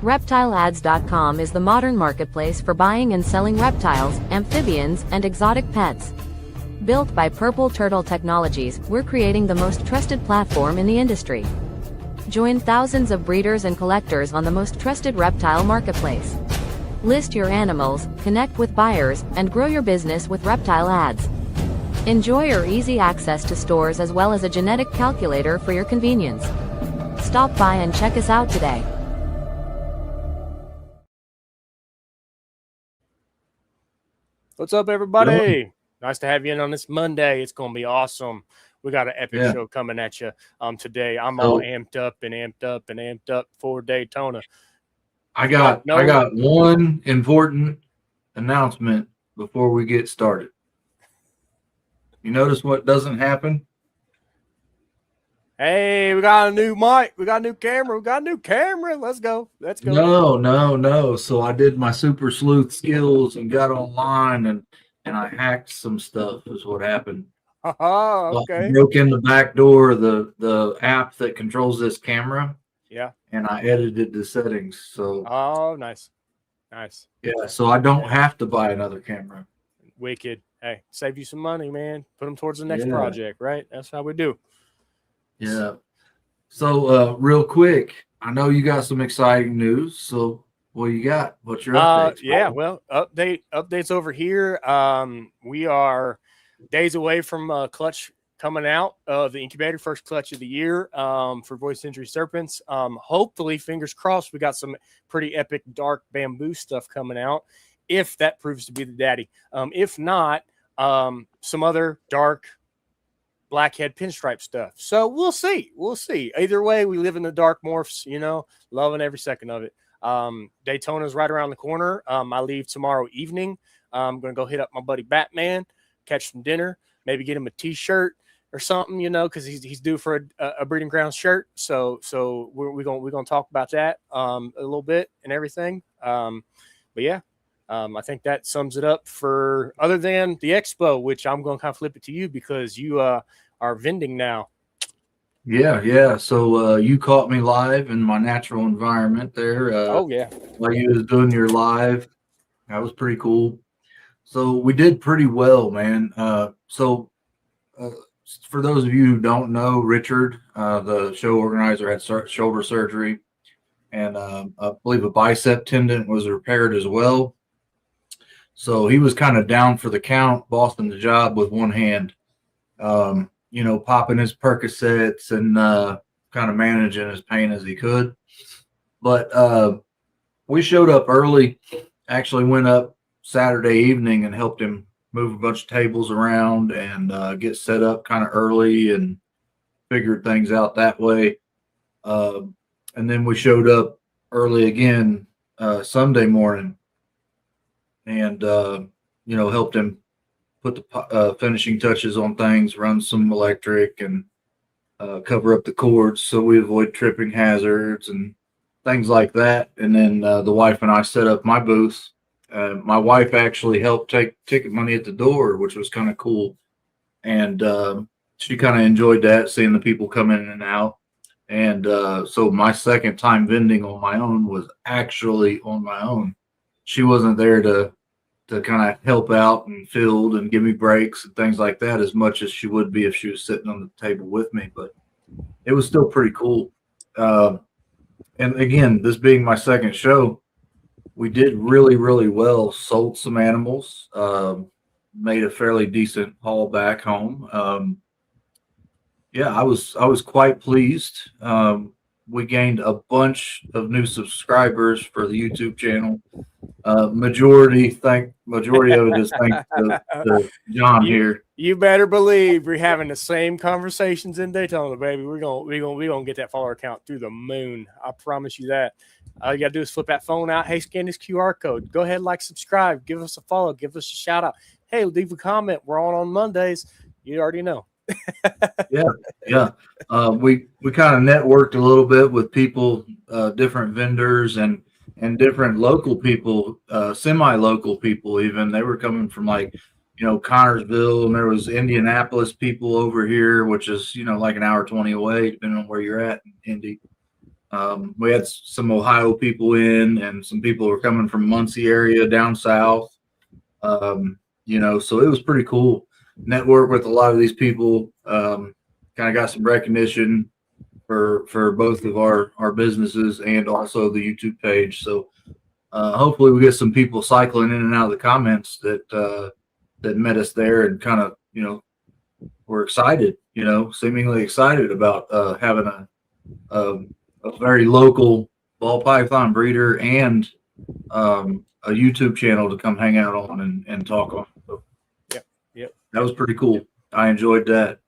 ReptileAds.com is the modern marketplace for buying and selling reptiles, amphibians, and exotic pets. Built by Purple Turtle Technologies, we're creating the most trusted platform in the industry. Join thousands of breeders and collectors on the most trusted reptile marketplace. List your animals, connect with buyers, and grow your business with Reptile Ads. Enjoy our easy access to stores as well as a genetic calculator for your convenience. Stop by and check us out today. What's up, everybody? Nice to have you in on this Monday. It's going to be awesome. We got an epic show coming at you today. I'm all amped up for Daytona. I got one important announcement before we get started. You notice what doesn't happen? Hey, we got a new mic. We got a new camera. Let's go. No. So I did my super sleuth skills and got online and I hacked some stuff is what happened. Okay. I broke in the back door of the app that controls this camera. Yeah. And I edited the settings. So nice. Yeah, so I don't have to buy another camera. Wicked. Hey, save you some money, man. Put them towards the next project, right? That's how we do. Yeah. So real quick, I know you got some exciting news. So what you got? What's your updates? Well, updates over here. We are days away from clutch coming out of the incubator, first clutch of the year for voice injury serpents. Hopefully, fingers crossed, we got some pretty epic dark bamboo stuff coming out, if that proves to be the daddy. If not, some other dark blackhead pinstripe stuff. So we'll see. Either way, we live in the dark morphs, loving every second of it. Daytona's right around the corner. I leave tomorrow evening. I'm going to go hit up my buddy Batman, catch some dinner, maybe get him a t-shirt or something, because he's due for a breeding ground shirt. So we're going to talk about that a little bit and everything. But yeah, I think that sums it up for, other than the expo, which I'm going to kind of flip it to you because you are vending now. Yeah. So you caught me live in my natural environment there. While you was doing your live, that was pretty cool. So we did pretty well, man. For those of you who don't know, Richard, the show organizer, had shoulder surgery, and I believe a bicep tendon was repaired as well. So he was kind of down for the count, bossing the job with one hand, popping his Percocets and kind of managing his pain as he could. But we showed up early, actually went up Saturday evening and helped him move a bunch of tables around and get set up kind of early and figured things out that way. And then we showed up early again Sunday morning and, helped him put the finishing touches on things, run some electric and cover up the cords so we avoid tripping hazards and things like that. And then the wife and I set up my booth. My wife actually helped take ticket money at the door, which was kind of cool. And she kind of enjoyed that, seeing the people come in and out. And so my second time vending on my own was actually on my own. She wasn't there to kind of help out and field and give me breaks and things like that as much as she would be if she was sitting on the table with me. But it was still pretty cool. And again, this being my second show, we did really, really well. Sold some animals, made a fairly decent haul back home. I was quite pleased. We gained a bunch of new subscribers for the YouTube channel. Majority of it is thanks to John here. You better believe we're having the same conversations in Daytona, baby. We're gonna get that follower count through the moon. I promise you that. All you gotta do is flip that phone out. Hey, scan this QR code. Go ahead, subscribe, give us a follow, give us a shout out. Hey, leave a comment. We're on Mondays. You already know. Yeah. We kind of networked a little bit with people, different vendors and different local people, semi-local people even. They were coming from Connorsville, and there was Indianapolis people over here, which is like an hour 20 away, depending on where you're at in Indy. We had some Ohio people in, and some people were coming from Muncie area down south. So it was pretty cool. Network with a lot of these people. Kind of got some recognition for both of our businesses and also the YouTube page. So hopefully we get some people cycling in and out of the comments that met us there and kind of were excited, seemingly excited about having a very local ball python breeder and a YouTube channel to come hang out on and talk on. So Yep. That was pretty cool. I enjoyed that.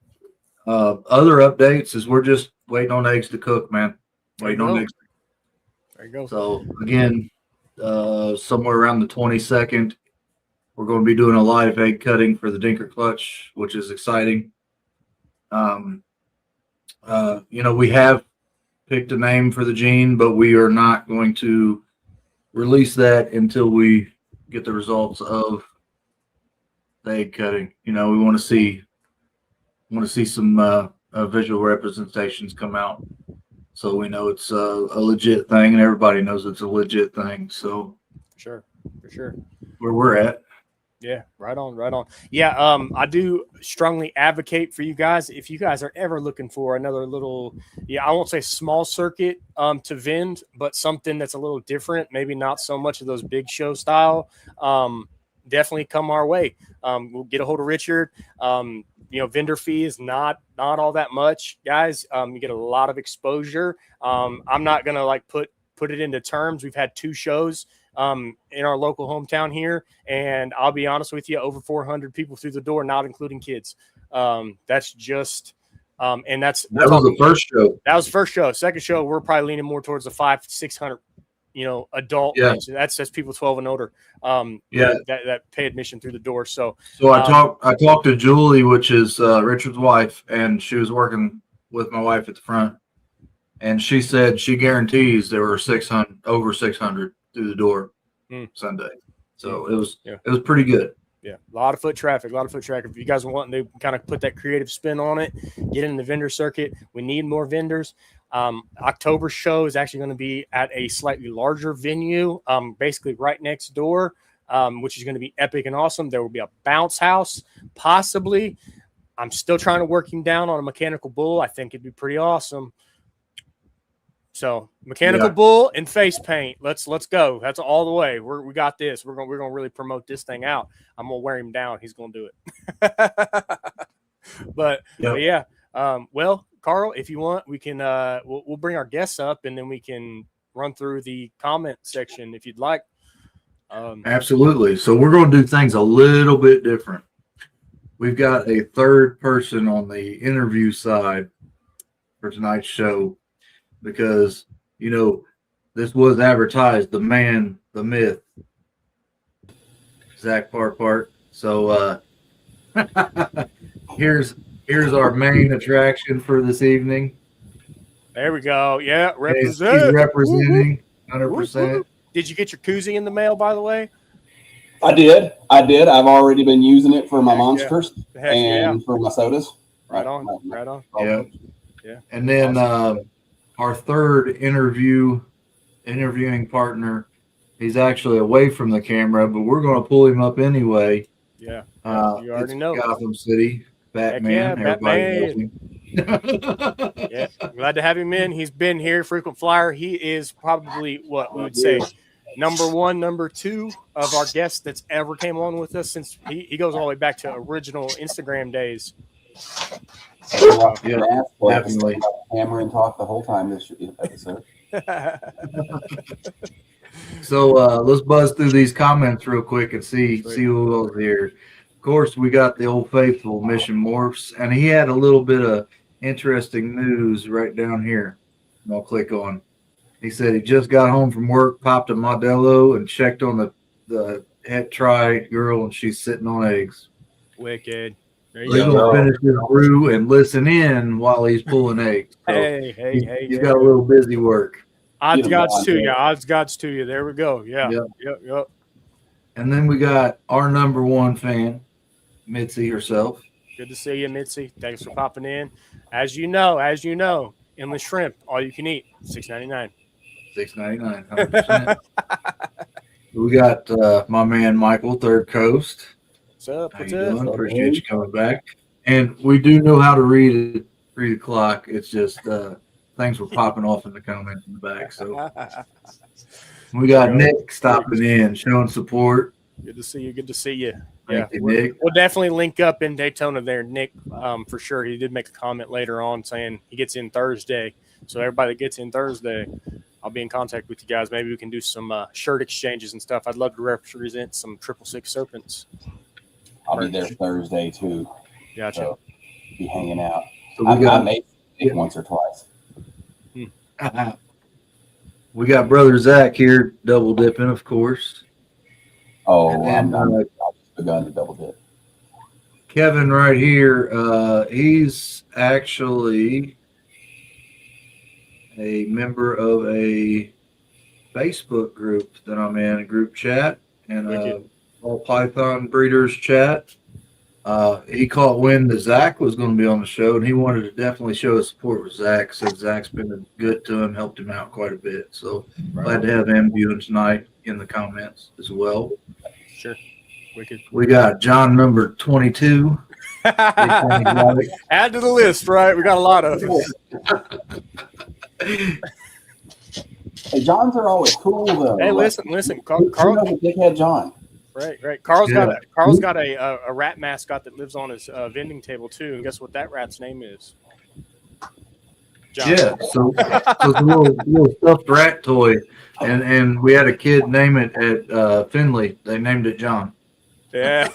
Other updates is we're just waiting on eggs to cook, man. Waiting on eggs. There you go. So again, somewhere around the 22nd, we're going to be doing a live egg cutting for the Dinker Clutch, which is exciting. We have picked a name for the gene, but we are not going to release that until we get the results of the egg cutting. We want to see some visual representations come out, so we know it's a legit thing, and everybody knows it's a legit thing. So for sure, where we're at. Yeah, right on. Yeah, I do strongly advocate for you guys. If you guys are ever looking for another little, I won't say small circuit to vend, but something that's a little different, maybe not so much of those big show style, definitely come our way. We'll get a hold of Richard. Vendor fee is not all that much, guys. You get a lot of exposure. I'm not gonna put it into terms. We've had 2 shows in our local hometown here, and I'll be honest with you, over 400 people through the door, not including kids. That's just and that was the first show. That was the first show. Second show, we're probably leaning more towards the 500-600 adult range. That's people 12 and older that pay admission through the door. So I talked to Julie, which is Richard's wife, and she was working with my wife at the front, and she said she guarantees there were over 600 through the door Sunday. So it was pretty good. Yeah, a lot of foot traffic. If you guys are wanting to kind of put that creative spin on it, get in the vendor circuit. We need more vendors. October show is actually going to be at a slightly larger venue, basically right next door, which is going to be epic and awesome. There will be a bounce house, possibly. I'm still trying to work him down on a mechanical bull. I think it'd be pretty awesome. So mechanical bull and face paint. Let's go. That's all the way. We got this. We're gonna really promote this thing out. I'm gonna wear him down. He's gonna do it. but yeah. Well, Carl, if you want, we can we'll bring our guests up and then we can run through the comment section if you'd like. Absolutely. So we're going to do things a little bit different. We've got a third person on the interview side for tonight's show because, this was advertised, the man, the myth, Zac Parpart. So here's our main attraction for this evening. There we go. Yeah, represent. He's representing 100%. Did you get your koozie in the mail, by the way? I did. I've already been using it for my monsters and for my sodas. Right on. Yeah. And then our third interviewing partner, he's actually away from the camera, but we're going to pull him up anyway. Yeah. You already know. Gotham City, Batman. Everybody knows him. Yeah, glad to have him in. He's been here, frequent flyer. He is probably what we would say number 1, number 2 of our guests that's ever came on with us since he goes all the way back to original Instagram days. Yeah, definitely. Hammer and talk the whole time this episode. So let's buzz through these comments real quick and see who else here. Of course, we got the old faithful Mission Morphs, and he had a little bit of interesting news right down here. I'll click on. He said he just got home from work, popped a Modelo, and checked on the het try girl, and she's sitting on eggs. Wicked. There He's going to finish his brew and listen in while he's pulling eggs. So he's got a little busy work. Odds gods to you. There we go. Yeah. Yep. And then we got our number 1 fan, Mitzi herself. Good to see you, Mitzi. Thanks for popping in. As you know, endless shrimp, all you can eat, $6.99. $6.99, 100%. We got my man Michael, Third Coast. What's up? How What's you up? doing? Appreciate you coming back. And we do know how to read the clock. It's just things were popping off in the comments in the back. So we got Nick stopping in, showing support. Good to see you. Good to see you. Thank you, Nick. We'll definitely link up in Daytona there, Nick, for sure. He did make a comment later on saying he gets in Thursday. So everybody that gets in Thursday, I'll be in contact with you guys. Maybe we can do some shirt exchanges and stuff. I'd love to represent some 666 Serpents. I'll be there Thursday too. Gotcha. So be hanging out. So I made it once or twice. We got brother Zac here, double dipping, of course. Oh, I've just begun to double dip. Kevin right here, he's actually a member of a Facebook group that I'm in, a group chat, and all Python breeders chat. He caught wind that Zac was going to be on the show, and he wanted to definitely show his support with Zac. Said Zac's been good to him, helped him out quite a bit. So glad to have him viewing tonight in the comments as well. Sure. Wicked. We got John number 22. Add to the list, right? We got a lot of them. Hey, Johns are always cool though. Hey, listen, Carl. Dickhead John. Right. Carl's got a rat mascot that lives on his vending table too. And guess what that rat's name is? John. Yeah, so it's a little stuffed rat toy, and we had a kid name it at Finley. They named it John. Yeah.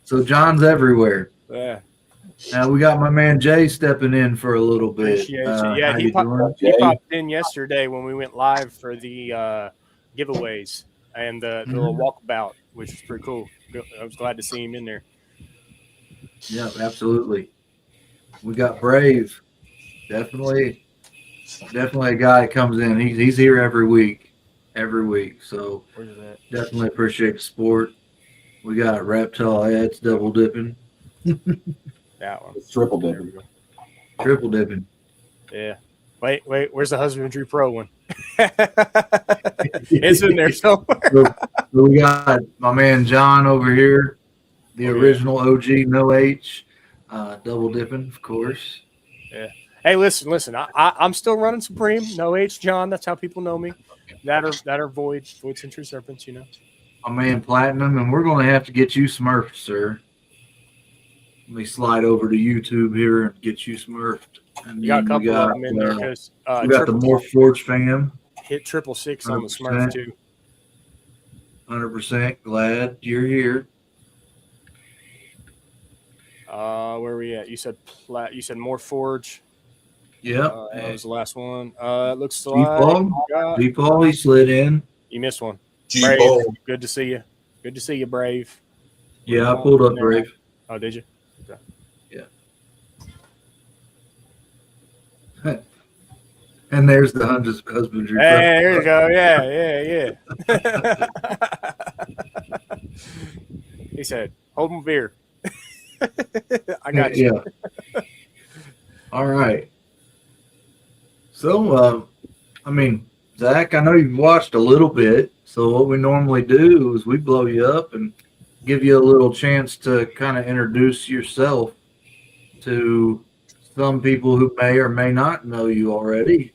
So John's everywhere. Yeah. Now we got my man Jay stepping in for a little bit. Appreciate you. Yeah, he popped in yesterday when we went live for the giveaways and the little walkabout, which was pretty cool. I was glad to see him in there. Yeah, absolutely. We got Brave. Definitely a guy that comes in. He's here every week. So definitely appreciate the support. We got ReptileAds double dipping. That one. It's triple dipping. Triple dipping. Yeah. Wait. Where's the Husbandry Pro one? It's in there somewhere. So we got my man John over here, the original OG, no H, double dipping, of course. Yeah. Hey, listen. I'm still running Supreme, no H, John. That's how people know me. That are Void Century Serpents, you know. My man Platinum, and we're going to have to get you smurfed, sir. Let me slide over to YouTube here and get you smurfed. And you got a couple of them in there because we got the More Forge fam. Hit 666 on the Smurf too. 100% glad you're here. Where are we at? You said More Forge. Yep. That was the last one. It looks like G-Paul, he slid in. You missed one. Brave, good to see you. Good to see you, Brave. Yeah, I pulled up Brave. Oh, did you? Okay. Yeah. And there's the husbandry. Hey, there you go. Yeah. He said, "Hold my beer." I got you. Yeah. All right. So, Zac, I know you've watched a little bit. So what we normally do is we blow you up and give you a little chance to kind of introduce yourself to some people who may or may not know you already.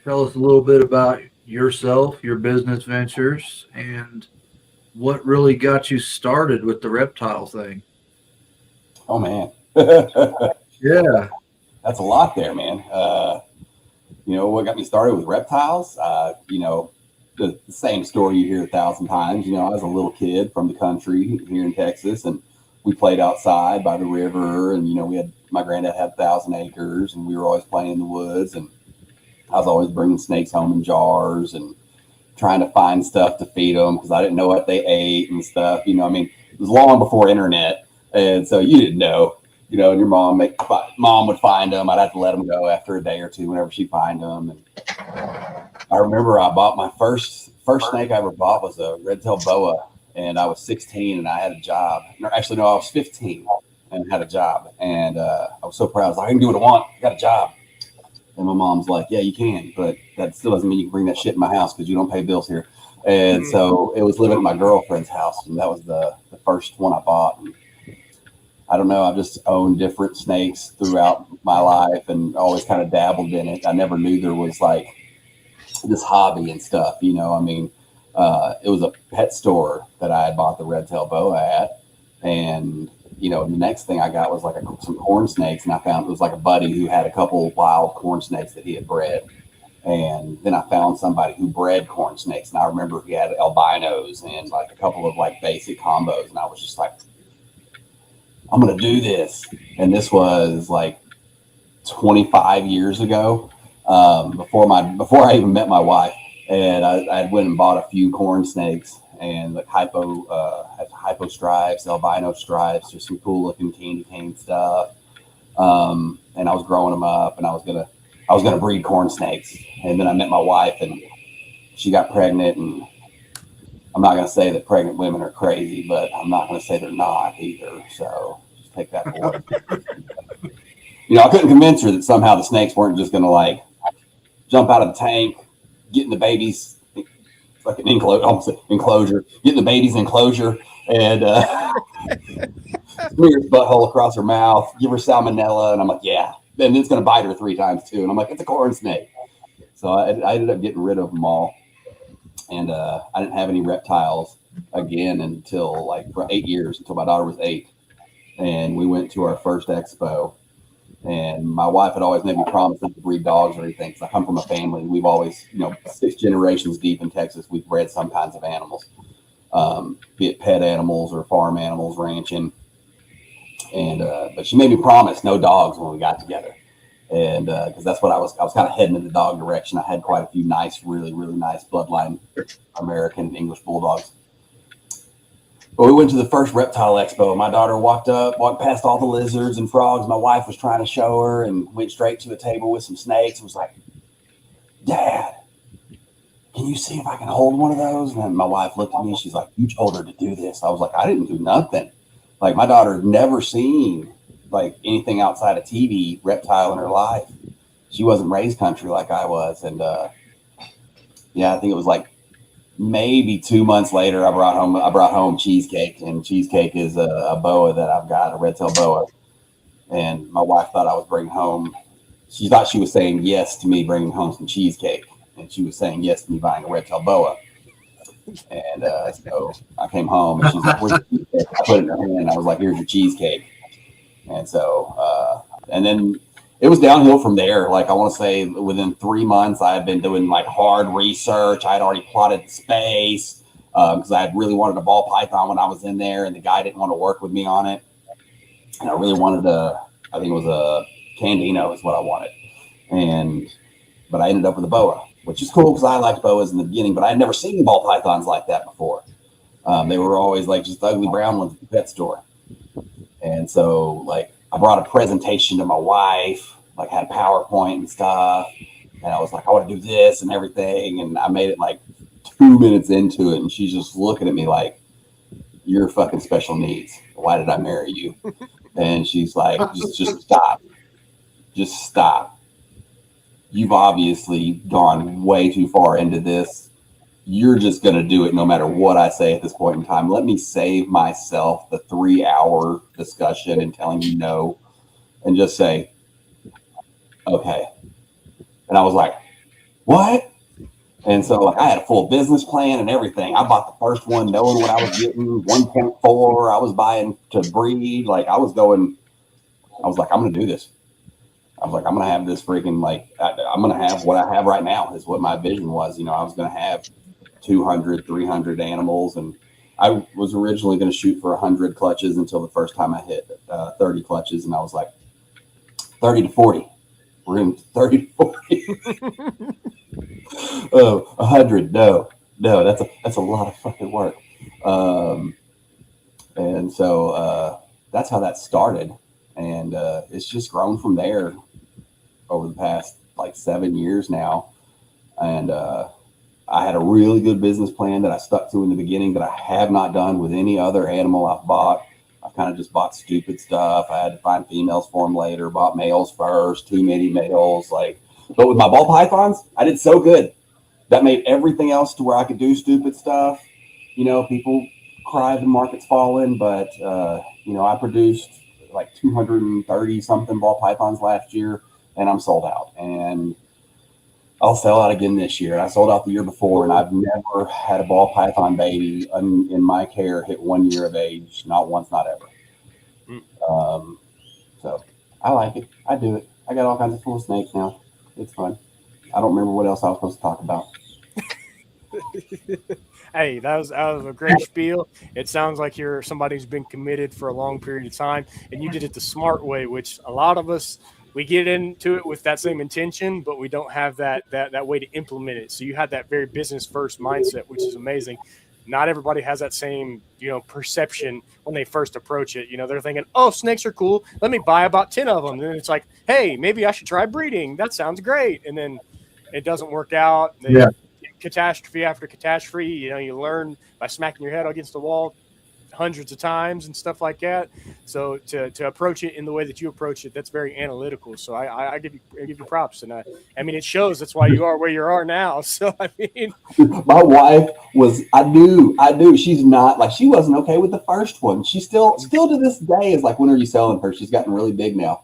Tell us a little bit about yourself, your business ventures, and what really got you started with the reptile thing. Oh, man. Yeah. That's a lot there, man. What got me started with reptiles, the same story you hear 1,000 times. I was a little kid from the country here in Texas, and we played outside by the river, and, my granddad had 1,000 acres, and we were always playing in the woods, and I was always bringing snakes home in jars and trying to find stuff to feed them because I didn't know what they ate and stuff. It was long before internet, and so you didn't know. And your mom would find them. I'd have to let them go after a day or two whenever she'd find them. And I remember I bought my first snake I ever bought was a red-tailed boa, and I was 16 and I had a job. Actually, no, I was 15. and had a job. And I was so proud. I was like, I can do what I want. I got a job. And my mom's like, yeah, you can, but that still doesn't mean you can bring that shit in my house because you don't pay bills here. And so it was living at my girlfriend's house, and that was the first one I bought. And I don't know, I've just owned different snakes throughout my life and always kind of dabbled in it. I never knew there was like this hobby and stuff, you know. I mean, it was a pet store that I had bought the red tail boa at, and you know, the next thing I got was like some corn snakes, and I found it was like a buddy who had a couple wild corn snakes that he had bred. And then I found somebody who bred corn snakes, and I remember he had albinos and like a couple of like basic combos, and I was just like, I'm gonna do this. And this was like 25 years ago, before I even met my wife. And I went and bought a few corn snakes and like hypo stripes, albino stripes, just some cool looking candy cane stuff. And I was growing them up, and I was gonna breed corn snakes. And then I met my wife, and she got pregnant. And I'm not gonna say that pregnant women are crazy, but I'm not gonna say they're not either. So just take that for what. You know, I couldn't convince her that somehow the snakes weren't just gonna like jump out of the tank, getting the babies like an enclosure, getting the baby's enclosure, and smear his butthole across her mouth, give her salmonella, and I'm like, yeah, and it's gonna bite her 3 times too. And I'm like, it's a corn snake. So I ended up getting rid of them all, and I didn't have any reptiles again until like for 8 years, until my daughter was 8, and we went to our first expo. And my wife had always made me promise not to breed dogs or anything, because I come from a family. We've always, you know, 6 generations deep in Texas, we've bred some kinds of animals, be it pet animals or farm animals, ranching. And but she made me promise no dogs when we got together, and because that's what I was kind of heading in the dog direction. I had quite a few nice, really nice bloodline American English bulldogs. But we went to the first reptile expo. My daughter walked past all the lizards and frogs my wife was trying to show her, and went straight to the table with some snakes and was like, Dad, can you see if I can hold one of those? And then my wife looked at me. She's like, you told her to do this. I was like, I didn't do nothing. Like, my daughter had never seen like anything outside of TV reptile in her life. She wasn't raised country like I was. And yeah, I think it was like maybe 2 months later, I brought home Cheesecake, and Cheesecake is a boa that I've got, a red tail boa. And my wife thought I was bringing home, she thought she was saying yes to me bringing home some Cheesecake, and she was saying yes to me buying a red tail boa. And so I came home, and she's like, where's your cheesecake? I put it in her hand. I was like, here's your cheesecake. And so, and then it was downhill from there. Like, I want to say within 3 months, I had been doing like hard research. I had already plotted the space because I had really wanted a ball python when I was in there, and the guy didn't want to work with me on it. And I really wanted I think it was a Candino is what I wanted. But I ended up with a boa, which is cool because I liked boas in the beginning, but I had never seen ball pythons like that before. They were always like just ugly brown ones at the pet store. And so like I brought a presentation to my wife, like had a PowerPoint and stuff. And I was like, I want to do this and everything. And I made it like 2 minutes into it. And she's just looking at me like, you're fucking special needs. Why did I marry you? And she's like, just stop. Just stop. You've obviously gone way too far into this. You're just going to do it no matter what I say at this point in time. Let me save myself the 3-hour discussion and telling you no, and just say, okay. And I was like, what? And so like I had a full business plan and everything. I bought the first one knowing what I was getting, 1.4. I was buying to breed. Like I was like, I'm going to do this. I was like, I'm going to have this freaking, like, I'm going to have what I have right now is what my vision was. You know, I was going to have 200, 300 animals. And I was originally going to shoot for 100 clutches until the first time I hit 30 clutches. And I was like, 30 to 40. We're in 30 to 40. Oh, 100. No, that's a lot of fucking work. And so that's how that started. And it's just grown from there over the past like 7 years now. And I had a really good business plan that I stuck to in the beginning that I have not done with any other animal I've bought. I've kind of just bought stupid stuff. I had to find females for them later, bought males first, too many males. But with my ball pythons, I did so good. That made everything else to where I could do stupid stuff. People cry the market's falling, but, I produced like 230 something ball pythons last year, and I'm sold out. And I'll sell out again this year. I sold out the year before, and I've never had a ball python baby in my care hit 1 year of age. Not once, not ever. So I like it. I do it. I got all kinds of cool snakes now. It's fun. I don't remember what else I was supposed to talk about. Hey, that was a great spiel. It sounds like you're somebody who's been committed for a long period of time, and you did it the smart way, which a lot of us, we get into it with that same intention, but we don't have that way to implement it. So you had that very business first mindset, which is amazing. Not everybody has that same, perception when they first approach it. They're thinking, oh, snakes are cool. Let me buy about 10 of them. And then it's like, hey, maybe I should try breeding. That sounds great. And then it doesn't work out. Catastrophe after catastrophe, you learn by smacking your head against the wall hundreds of times and stuff like that. So to approach it in the way that you approach it, that's very analytical. So I give you props, and I mean it shows. That's why you are where you are now. So I mean, my wife was. I knew she's not like, she wasn't okay with the first one. She still to this day is like, when are you selling her? She's gotten really big now.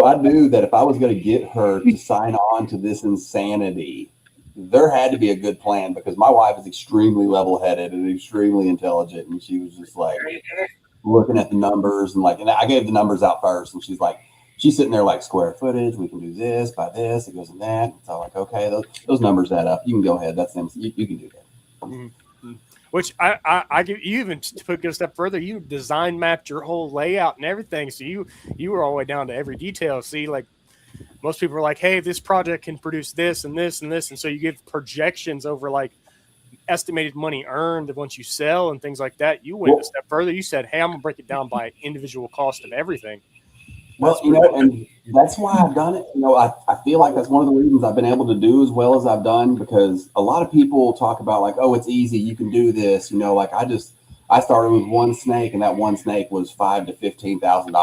I knew that if I was going to get her to sign on to this insanity, there had to be a good plan, because my wife is extremely level-headed and extremely intelligent. And she was just like looking at the numbers and I gave the numbers out first. And she's sitting there like, square footage, we can do this by this, it goes in that. So I'm like, okay, those numbers add up. You can go ahead. That's them. You can do that. Mm-hmm. Which I give you, even to put a step further, you design mapped your whole layout and everything. So you were all the way down to every detail. See, like most people are like, hey, this project can produce this and this and this. And so you give projections over like estimated money earned once you sell and things like that. You went a step further. You said, hey, I'm gonna break it down by individual cost of everything. Well, and that's why I've done it. I feel like that's one of the reasons I've been able to do as well as I've done, because a lot of people talk about like, oh, it's easy, you can do this. I started with one snake, and that one snake was $5,000 to $15,000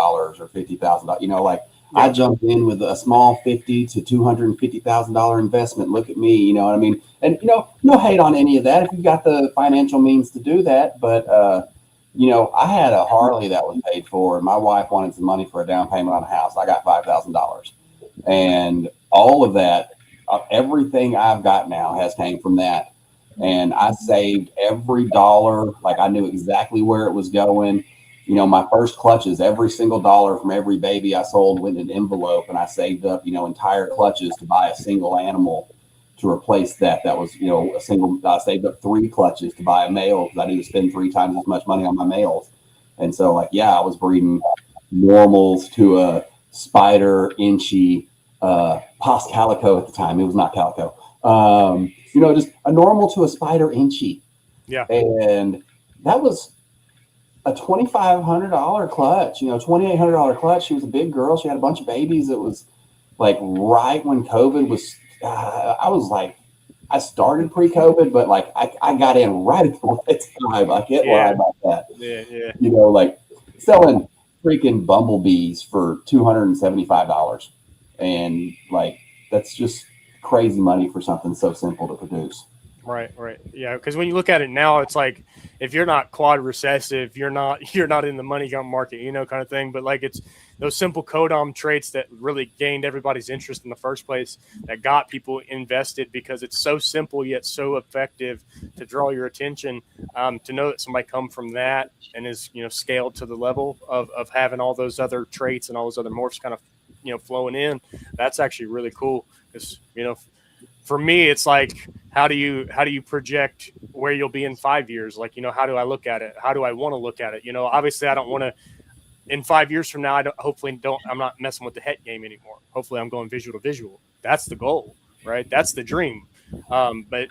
or $50,000. I jumped in with a small $50,000 to $250,000 investment. Look at me, you know what I mean? And no hate on any of that if you've got the financial means to do that, but I had a Harley that was paid for, and my wife wanted some money for a down payment on a house. I got $5,000, and all of that, everything I've got now has came from that. And I saved every dollar. Like, I knew exactly where it was going. My first clutches, every single dollar from every baby I sold went in an envelope, and I saved up, entire clutches to buy a single animal to replace that. That was, a single. I saved up 3 clutches to buy a male, because I needed to spend 3 times as much money on my males. And so, I was breeding normals to a spider inchy pos calico at the time. It was not calico. Just a normal to a spider inchy. Yeah. And that was a $2,500 clutch, $2,800 clutch. She was a big girl. She had a bunch of babies. It was like right when COVID was, I started pre-COVID, but I got in right at the right time. I can't lie about that. Yeah. Selling freaking bumblebees for $275. And that's just crazy money for something so simple to produce. Right. Yeah, because when you look at it now, it's like, if you're not quad recessive, you're not in the money gun market, kind of thing. But it's those simple codom traits that really gained everybody's interest in the first place, that got people invested, because it's so simple yet so effective to draw your attention. To know that somebody come from that and is scaled to the level of having all those other traits and all those other morphs kind of flowing in, that's actually really cool. Because for me, it's like, how do you project where you'll be in 5 years? How do I look at it? How do I want to look at it? Obviously I don't want to, in 5 years from now, I'm not messing with the het game anymore. Hopefully I'm going visual to visual. That's the goal, right? That's the dream. But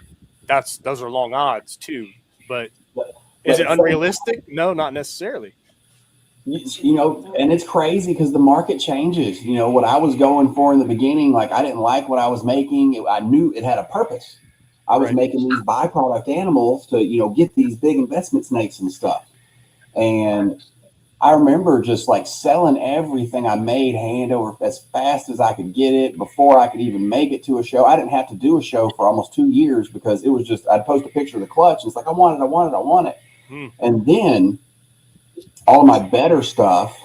those are long odds too. But is it unrealistic? No, not necessarily. And it's crazy because the market changes. What I was going for in the beginning, I didn't like what I was making. I knew it had a purpose. I was making these byproduct animals to, you know, get these big investment snakes and stuff. And I remember just like selling everything I made hand over as fast as I could get it before I could even make it to a show. I didn't have to do a show for almost 2 years because it was just, I'd post a picture of the clutch. And it's like, I want it. And then all of my better stuff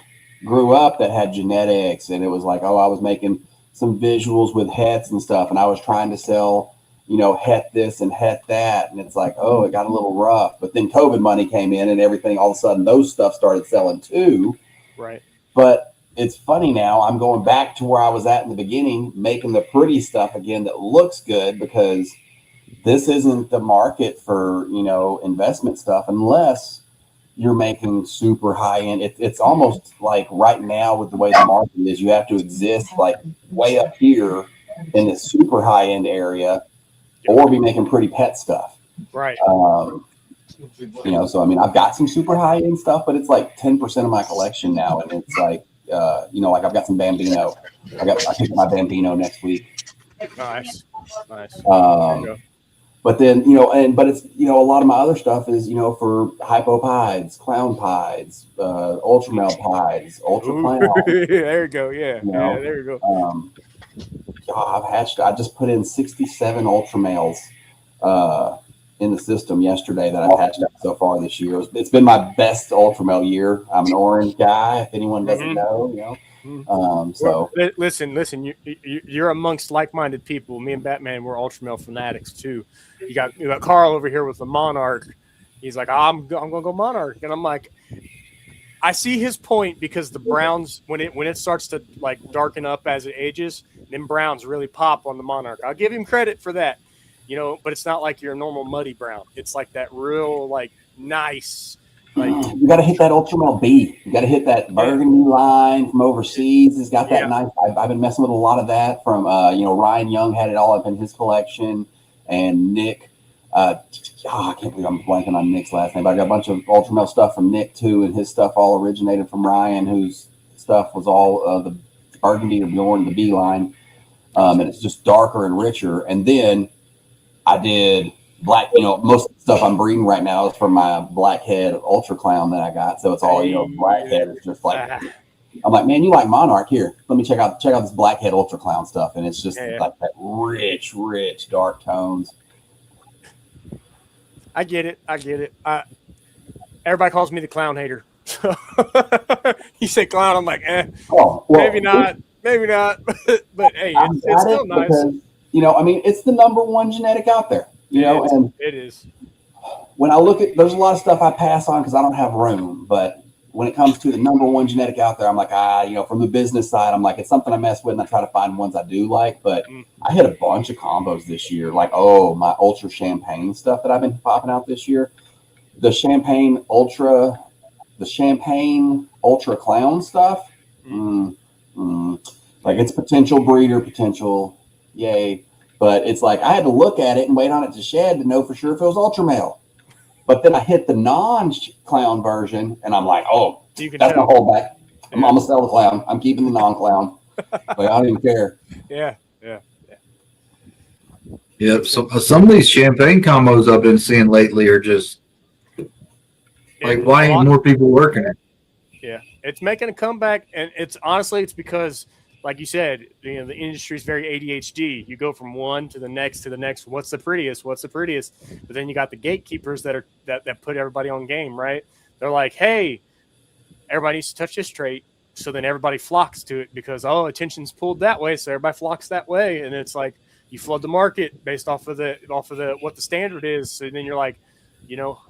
grew up that had genetics. And it was like, oh, I was making some visuals with hets and stuff. And I was trying to sell, you know, het this and het that. And it's like, oh, it got a little rough. But then COVID money came in and everything, all of a sudden those stuff started selling too. Right. But it's funny now, I'm going back to where I was at in the beginning, making the pretty stuff again that looks good, because this isn't the market for, you know, investment stuff unless you're making super high end. It's almost like right now with the way the market is, you have to exist like way up here in this super high end area, or be making pretty pet stuff. Right. You know, so I mean, I've got some super high end stuff, but it's like 10% of my collection now. And it's like, you know, like I've got some Bambino. I picked my Bambino next week. Nice. But then, you know, but it's, you know, a lot of my other stuff is, you know, for hypopides, clown pides, ultra male pides, ultra clown. There you go. Yeah. You know, yeah. There you go. I just put in 67 ultra males in the system yesterday that I've hatched out so far this year. It's been my best ultra male year. I'm an orange guy, if anyone doesn't know, you know. So listen, you're amongst like-minded people. Me and Batman, we're ultra male fanatics too. You got Carl over here with the Monarch. He's like, I'm gonna go Monarch, and I'm like, I see his point, because the browns, when it starts to like darken up as it ages, then browns really pop on the Monarch. I'll give him credit for that, you know, but it's not like your normal muddy brown. It's like that real like nice. Like, you got to hit that ultra male B. You got to hit that burgundy line from overseas. It's got that nice. I've been messing with a lot of that from, you know, Ryan Young had it all up in his collection, and Nick. I can't believe I'm blanking on Nick's last name, but I got a bunch of ultra male stuff from Nick too, and his stuff all originated from Ryan, whose stuff was all the burgundy to Bjorn, the B line, and it's just darker and richer. And then I did black, you know, most of the stuff I'm breeding right now is from my blackhead ultra clown that I got. So it's all, you know, blackhead is just like, I'm like, man, you like Monarch? Here, let me check out this blackhead ultra clown stuff. And it's just like that rich, dark tones. I get it. Everybody calls me the clown hater. You say clown, I'm like, well, maybe not. But hey, it's still nice. Because, you know, I mean, it's the #1 genetic out there. You know, and it is. When I look at, there's a lot of stuff I pass on because I don't have room. But when it comes to the #1 genetic out there, I'm like, you know, from the business side, I'm like, it's something I mess with, and I try to find ones I do like. But I hit a bunch of combos this year, like, my ultra champagne stuff that I've been popping out this year. The champagne ultra clown stuff. Like, it's potential breeder, yay. But it's like, I had to look at it and wait on it to shed to know for sure if it was ultra male. But then I hit the non-clown version, and I'm like, that's my holdback. I'm going to sell the clown. I'm keeping the non-clown. Like, I don't even care. Yeah. So some of these champagne combos I've been seeing lately are just like, why ain't more people working it? Yeah, it's making a comeback, and it's because, like you said, you know, the industry is very ADHD. You go from one to the next. What's the prettiest? But then you got the gatekeepers that put everybody on game, right? They're like, hey, everybody needs to touch this trait. So then everybody flocks to it because, attention's pulled that way. So everybody flocks that way. And it's like, you flood the market based off of what the standard is. So then you're like, you know,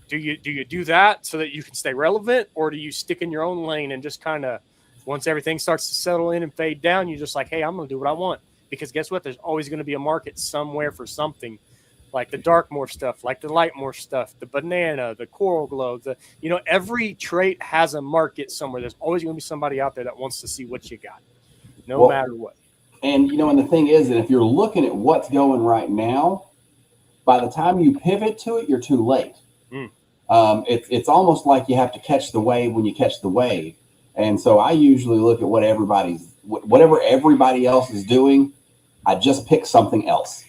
do you do that so that you can stay relevant, or do you stick in your own lane and just kind of, once everything starts to settle in and fade down, you're just like, hey, I'm going to do what I want. Because guess what? There's always going to be a market somewhere for something, like the dark morph stuff, like the light morph stuff, the banana, the coral glow. Every trait has a market somewhere. There's always going to be somebody out there that wants to see what you got, no matter what. And, you know, and the thing is that if you're looking at what's going right now, by the time you pivot to it, you're too late. It's almost like you have to catch the wave when you catch the wave. And so I usually look at whatever everybody else is doing. I just pick something else.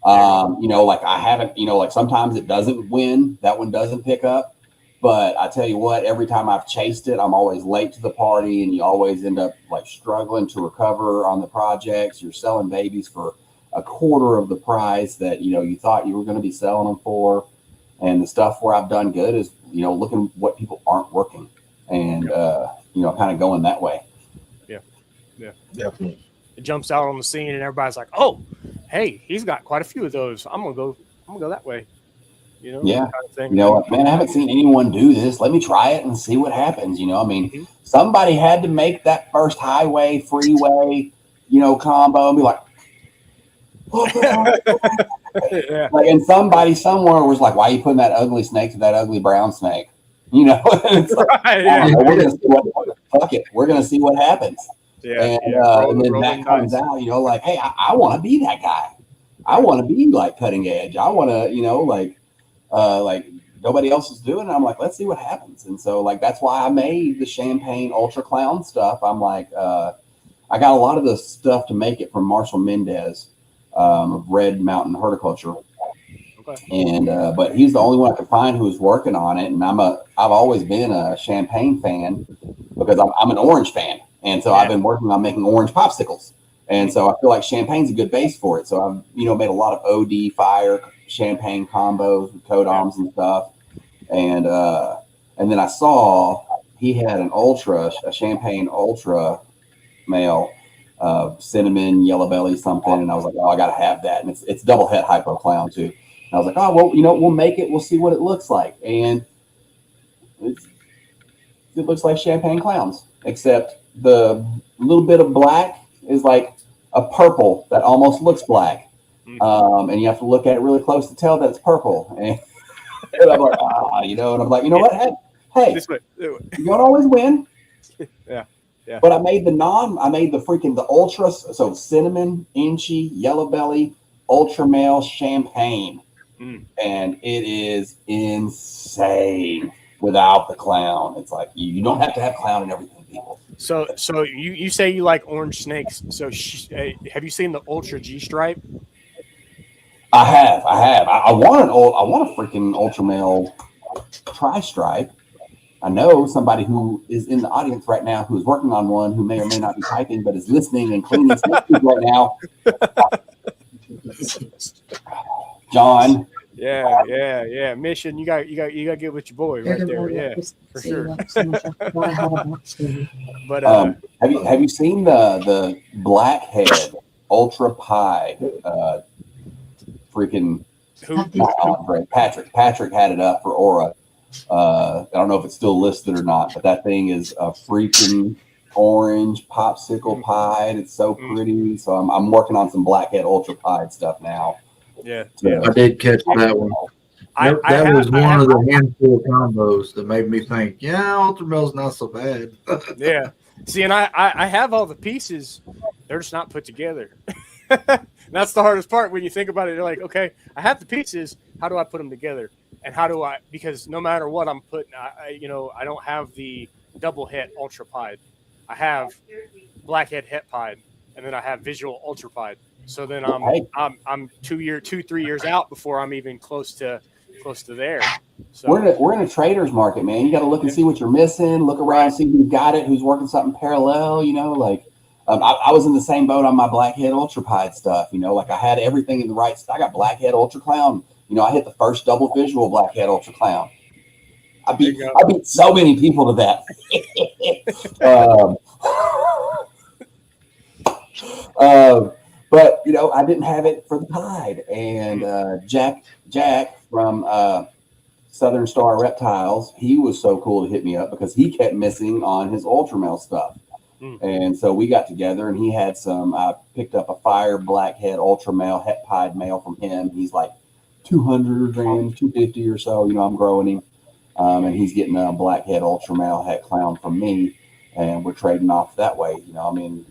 You know, like I haven't, you know, like sometimes it doesn't win. That one doesn't pick up. But I tell you what, every time I've chased it, I'm always late to the party, and you always end up like struggling to recover on the projects. You're selling babies for a quarter of the price that, you know, you thought you were going to be selling them for. And the stuff where I've done good is, you know, looking what people aren't working and, you know, kind of going that way. Yeah. Definitely. It jumps out on the scene and everybody's like, oh, hey, he's got quite a few of those. I'm gonna go that way. You know, Yeah. kind of thing. You know, man, I haven't seen anyone do this. Let me try it and see what happens. You know, I mean, somebody had to make that first highway, freeway, you know, combo and be like, Yeah. like, and somebody somewhere was like, why are you putting that ugly snake to that ugly brown snake? You know, it's like, Right, yeah. we're gonna see fuck it. We're going to see what happens. Yeah. And then that comes out, you know, like, hey, I want to be that guy. I want to be like cutting edge. I want to, you know, like nobody else is doing it. I'm like, let's see what happens. And so like, that's why I made the Champagne Ultra Clown stuff. I'm like, I got a lot of the stuff to make it from Marshall Mendez, of Red Mountain Horticulture. Okay. And, but he's the only one I could find who's working on it. And I've always been a Champagne fan because I'm an orange fan. And so I've been working on making orange popsicles. And so I feel like Champagne's a good base for it. So I've, you know, made a lot of OD fire Champagne combos with codoms and stuff. And then I saw he had a Champagne Ultra male, cinnamon, yellow belly, something. And I was like, oh, I got to have that. And it's double het hypo clown too. And I was like, oh, well, you know, we'll make it. We'll see what it looks like. And it looks like Champagne clowns, except the little bit of black is like a purple that almost looks black. And you have to look at it really close to tell that it's purple. And I'm like, you know, and I'm like, you know what? Hey, you don't always win. Yeah. But I made the ultra, so cinnamon, inchy, yellow belly, ultra male Champagne. And it is insane without the clown. It's like, you don't have to have clown in everything, people. So you say you like orange snakes. So have you seen the Ultra G stripe? I have. I want a freaking ultra male tri-stripe. I know somebody who is in the audience right now who is working on one, who may or may not be typing, but is listening and cleaning snake right now. John. Yeah. Mission, you got to get with your boy right there. Yeah, for sure. But have you seen the blackhead ultra pie? Freaking Patrick had it up for Aura. I don't know if it's still listed or not, but that thing is a freaking orange popsicle pie. It's so pretty. So I'm working on some blackhead ultra pie stuff now. Yeah. I did catch that one. That was one of the handful of combos that made me think, yeah, Ultra Mel's not so bad. Yeah. See, and I have all the pieces. They're just not put together. That's the hardest part when you think about it. You're like, okay, I have the pieces. How do I put them together? And how do I? Because no matter what I'm putting, I don't have the double het ultra pied. I have blackhead het pied, and then I have visual ultra pied. So then I'm 3 years out before I'm even close to there. So we're in a trader's market, man. You got to look and see what you're missing. Look around, see who's got it, who's working something parallel. You know, like. I was in the same boat on my blackhead ultra pied stuff, you know, like I had everything in the right. I got blackhead ultra clown. You know, I hit the first double visual blackhead ultra clown. I beat so many people to that. But you know, I didn't have it for the pied. And Jack from Southern Star Reptiles, he was so cool to hit me up because he kept missing on his ultra male stuff. And so we got together and he had I picked up a fire blackhead ultra male het pied male from him. He's like 200 grams, 250 or so. You know, I'm growing him. And he's getting a blackhead ultra male het clown from me. And we're trading off that way. You know, I mean,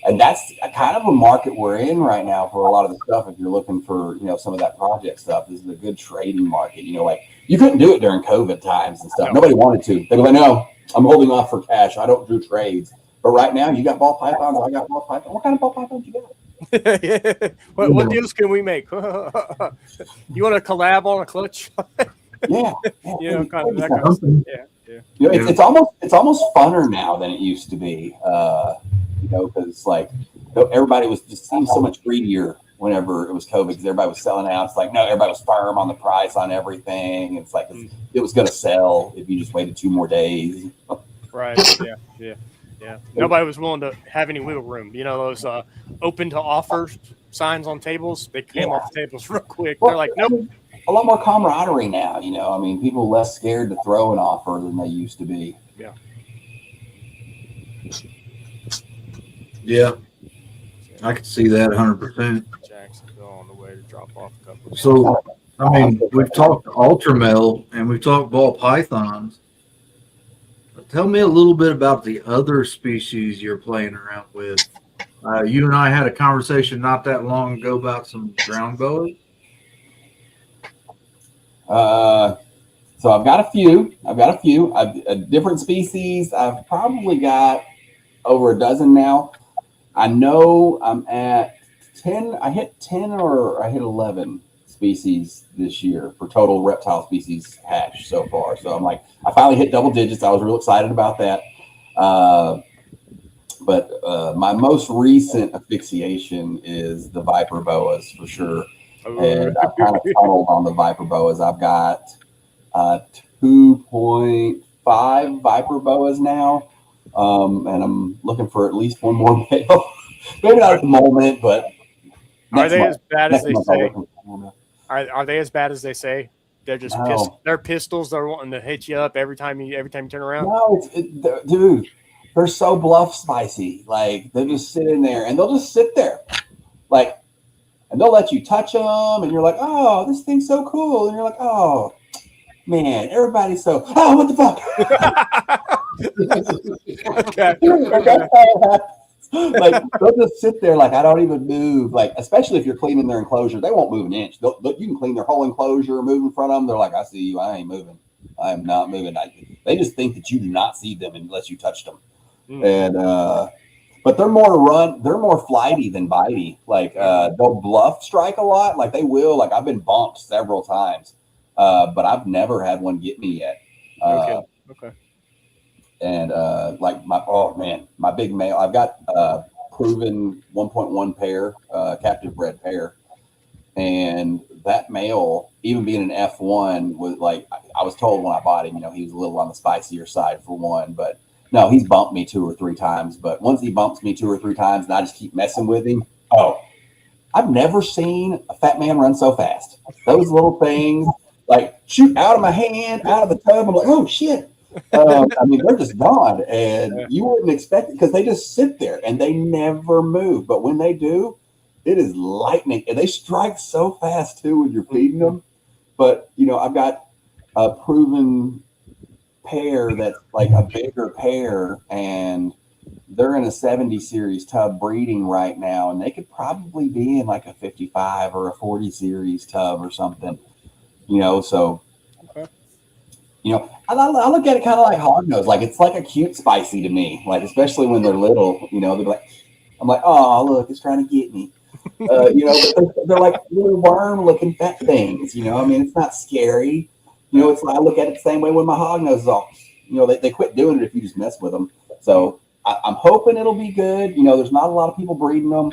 and that's kind of a market we're in right now for a lot of the stuff. If you're looking for, you know, some of that project stuff, this is a good trading market. You know, like you couldn't do it during COVID times and stuff. No. Nobody wanted to. They were like, no, I'm holding off for cash. I don't do trades. But right now, you got ball pythons. I got ball pythons. What kind of ball pythons you got? What deals can we make? You want to collab on a clutch? Yeah, You know, kind of that kind of stuff. Yeah. You know, it's almost funner now than it used to be. You know, because like everybody was just seemed so much greedier whenever it was COVID, because everybody was selling out. It's like, no, everybody was firm on the price on everything. It's like it was going to sell if you just waited 2 more days. Right. Yeah. Nobody was willing to have any wiggle room. You know, those open to offers signs on tables, they came off the tables real quick. They're like, nope. A lot more camaraderie now, you know. I mean, people are less scared to throw an offer than they used to be. Yeah. Yeah, I could see that 100%. Jacksonville on the way to drop off a couple. So, I mean, we've talked ultramel and we've talked ball pythons. Tell me a little bit about the other species you're playing around with. You and I had a conversation not that long ago about some ground boas. So I've got a few. I've different species. I've probably got over a dozen now. I know I'm at 10. I hit 10 or I hit 11 species this year for total reptile species hatch so far. So I'm like, I finally hit double digits. I was real excited about that. But my most recent asphyxiation is the Viper Boas for sure. And I've kind of tunneled on the Viper Boas. I've got 2.5 Viper Boas now. And I'm looking for at least one more male. Maybe not at the moment, but are they as bad as they say? Are they as bad as they say? They're just they're pistols. They're wanting to hit you up every time you turn around. No, dude, they're so bluff spicy. Like they just sit in there and they'll just sit there, like, and they'll let you touch them, and you're like, oh, this thing's so cool, and you're like, oh, man, everybody's so, oh, what the fuck? Okay. Like they'll just sit there like I don't even move. Like especially if you're cleaning their enclosure, they won't move an inch. You can clean their whole enclosure, move in front of them. They're like, I see you. I ain't moving. I am not moving. They just think that you do not see them unless you touched them. And but they're more flighty than bitey. Like they'll bluff strike a lot. Like they will. Like I've been bumped several times, but I've never had one get me yet. Okay. And like my big male, I've got proven 1.1 pair, captive bred pair, and that male, even being an F1, was like I was told when I bought him, you know, he was a little on the spicier side for one, but no, he's bumped me 2 or 3 times. But once he bumps me 2 or 3 times, and I just keep messing with him, I've never seen a fat man run so fast. Those little things like shoot out of my hand, out of the tub. I'm like, oh shit. I mean, they're just gone, and you wouldn't expect it because they just sit there and they never move. But when they do, it is lightning, and they strike so fast too when you're feeding them. But you know, I've got a proven pair that's like a bigger pair, and they're in a 70 series tub breeding right now, and they could probably be in like a 55 or a 40 series tub or something. You know, so. You know, I look at it kind of like hognose. Like it's like a cute spicy to me. Like especially when they're little. You know, they're like, I'm like, oh look, it's trying to get me. You know, but they're like little worm-looking fat things. You know, I mean, it's not scary. You know, it's like I look at it the same way when my hognose is off. You know, they quit doing it if you just mess with them. So I'm hoping it'll be good. You know, there's not a lot of people breeding them.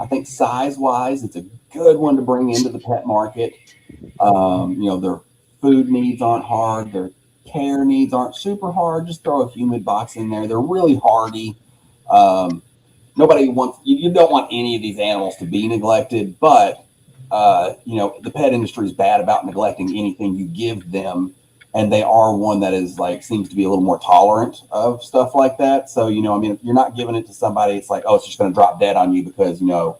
I think size-wise, it's a good one to bring into the pet market. You know, they're food needs aren't hard. Their care needs aren't super hard. Just throw a humid box in there. They're really hardy. Nobody wants, you don't want any of these animals to be neglected, but, you know, the pet industry is bad about neglecting anything you give them. And they are one that is like, seems to be a little more tolerant of stuff like that. So, you know, I mean, if you're not giving it to somebody, it's like, oh, it's just going to drop dead on you because, you know,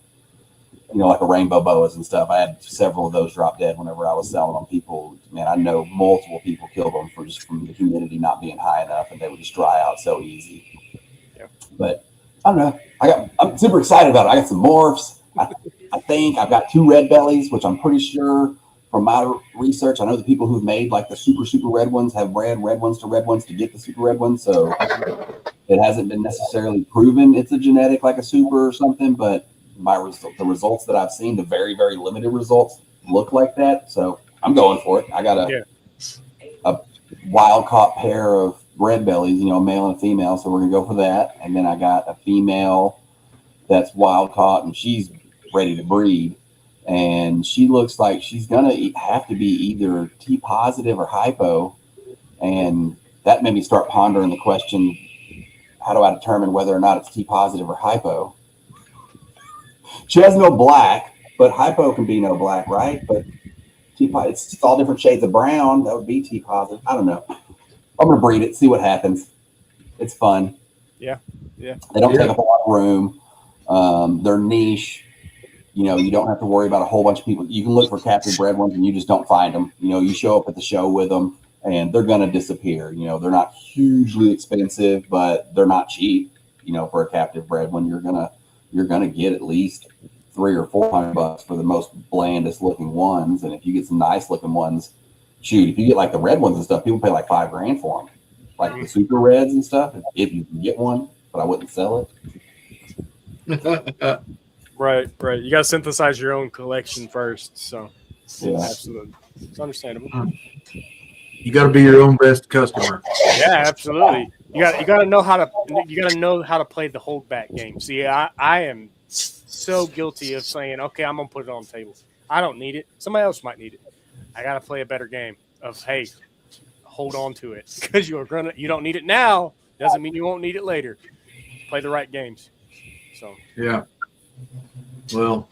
like a rainbow boas and stuff. I had several of those drop dead whenever I was selling them. People, man, I know multiple people killed them from the humidity not being high enough, and they would just dry out so easy. Yeah. But I don't know. I'm super excited about it. I got some morphs. I think I've got 2 red bellies, which I'm pretty sure from my research, I know the people who've made like the super red ones have bred red ones to get the super red ones. So it hasn't been necessarily proven it's a genetic like a super or something, but the results that I've seen, the very, very limited results look like that. So I'm going for it. I got a wild caught pair of red bellies, you know, male and female. So we're going to go for that. And then I got a female that's wild caught and she's ready to breed. And she looks like she's going to have to be either T positive or hypo. And that made me start pondering the question, how do I determine whether or not it's T positive or hypo? She has no black, but hypo can be no black, right? But it's all different shades of brown. That would be T positive. I don't know. I'm going to breed it, see what happens. It's fun. Yeah. Yeah. They don't take up a lot of room. They're niche. You know, you don't have to worry about a whole bunch of people. You can look for captive bred ones and you just don't find them. You know, you show up at the show with them and they're going to disappear. You know, they're not hugely expensive, but they're not cheap. You know, for a captive bred one, you're gonna get at least $300 or $400 for the most blandest looking ones. And if you get some nice looking ones, shoot, if you get like the red ones and stuff, people pay like $5,000 for them, like the super reds and stuff. If you can get one, but I wouldn't sell it. Right. You got to synthesize your own collection first. So, yeah, absolutely, it's understandable. You got to be your own best customer. Yeah, absolutely. You got to know how to play the holdback game. See, I am so guilty of saying, okay, I'm gonna put it on the table. I don't need it. Somebody else might need it. I got to play a better game of, hey, hold on to it because you don't need it now. Doesn't mean you won't need it later. Play the right games. So yeah. Well,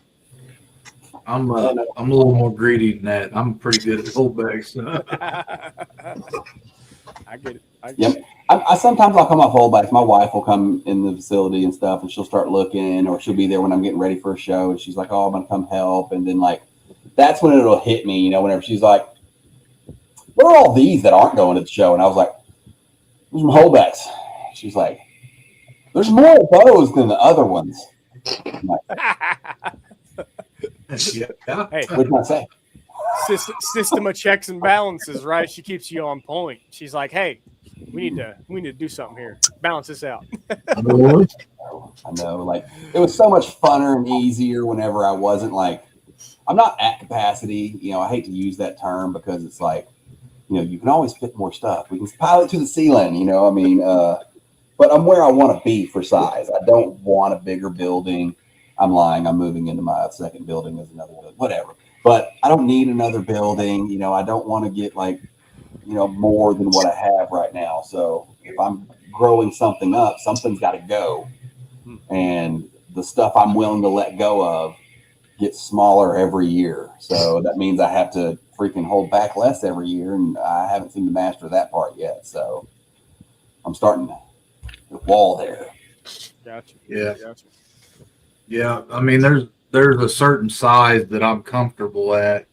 I'm a little more greedy than that. I'm pretty good at holdbacks. I get it. Yep. I sometimes I'll come off holdbacks. My wife will come in the facility and stuff, and she'll start looking, or she'll be there when I'm getting ready for a show, and she's like, "Oh, I'm gonna come help," and then like that's when it'll hit me, you know, whenever she's like, "What are all these that aren't going to the show?" And I was like, "There's some holdbacks." She's like, "There's more of those than the other ones." I'm like, yeah. Hey, what can I say? System of checks and balances, right? She keeps you on point. She's like, "Hey, we need to do something here. Balance this out." I know. Like it was so much funner and easier whenever I wasn't like, I'm not at capacity. You know, I hate to use that term because it's like, you know, you can always fit more stuff. We can pile it to the ceiling. You know, I mean, but I'm where I want to be for size. I don't want a bigger building. I'm lying. I'm moving into my second building as another building, whatever. But I don't need another building. You know, I don't want to get like, you know, more than what I have right now. So if I'm growing something up, something's got to go. And the stuff I'm willing to let go of gets smaller every year. So that means I have to freaking hold back less every year. And I haven't seemed to master that part yet. So I'm starting the wall there. Gotcha. Yeah. Gotcha. Yeah. I mean, there's a certain size that I'm comfortable at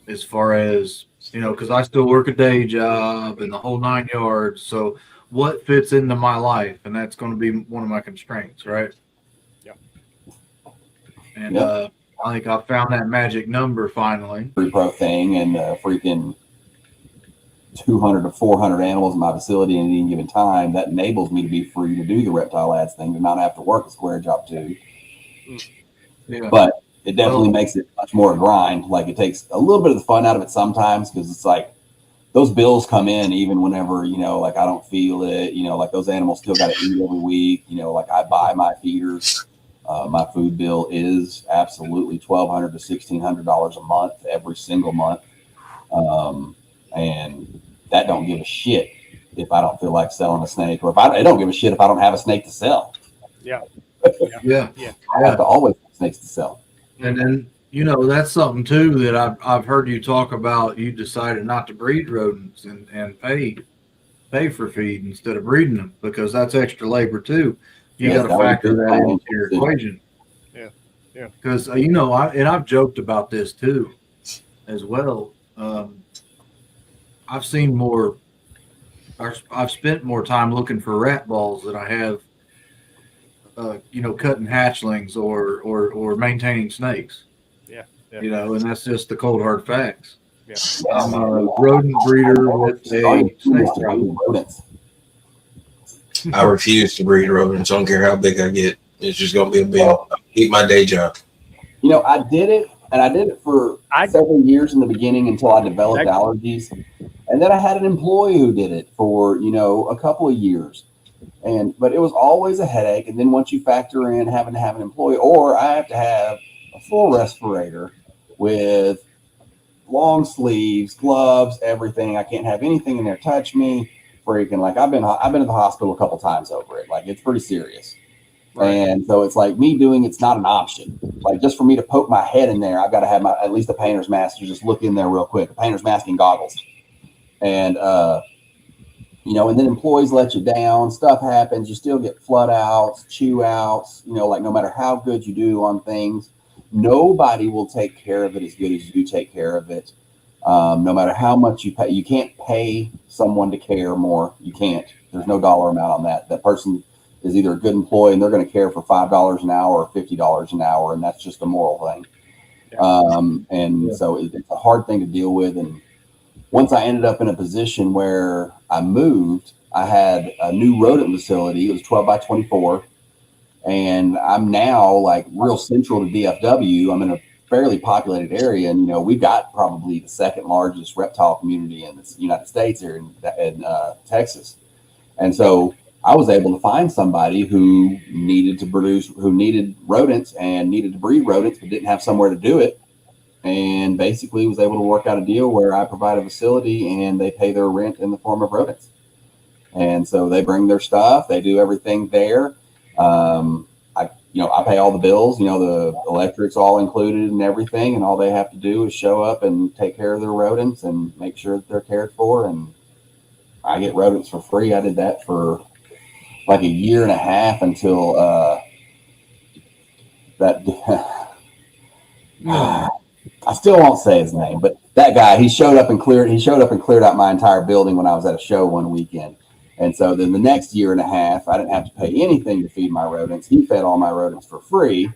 as far as, you know, because I still work a day job and the whole 9 yards. So what fits into my life? And that's going to be one of my constraints, right? Yeah. And I think I found that magic number finally. Free pro thing and freaking 200 to 400 animals in my facility at any given time. That enables me to be free to do the ReptileAds thing, to not have to work a square job too. Yeah. But it definitely makes it much more a grind. Like it takes a little bit of the fun out of it sometimes because it's like those bills come in even whenever, you know, like I don't feel it, you know, like those animals still got to eat every week. You know, like I buy my feeders. My food bill is absolutely $1,200 to $1,600 a month, every single month. And that don't give a shit if I don't feel like selling a snake, or if I don't give a shit if I don't have a snake to sell. Yeah. Yeah. I have to always have snakes to sell. And then, you know, that's something too that I've heard you talk about. You decided not to breed rodents and pay for feed instead of breeding them because that's extra labor too. You got to factor that into your equation. Yeah. Yeah. Because, you know, I've joked about this too as well. I've spent more time looking for rat balls than I have, you know, cutting hatchlings or maintaining snakes. Yeah. You know, and that's just the cold hard facts. Yeah. I'm a rodent breeder with a snake problem. I refuse to breed rodents. I don't care how big I get. It's just going to be a bill. keep my day job. You know, I did it, and I did it for several years in the beginning until I developed allergies. And then I had an employee who did it for, you know, a couple of years. But it was always a headache. And then once you factor in having to have an employee, or I have to have a full respirator with long sleeves, gloves, everything. I can't have anything in there touch me. Freaking, like I've been at the hospital a couple times over it. Like it's pretty serious. Right. And so it's like me doing it's not an option. Like just for me to poke my head in there, I've got to have at least a painter's mask to just look in there real quick. A painter's mask and goggles. And you know, and then employees let you down, stuff happens, you still get flood outs, chew outs, you know, like no matter how good you do on things, nobody will take care of it as good as you take care of it. No matter how much you pay, you can't pay someone to care more. You can't. There's no dollar amount on that. That person is either a good employee and they're going to care for $5 an hour or $50 an hour, and that's just a moral thing. So it's a hard thing to deal with. And once I ended up in a position where I moved, I had a new rodent facility. It was 12 by 24. And I'm now like real central to DFW. I'm in a fairly populated area. And, you know, we've got probably the second largest reptile community in the United States here in Texas. And so I was able to find somebody who needed rodents and needed to breed rodents, but didn't have somewhere to do it. And basically was able to work out a deal where I provide a facility and they pay their rent in the form of rodents. And so they bring their stuff, they do everything there. I pay all the bills, you know, the electric's all included and everything. And all they have to do is show up and take care of their rodents and make sure that they're cared for. And I get rodents for free. I did that for like a year and a half until I still won't say his name, but that guy, he showed up and cleared out my entire building when I was at a show one weekend. And so then the next year and a half, I didn't have to pay anything to feed my rodents. He fed all my rodents for free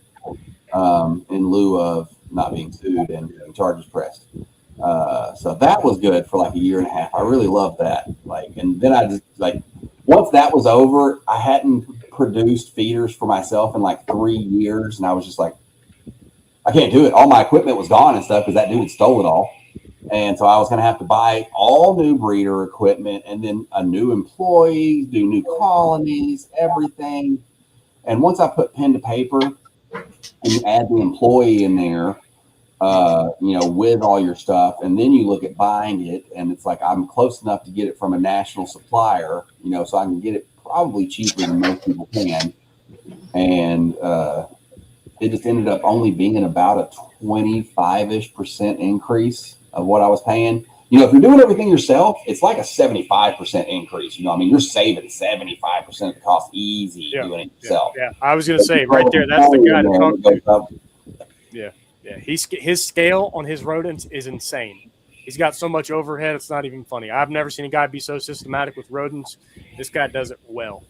in lieu of not being sued and charges pressed. So that was good for like a year and a half. I really loved that. And then I just once that was over, I hadn't produced feeders for myself in like 3 years. And I was just like, I can't do it. All my equipment was gone and stuff because that dude had stole it all. And so I was going to have to buy all new breeder equipment and then a new employee, do new colonies, everything. And once I put pen to paper and you add the employee in there, with all your stuff, and then you look at buying it, and it's like I'm close enough to get it from a national supplier, so I can get it probably cheaper than most people can. And it just ended up only being about a 25-ish% increase of what I was paying. If you're doing everything yourself, it's like a 75% increase. You're saving 75% of the cost easy doing it yourself. Yeah, I was going to say right there, that's the guy to talk to. Yeah. His scale on his rodents is insane. He's got so much overhead, it's not even funny. I've never seen a guy be so systematic with rodents. This guy does it well.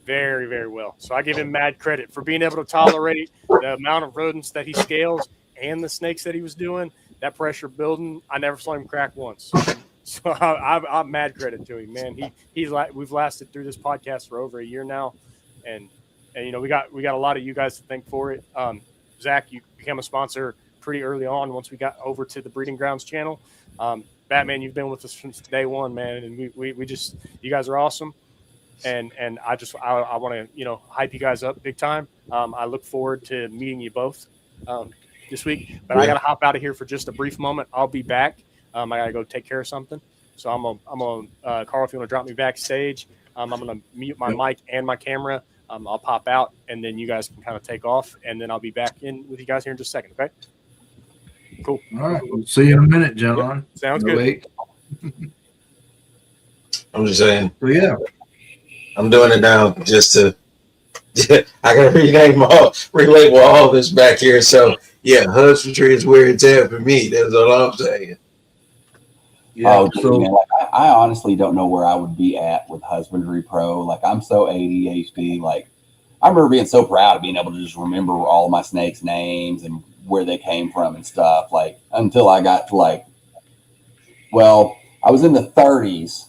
Very, very well. So I give him mad credit for being able to tolerate the amount of rodents that he scales and the snakes that he was doing. That pressure building, I never saw him crack once. So I'm mad credit to him, man. We've lasted through this podcast for over a year now, and we got a lot of you guys to thank for it. Zach, you became a sponsor pretty early on once we got over to the Breeding Grounds channel. Batman, you've been with us since day one, man, and we just, you guys are awesome. And I want to hype you guys up big time. I look forward to meeting you both this week, but I got to hop out of here for just a brief moment. I'll be back. I got to go take care of something. So I'm on Carl, if you want to drop me backstage, I'm going to mute my mic and my camera. I'll pop out, and then you guys can kind of take off, and then I'll be back in with you guys here in just a second. Okay. Cool. All right. We'll see you in a minute, gentlemen. Yep. Sounds good. Wait. I'm just saying. Well, yeah. I'm doing it now just to. I gotta relabel all this back here. So yeah, husbandry is where it's at for me. That's all I'm saying. Yeah. I honestly don't know where I would be at with Husbandry Pro. Like, I'm so ADHD. Like, I remember being so proud of being able to just remember all my snakes' names and where they came from and stuff. Like, until I got to I was in the 30s,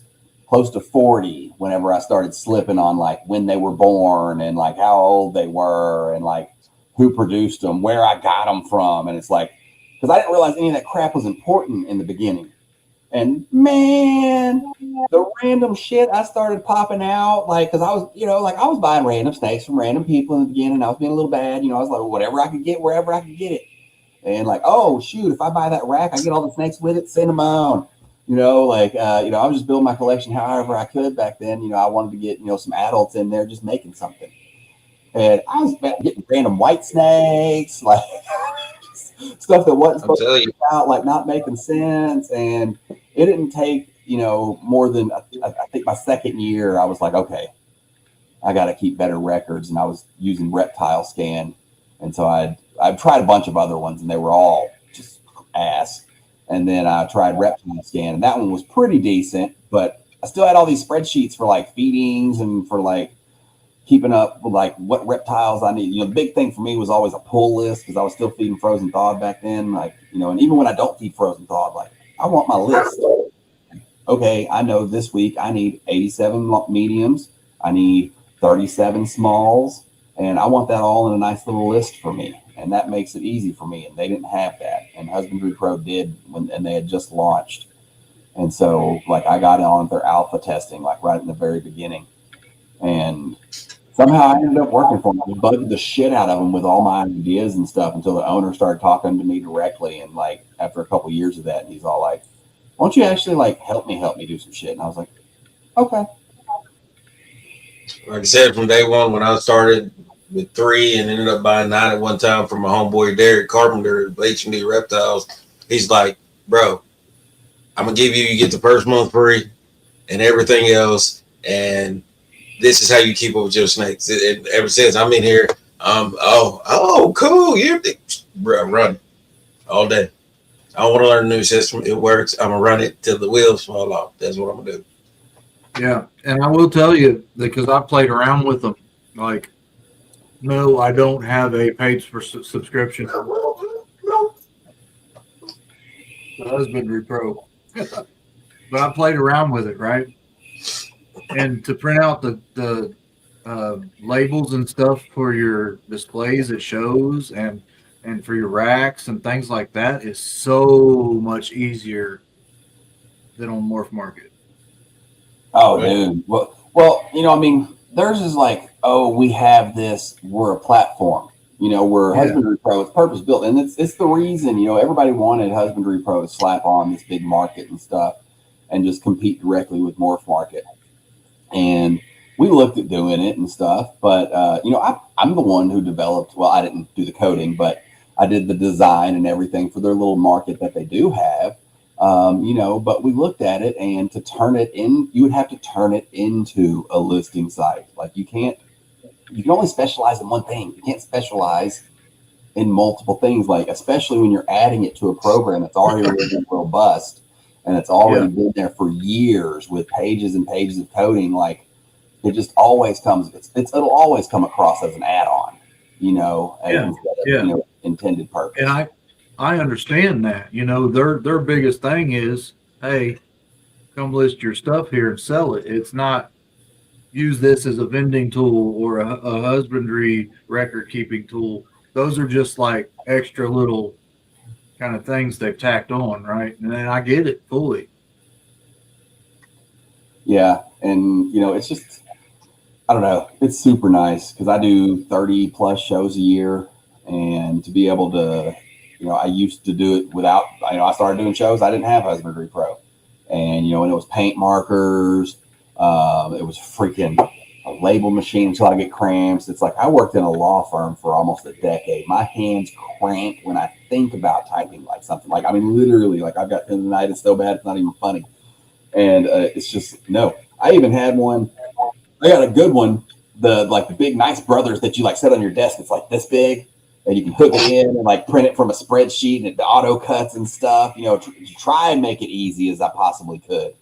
close to 40, whenever I started slipping on when they were born and how old they were and who produced them, where I got them from. And it's like, because I didn't realize any of that crap was important in the beginning. And man, the random shit I started popping out, like, because I was, like I was buying random snakes from random people in the beginning. I was being a little bad, I was like, whatever I could get, wherever I could get it. And like, oh shoot, if I buy that rack, I get all the snakes with it, send them on. I was just building my collection however I could back then. I wanted to get, some adults in there just making something. And I was getting random white snakes, like stuff that wasn't supposed to be out, like not making sense. And it didn't take, more than, I think my second year, I was like, okay, I got to keep better records. And I was using Reptile Scan. And so I've tried a bunch of other ones and they were all just ass. And then I tried Reptile Scan, and that one was pretty decent, but I still had all these spreadsheets for like feedings and for like keeping up with like what reptiles I need. The big thing for me was always a pull list because I was still feeding frozen thawed back then. Like, and even when I don't feed frozen thawed, like I want my list. Okay, I know this week I need 87 mediums, I need 37 smalls, and I want that all in a nice little list for me. And that makes it easy for me. And they didn't have that. And Husbandry Pro did and they had just launched. And so like I got on their alpha testing, like right in the very beginning. And somehow I ended up working for them. I bugged the shit out of them with all my ideas and stuff until the owner started talking to me directly. And like after a couple of years of that, he's all like, why don't you actually like help me do some shit? And I was like, okay. Like I said, from day one, when I started with 3 and ended up buying 9 at one time from my homeboy Derek Carpenter at H&D Reptiles, he's like, bro, I'm gonna give you get the first month free and everything else, and this is how you keep up with your snakes. Ever since I'm in here, cool, you bro, run it all day. I want to learn a new system. It works. I'm gonna run it till the wheels fall off. That's what I'm gonna do. Yeah, and I will tell you, because I played around with them, like, no, I don't have a paid subscription. The Husbandry Pro. But I played around with it, right? And to print out the labels and stuff for your displays at shows and for your racks and things like that is so much easier than on Morph Market. Oh, dude. Well, theirs is like, oh, we have this. We're a platform. We're Husbandry Pro. It's purpose built, and it's the reason. Everybody wanted Husbandry Pro to slap on this big market and stuff, and just compete directly with Morph Market. And we looked at doing it and stuff, but I'm the one who developed. Well, I didn't do the coding, but I did the design and everything for their little market that they do have. But we looked at it, and to turn it in, you would have to turn it into a listing site. Like you can only specialize in one thing. You can't specialize in multiple things, like especially when you're adding it to a program that's already really robust and it's already been there for years with pages and pages of coding. Like it just always comes, it'll always come across as an add-on, instead of, intended purpose. And I understand that, their biggest thing is, hey, come list your stuff here and sell it. It's not use this as a vending tool or a husbandry record keeping tool. Those are just like extra little kind of things they've tacked on, right? And then I get it fully. Yeah. And, it's just, I don't know, it's super nice because I do 30 plus shows a year, and to be able to, I used to do it without, I started doing shows. I didn't have Husbandry Pro, and, and it was paint markers. It was freaking a label machine until I get cramps. It's like I worked in a law firm for almost a decade. My hands cramp when I think about typing like something. Like, literally, like I've got tendonitis so bad it's not even funny. And it's just, no. I even had one. I got a good one. The big nice brothers that you like set on your desk. It's like this big, and you can hook it in and like print it from a spreadsheet, and it auto cuts and stuff. Try and make it easy as I possibly could.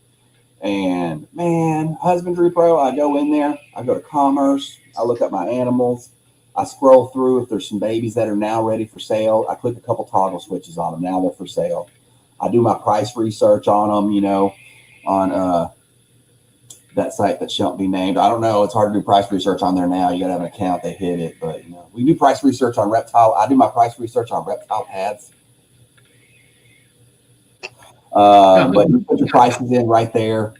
And man, Husbandry Pro, I go in there, I go to commerce, I look up my animals, I scroll through if there's some babies that are now ready for sale. I click a couple toggle switches on them. Now they're for sale. I do my price research on them, on that site that shall be named. I don't know. It's hard to do price research on there now. You got to have an account. They hit it, but we do price research on Reptile. I do my price research on ReptileAds. But you put your prices in right there.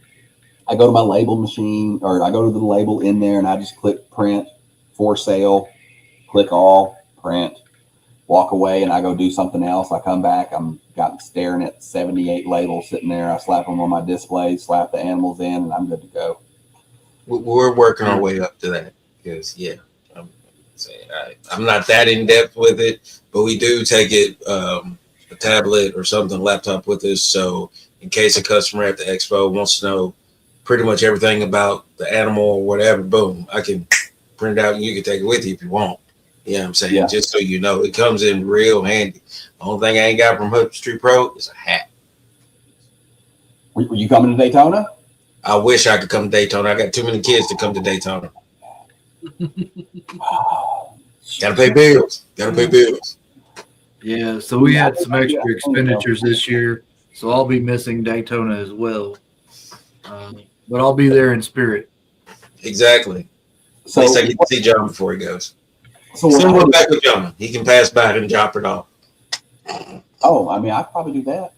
I go to my label machine, or I go to the label in there, and I just click print, for sale, click all, print, walk away, and I go do something else. I come back, I'm staring at 78 labels sitting there. I slap them on my display, slap the animals in, and I'm good to go. We're working our way up to that because, I'm not that in depth with it, but we do take it a tablet or something, laptop with us. So in case a customer at the expo wants to know pretty much everything about the animal or whatever, boom, I can print it out and you can take it with you if you want. You know what I'm saying? Yeah. Just so you know, it comes in real handy. The only thing I ain't got from Husbandry Pro is a hat. Were you coming to Daytona? I wish I could come to Daytona. I got too many kids to come to Daytona. Gotta pay bills. Yeah, so we had some extra expenditures this year, so I'll be missing Daytona as well. But I'll be there in spirit. Exactly. So at least I get to see John before he goes. So send one back with John. He can pass by and drop it off. Oh, I mean, I'd probably do that.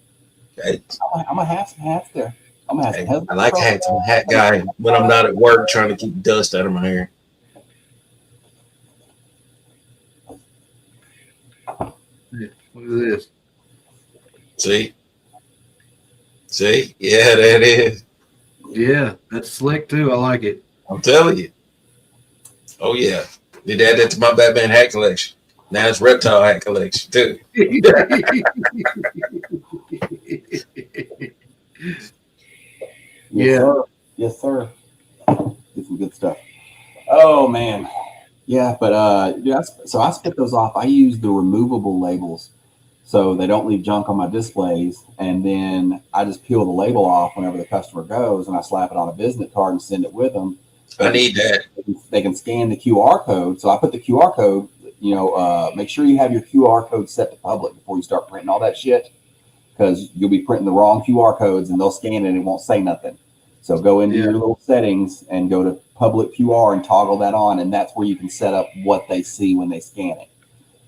Okay. I'm gonna have some hats there. I'm gonna have some hats. I like hats. I'm a hat guy when I'm not at work trying to keep dust out of my hair. Look at this. See? Yeah, that is. Yeah, that's slick too. I like it. I'm telling you. Oh, yeah. Did add that to my Batman hat collection. Now it's Reptile hat collection, too. Yes, sir. Get some good stuff. Oh, man. Yeah, but so I split those off. I use the removable labels so they don't leave junk on my displays. And then I just peel the label off whenever the customer goes, and I slap it on a business card and send it with them. I need that. They can scan the QR code. So I put the QR code, make sure you have your QR code set to public before you start printing all that shit, because you'll be printing the wrong QR codes and they'll scan it and it won't say nothing. So go into your little settings and go to public QR and toggle that on. And that's where you can set up what they see when they scan it.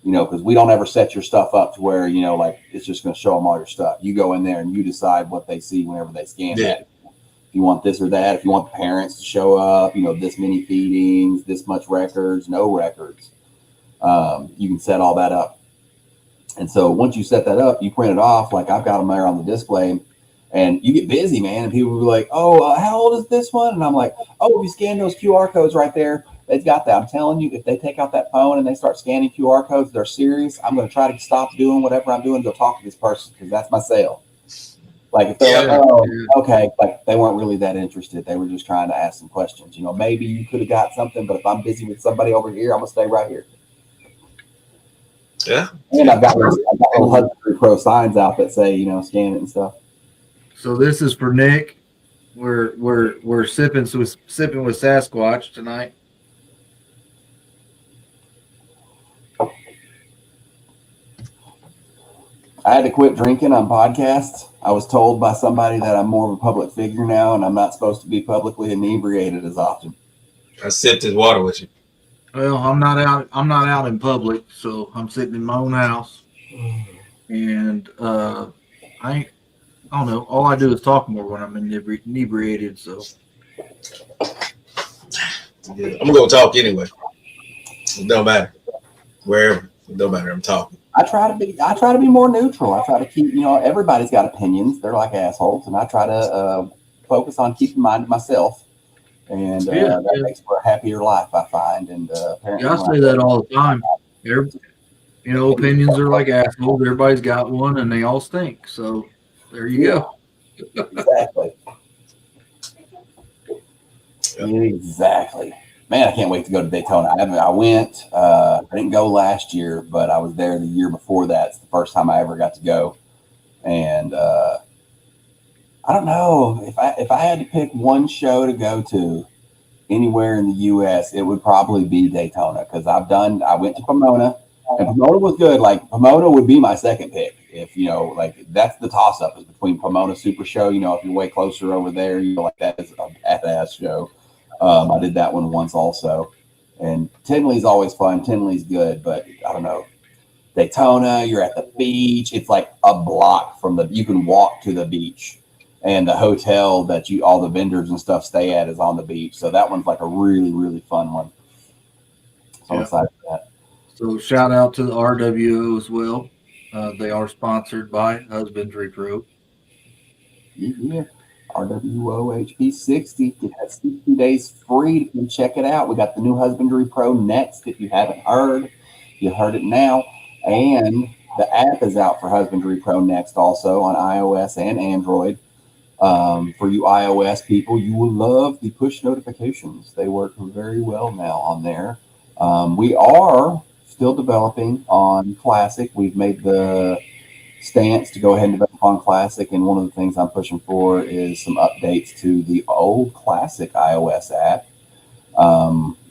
Because we don't ever set your stuff up to where, like it's just going to show them all your stuff. You go in there and you decide what they see whenever they scan it. If you want this or that, if you want the parents to show up, this many feedings, this much records, no records, you can set all that up. And so once you set that up, you print it off. Like I've got them there on the display, and you get busy, man. And people will be like, oh, how old is this one? And I'm like, oh, if you scan those QR codes right there, they've got that. I'm telling you, if they take out that phone and they start scanning QR codes, they're serious. I'm going to try to stop doing whatever I'm doing to go talk to this person, because that's my sale. Like if they're okay, like they weren't really that interested. They were just trying to ask some questions. Maybe you could have got something, but if I'm busy with somebody over here, I'm going to stay right here. Yeah. And I've got little Husbandry Pro signs out that say, scan it and stuff. So this is for Nick. We're sipping with Sasquatch tonight. I had to quit drinking on podcasts. I was told by somebody that I'm more of a public figure now, and I'm not supposed to be publicly inebriated as often. I sipped his water with you. Well, I'm not out in public, so I'm sitting in my own house, and I don't know. All I do is talk more when I'm inebriated. So I'm gonna talk anyway. It don't matter. Wherever, it don't matter. I'm talking. I try to be more neutral. I try to keep, everybody's got opinions. They're like assholes, and I try to focus on keeping mine to myself. And that makes for a happier life, I find. And apparently, I say that all the time. Opinions are like assholes. Everybody's got one, and they all stink. So there you go. Exactly. Exactly. Man, I can't wait to go to Daytona. I went. I didn't go last year, but I was there the year before that. It's the first time I ever got to go. And I don't know if I had to pick one show to go to anywhere in the U.S., it would probably be Daytona, because I went to Pomona, And Pomona was good. Like Pomona would be my second pick. If you know, like that's the toss up is between Pomona Super Show. You know, if you're way closer over there, you know, like that is a badass show. I did that one once also. And Tinley's always fun. Tinley's good, but I don't know. Daytona, you're at the beach. It's like a block from you can walk to the beach. And the hotel that all the vendors and stuff stay at is on the beach. So that one's like a really, really fun one. So I'm excited for that. So shout out to the RWO as well. They are sponsored by Husbandry Pro. Yeah. RWO 60. Get that 60 days free. You can check it out. We got the new Husbandry Pro next. If you haven't heard, you heard it now. And the app is out for Husbandry Pro next also on iOS and Android. For you iOS people, you will love the push notifications. They work very well now on there. We are still developing on Classic. We've made the stance to go ahead and develop on Classic, and one of the things I'm pushing for is some updates to the old Classic iOS app.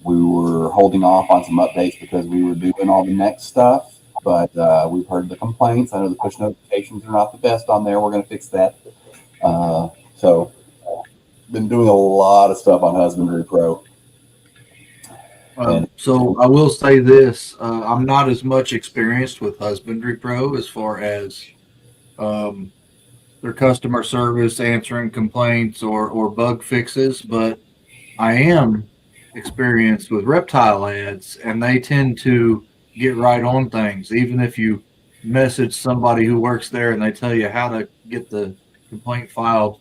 We were holding off on some updates because we were doing all the next stuff, but we've heard the complaints. I know the push notifications are not the best on there. We're going to fix that. So been doing a lot of stuff on Husbandry Pro. So I will say this, I'm not as much experienced with Husbandry Pro as far as their customer service, answering complaints or bug fixes, but I am experienced with ReptileAds, and they tend to get right on things. Even if you message somebody who works there and they tell you how to get the complaint filed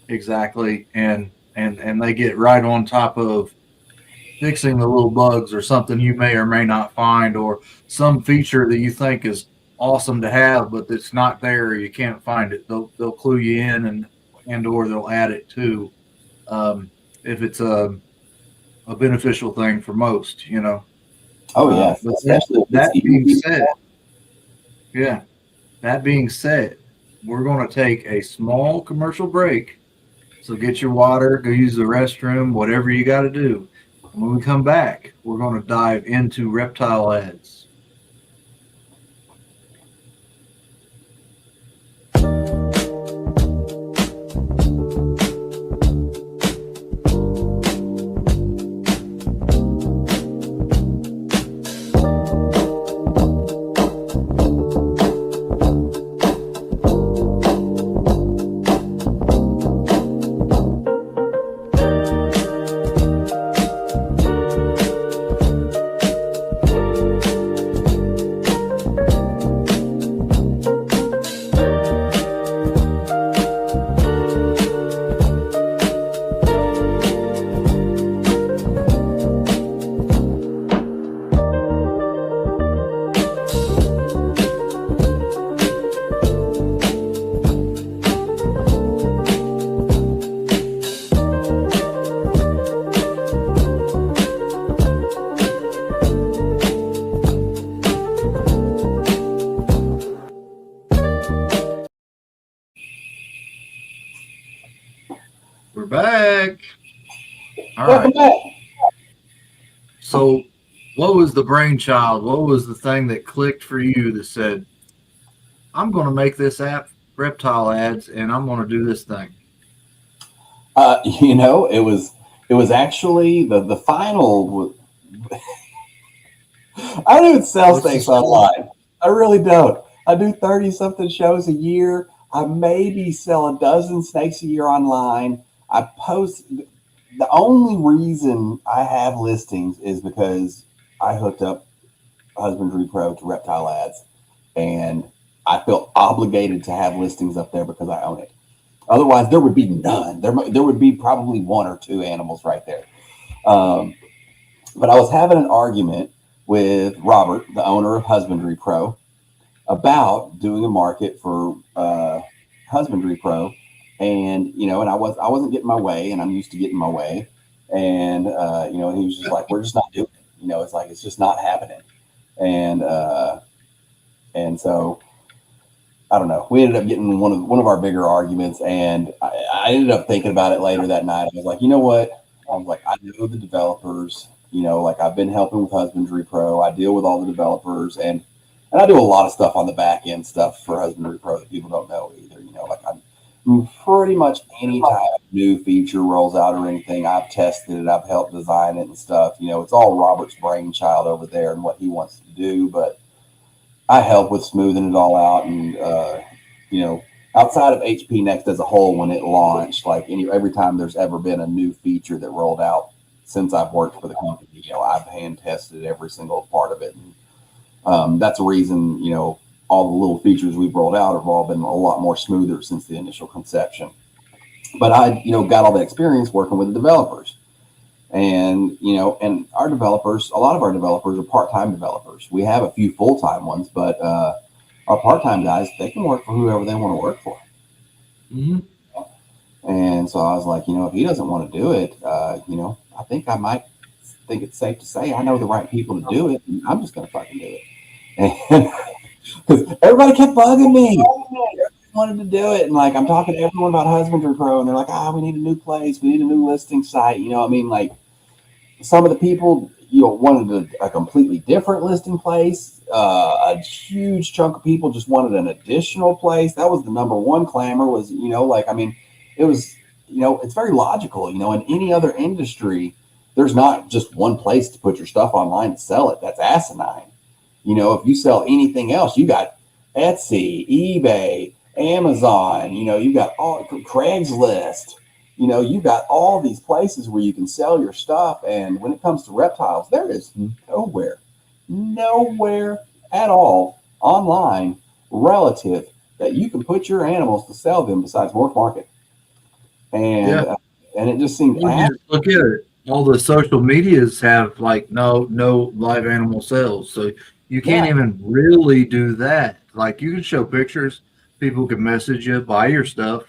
exactly, and they get right on top of fixing the little bugs or something you may or may not find, or some feature that you think is awesome to have but it's not there, or you can't find it. They'll clue you in and or they'll add it too, if it's a beneficial thing for most, you know. Oh yeah, especially that being said, yeah. That being said, we're going to take a small commercial break. So get your water, go use the restroom, whatever you got to do. And when we come back, we're going to dive into ReptileAds. We're back. All right. So what was the brainchild? What was the thing that clicked for you that said, I'm going to make this app ReptileAds and I'm going to do this thing? You know, it was actually the final. I don't even sell things online. I really don't. I do 30-something shows a year. I maybe sell a dozen snakes a year online. I post. The only reason I have listings is because I hooked up Husbandry Pro to ReptileAds, and I feel obligated to have listings up there because I own it. Otherwise, there would be none. There would be probably one or two animals right there. But I was having an argument with Robert, the owner of Husbandry Pro, about doing a market for Husbandry Pro. And, you know, and I wasn't getting my way, and I'm used to getting my way. And, you know, and he was just like, we're just not doing it. You know, it's like, it's just not happening. And so I don't know. We ended up getting one of our bigger arguments, and I ended up thinking about it later that night. I was like, you know what? I was like, I know the developers. You know, like I've been helping with Husbandry Pro. I deal with all the developers, and I do a lot of stuff on the back end stuff for Husbandry Pro that people don't know either. You know, like I'm pretty much any time new feature rolls out or anything, I've tested it, I've helped design it and stuff. You know, it's all Robert's brainchild over there and what he wants to do, but I help with smoothing it all out. And you know, outside of HP Next as a whole, when it launched, like every time there's ever been a new feature that rolled out since I've worked for the company, you know, I've hand tested every single part of it. And that's a reason, you know, all the little features we've rolled out have all been a lot more smoother since the initial conception. But I, you know, got all the experience working with the developers. And, you know, and our developers, a lot of our developers are part-time developers. We have a few full-time ones, but our part-time guys, they can work for whoever they want to work for. Mm-hmm. And so I was like, you know, if he doesn't want to do it, you know, I think I might think it's safe to say I know the right people to do it, and I'm just going to fucking do it. And because everybody kept bugging me. Everybody wanted to do it. And like, I'm talking to everyone about Husbandry Pro, and they're like, we need a new place. We need a new listing site. You know, I mean, like some of the people, you know, wanted a completely different listing place. A huge chunk of people just wanted an additional place. That was the number one clamor was, you know, like, I mean, it was, you know, it's very logical, you know, in any other industry, there's not just one place to put your stuff online and sell it. That's asinine. You know, if you sell anything else, you got Etsy, eBay, Amazon, you know, you got all Craigslist, you know, you got all these places where you can sell your stuff. And when it comes to reptiles, there is nowhere at all online relative that you can put your animals to sell them besides Morph Market. And and it just seemed look at it. All the social medias have like no live animal sales, so you can't even really do that. Like you can show pictures, people can message you, buy your stuff,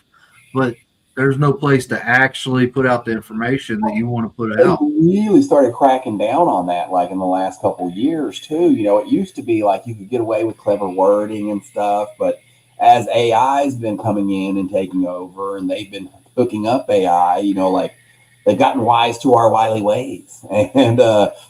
but there's no place to actually put out the information that you want to put out. They really started cracking down on that, like in the last couple of years too. You know, it used to be like you could get away with clever wording and stuff, but as AI's been coming in and taking over, and they've been hooking up AI, you know, like they've gotten wise to our wily ways, and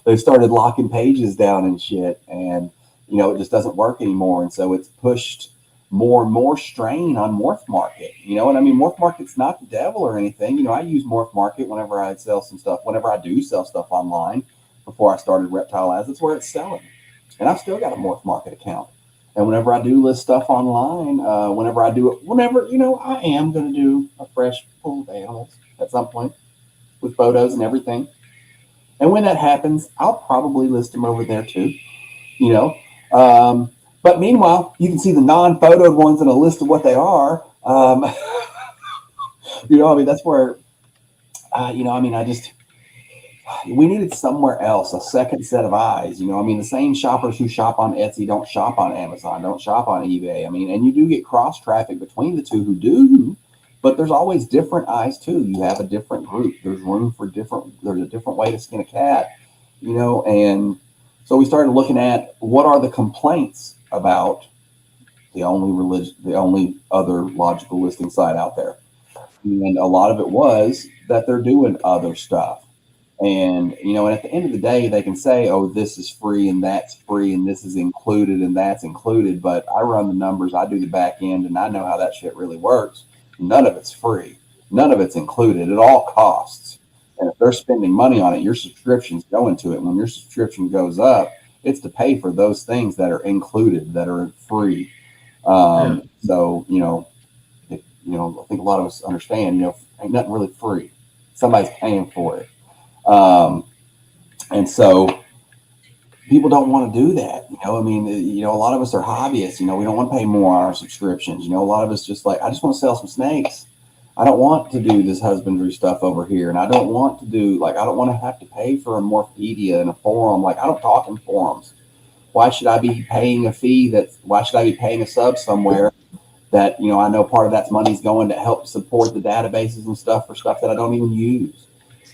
they've started locking pages down and shit, and you know, it just doesn't work anymore. And so it's pushed more and more strain on Morph Market, you know. And I mean, Morph Market's not the devil or anything. You know, I use Morph Market whenever I sell some stuff, whenever I do sell stuff online. Before I started ReptileAds, that's where it's selling, and I've still got a Morph Market account. And whenever I do list stuff online, whenever, you know, I am going to do a fresh pool of animals at some point with photos and everything. And when that happens, I'll probably list them over there too, you know. But meanwhile, you can see the non-photoed ones in a list of what they are. You know, I mean, that's where, you know, I mean, we needed somewhere else, a second set of eyes. You know, I mean, the same shoppers who shop on Etsy don't shop on Amazon, don't shop on eBay. I mean, and you do get cross traffic between the two who do, but there's always different eyes too. You have a different group. There's room for there's a different way to skin a cat, you know. And so we started looking at what are the complaints about the only other logical listing site out there. And a lot of it was that they're doing other stuff. And, you know, and at the end of the day, they can say, oh, this is free and that's free and this is included and that's included. But I run the numbers, I do the back end, and I know how that shit really works. None of it's free. None of it's included. It all costs. And if they're spending money on it, your subscriptions go into it. When your subscription goes up, it's to pay for those things that are included, that are free. So, you know, I think a lot of us understand, you know, ain't nothing really free. Somebody's paying for it. And so people don't want to do that. You know, I mean, you know, a lot of us are hobbyists, you know, we don't want to pay more on our subscriptions. You know, a lot of us just like, I just want to sell some snakes. I don't want to do this husbandry stuff over here. And I don't want to do, like, I don't want to have to pay for a Morphedia and a forum. Like, I don't talk in forums. Why should I be paying a fee why should I be paying a sub somewhere that, you know, I know part of that money's going to help support the databases and stuff for stuff that I don't even use.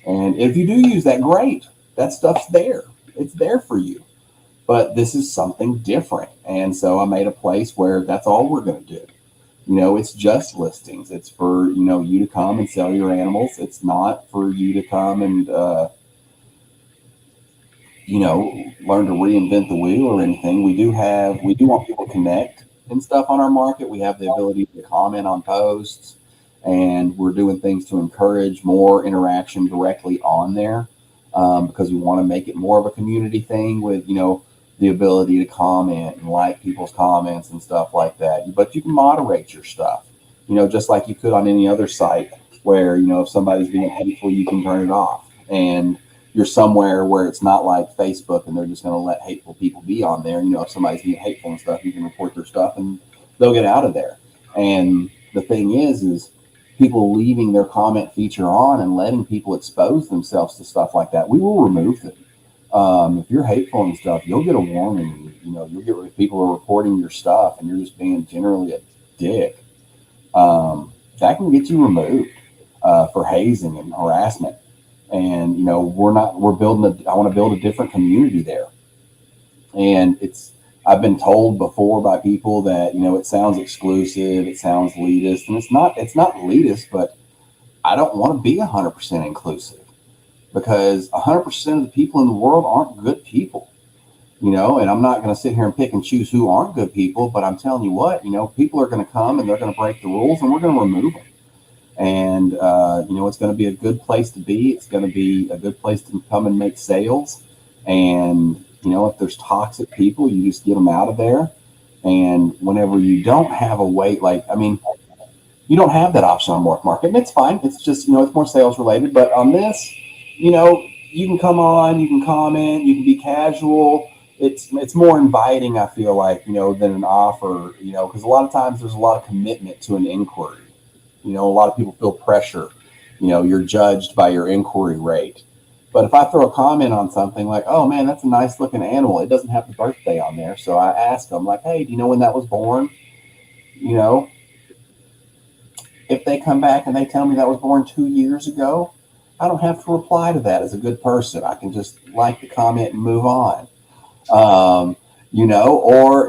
And if you do use that, great. That stuff's there. It's there for you. But this is something different. And so I made a place where that's all we're going to do. You know, it's just listings. It's for, you know, you to come and sell your animals. It's not for you to come and, learn to reinvent the wheel or anything. We do want people to connect and stuff on our market. We have the ability to comment on posts, and we're doing things to encourage more interaction directly on there, because we want to make it more of a community thing with, the ability to comment and like people's comments and stuff like that. But you can moderate your stuff, just like you could on any other site where, if somebody's being hateful, you can turn it off. And you're somewhere where it's not like Facebook and they're just going to let hateful people be on there. If somebody's being hateful and stuff, you can report their stuff and they'll get out of there. And the thing is people leaving their comment feature on and letting people expose themselves to stuff like that, we will remove them. If you're hateful and stuff, you'll get a warning. You'll get people are reporting your stuff and you're just being generally a dick. That can get you removed for hazing and harassment. And I want to build a different community there. And I've been told before by people that, it sounds exclusive, it sounds elitist, and it's not elitist, but I don't want to be 100% inclusive, because 100% of the people in the world aren't good people, and I'm not going to sit here and pick and choose who aren't good people, but I'm telling you what, people are going to come and they're going to break the rules and we're going to remove them. And, it's going to be a good place to be. It's going to be a good place to come and make sales. And, if there's toxic people, you just get them out of there. And whenever you don't have a way, you don't have that option on Morph Market. And it's fine. It's just, it's more sales related. But on this, you can come on, you can comment, you can be casual. It's more inviting, I feel like, than an offer, because a lot of times there's a lot of commitment to an inquiry. A lot of people feel pressure. You're judged by your inquiry rate. But if I throw a comment on something like, oh man, that's a nice looking animal, it doesn't have the birthday on there. So I ask them like, hey, do you know when that was born? If they come back and they tell me that was born 2 years ago, I don't have to reply to that as a good person. I can just like the comment and move on. Or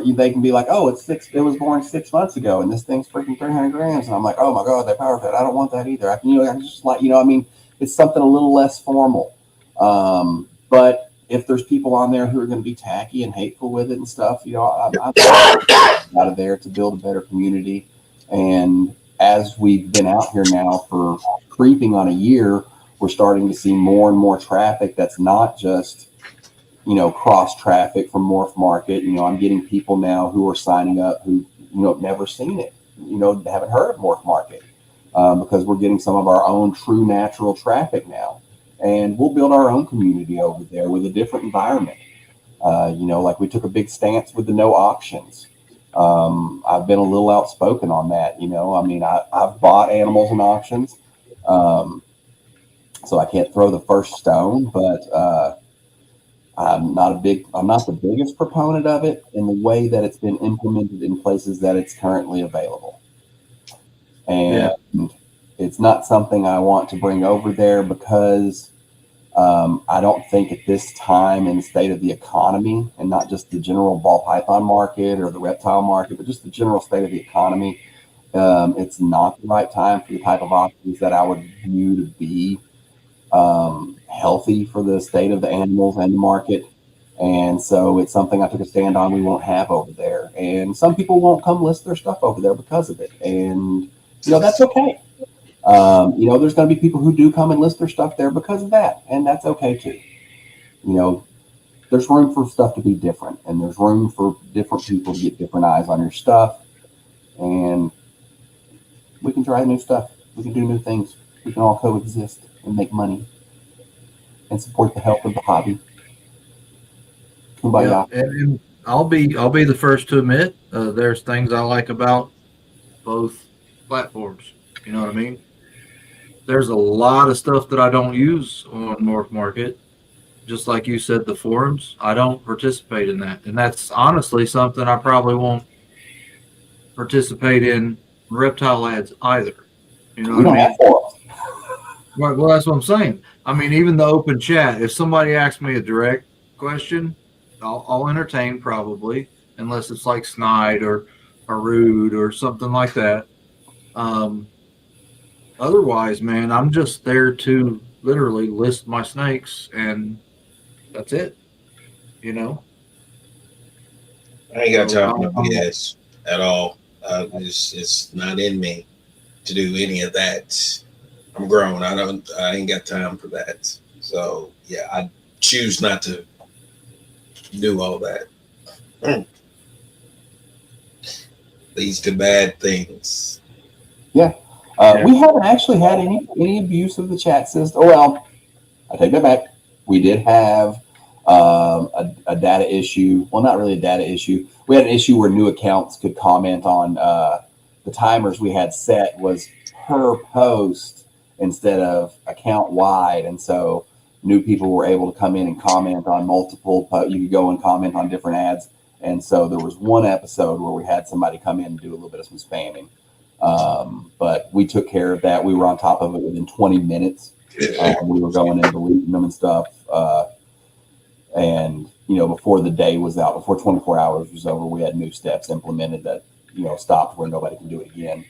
they can be like, oh, it was born 6 months ago and this thing's freaking 300 grams. And I'm like, oh my God, they power fed. I don't want that either. I just like, it's something a little less formal. But if there's people on there who are going to be tacky and hateful with it and stuff, I'm out of there to build a better community. And as we've been out here now for creeping on a year, we're starting to see more and more traffic that's not just cross traffic from Morph Market. I'm getting people now who are signing up who, have never seen it, haven't heard of Morph Market, because we're getting some of our own true natural traffic now. And we'll build our own community over there with a different environment. Like we took a big stance with the no auctions. I've been a little outspoken on that. I've bought animals in auctions. So I can't throw the first stone, but, I'm not the biggest proponent of it in the way that it's been implemented in places that it's currently available. And it's not something I want to bring over there because I don't think at this time in the state of the economy, and not just the general ball python market or the reptile market, but just the general state of the economy, it's not the right time for the type of auctions that I would view to be healthy for the state of the animals and the market. And so it's something I took a stand on we won't have over there. And some people won't come list their stuff over there because of it. And, that's okay. There's going to be people who do come and list their stuff there because of that. And that's okay too. There's room for stuff to be different, and there's room for different people to get different eyes on your stuff. And we can try new stuff. We can do new things. We can all coexist and make money and support the health of the hobby. Yeah, and I'll be the first to admit there's things I like about both platforms. You know what I mean? There's a lot of stuff that I don't use on Morph Market. Just like you said, the forums, I don't participate in that. And that's honestly something I probably won't participate in ReptileAds either. You know what I mean? Right, well, that's what I'm saying. I mean, even the open chat, if somebody asks me a direct question, I'll entertain probably, unless it's like snide or rude or something like that. Otherwise, man, I'm just there to literally list my snakes, and that's it. you know. I ain't got So, time for no BS at all. It's not in me to do any of that. I'm grown. I ain't got time for that. So yeah, I choose not to do all that. Leads to bad things. Yeah. Yeah. We haven't actually had any abuse of the chat system. Oh, well, I take that back. We did have a data issue. Well, not really a data issue. We had an issue where new accounts could comment on the timers we had set was per post instead of account wide. And so new people were able to come in and comment on multiple. You could go and comment on different ads. And so there was one episode where we had somebody come in and do a little bit of some spamming. But we took care of that. We were on top of it within 20 minutes. We were going and deleting them and stuff. And, you know, before the day was out, before 24 hours was over, we had new steps implemented that, you know, stopped where nobody can do it again.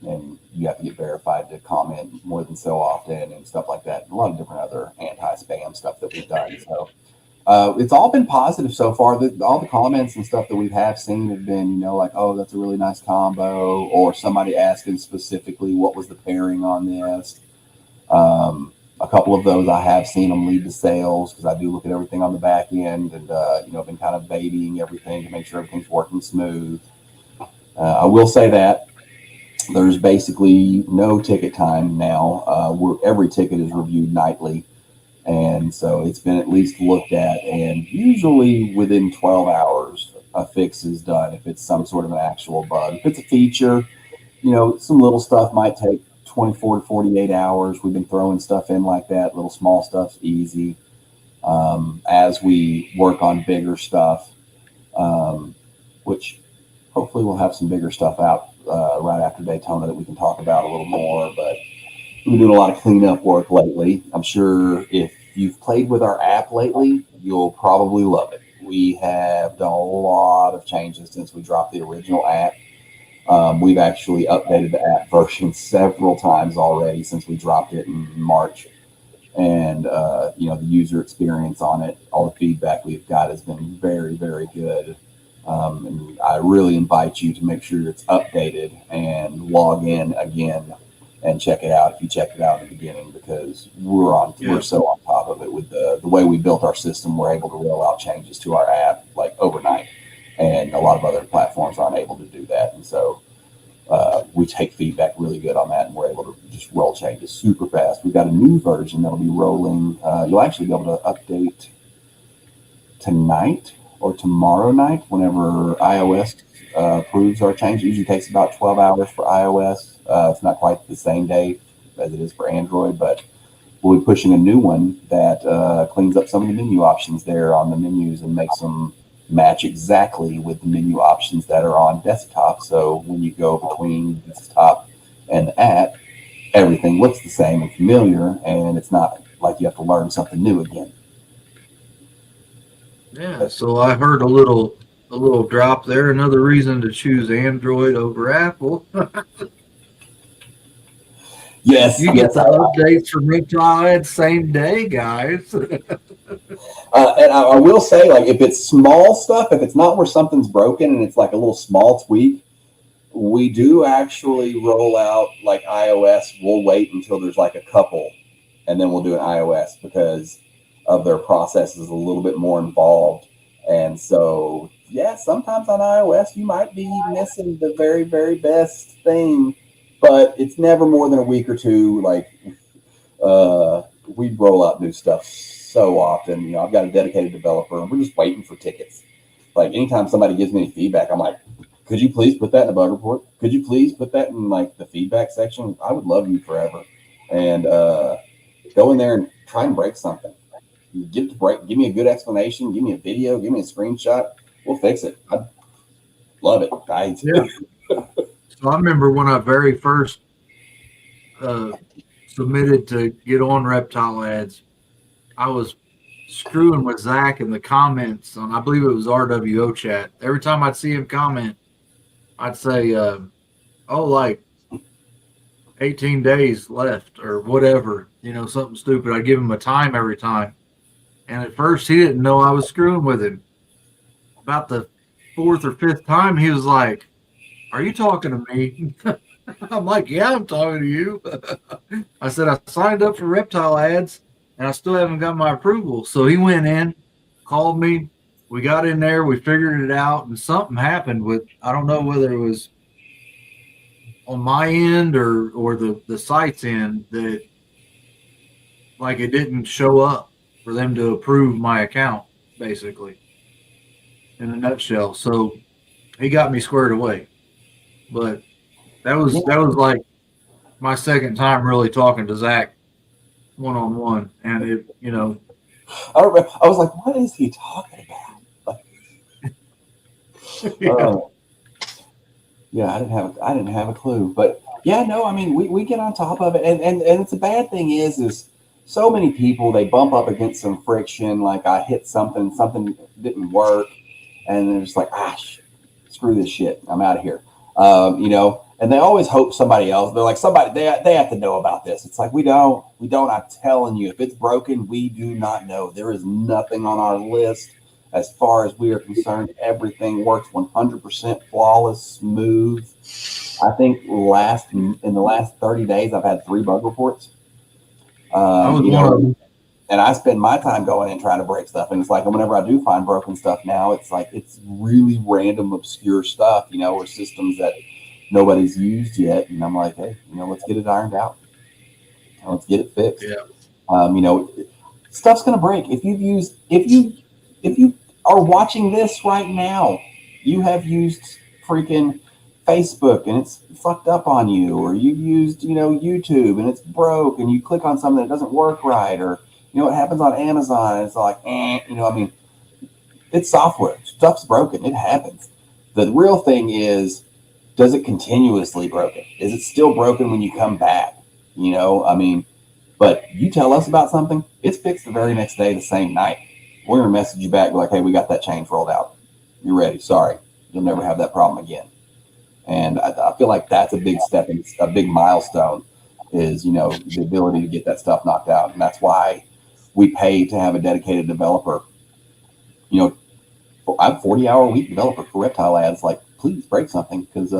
And you have to get verified to comment more than so often and stuff like that. A lot of different other anti-spam stuff that we've done. So it's all been positive so far. All the comments and stuff that we have seen have been, you know, like, oh, that's a really nice combo, or somebody asking specifically what was the pairing on this. A couple of those I have seen them lead to sales because I do look at everything on the back end and, you know, been kind of babying everything to make sure everything's working smooth. I will say that there's basically no ticket time now. Every ticket is reviewed nightly. And so it's been at least looked at, and usually within 12 hours, a fix is done if it's some sort of an actual bug. If it's a feature, you know, some little stuff might take 24 to 48 hours. We've been throwing stuff in like that. Little small stuff's easy. As we work on bigger stuff, which hopefully we'll have some bigger stuff out right after Daytona that we can talk about a little more. But we've been doing a lot of cleanup work lately. I'm sure if you've played with our app lately, you'll probably love it. We have done a lot of changes since we dropped the original app. We've actually updated the app version several times already since we dropped it in March. And, you know, the user experience on it, all the feedback we've got has been very, very good. And I really invite you to make sure it's updated and log in again and check it out if you checked it out in the beginning, because we're so on top of it with the way we built our system. We're able to roll out changes to our app like overnight, and a lot of other platforms aren't able to do that. And so we take feedback really good on that, and we're able to just roll changes super fast. We've got a new version that'll be rolling. You'll actually be able to update tonight or tomorrow night whenever iOS approves our change. It usually takes about 12 hours for iOS. It's not quite the same day as it is for Android, but we'll be pushing a new one that cleans up some of the menu options there on the menus and makes them match exactly with the menu options that are on desktop. So when you go between desktop and the app, everything looks the same and familiar, and it's not like you have to learn something new again. Yeah, so I heard a little drop there. Another reason to choose Android over Apple. Yes, You get the updates from ReptileAds same day, guys. And I will say, like, if it's small stuff, if it's not where something's broken and it's like a little small tweak, we do actually roll out like iOS. We'll wait until there's like a couple, and then we'll do an iOS because of their processes a little bit more involved. And so, yeah, sometimes on iOS you might be missing the very, very best thing, but it's never more than a week or two. Like, we roll out new stuff so often. You know, I've got a dedicated developer, and we're just waiting for tickets. Like, anytime somebody gives me any feedback, I'm like, could you please put that in the bug report? Could you please put that in like the feedback section? I would love you forever. And go in there and try and break something. Get it to break. Give me a good explanation. Give me a video. Give me a screenshot. We'll fix it. I love it. Yeah. So I remember when I very first submitted to get on ReptileAds, I was screwing with Zac in the comments on, I believe it was RWO chat. Every time I'd see him comment, I'd say, like 18 days left or whatever, you know, something stupid. I'd give him a time every time. And at first, he didn't know I was screwing with him. About the 4th or 5th time, he was like, "Are you talking to me?" I'm like, "Yeah, I'm talking to you." I said, "I signed up for ReptileAds, and I still haven't got my approval." So he went in, called me. We got in there, we figured it out, and something happened with, I don't know whether it was on my end or the site's end, that like it didn't show up for them to approve my account, basically, in a nutshell. So he got me squared away. But that was like my second time really talking to Zac one-on-one, and it, I was like, what is he talking about? yeah. Yeah, I didn't have a clue. But yeah, no, I mean, we get on top of it, and it's a bad thing is so many people, they bump up against some friction, like I hit something didn't work, and they're just like, screw this shit, I'm out of here. And they always hope somebody else, they're like, they have to know about this. It's like, we don't, I'm telling you, if it's broken, we do not know. There is nothing on our list. As far as we are concerned, everything works 100% flawless, smooth. I think in the last 30 days, I've had 3 bug reports. And I spend my time going and trying to break stuff. And it's like, whenever I do find broken stuff now, it's like, it's really random, obscure stuff, or systems that nobody's used yet. And I'm like, hey, let's get it ironed out. Let's get it fixed. Yeah. Stuff's going to break. If you are watching this right now, you have used freaking Facebook and it's fucked up on you, or you've used, YouTube and it's broke, and you click on something that doesn't work right, or, it happens on Amazon and it's like, it's software. Stuff's broken. It happens. The real thing is, does it continuously broken? Is it still broken when you come back? But you tell us about something, it's fixed the very next day, the same night. We're going to message you back like, hey, we got that change rolled out. You're ready. Sorry. You'll never have that problem again. And I feel like that's a big step, a big milestone is, the ability to get that stuff knocked out. And that's why we pay to have a dedicated developer. I'm a 40-hour-a-week developer for ReptileAds. Like, please break something, because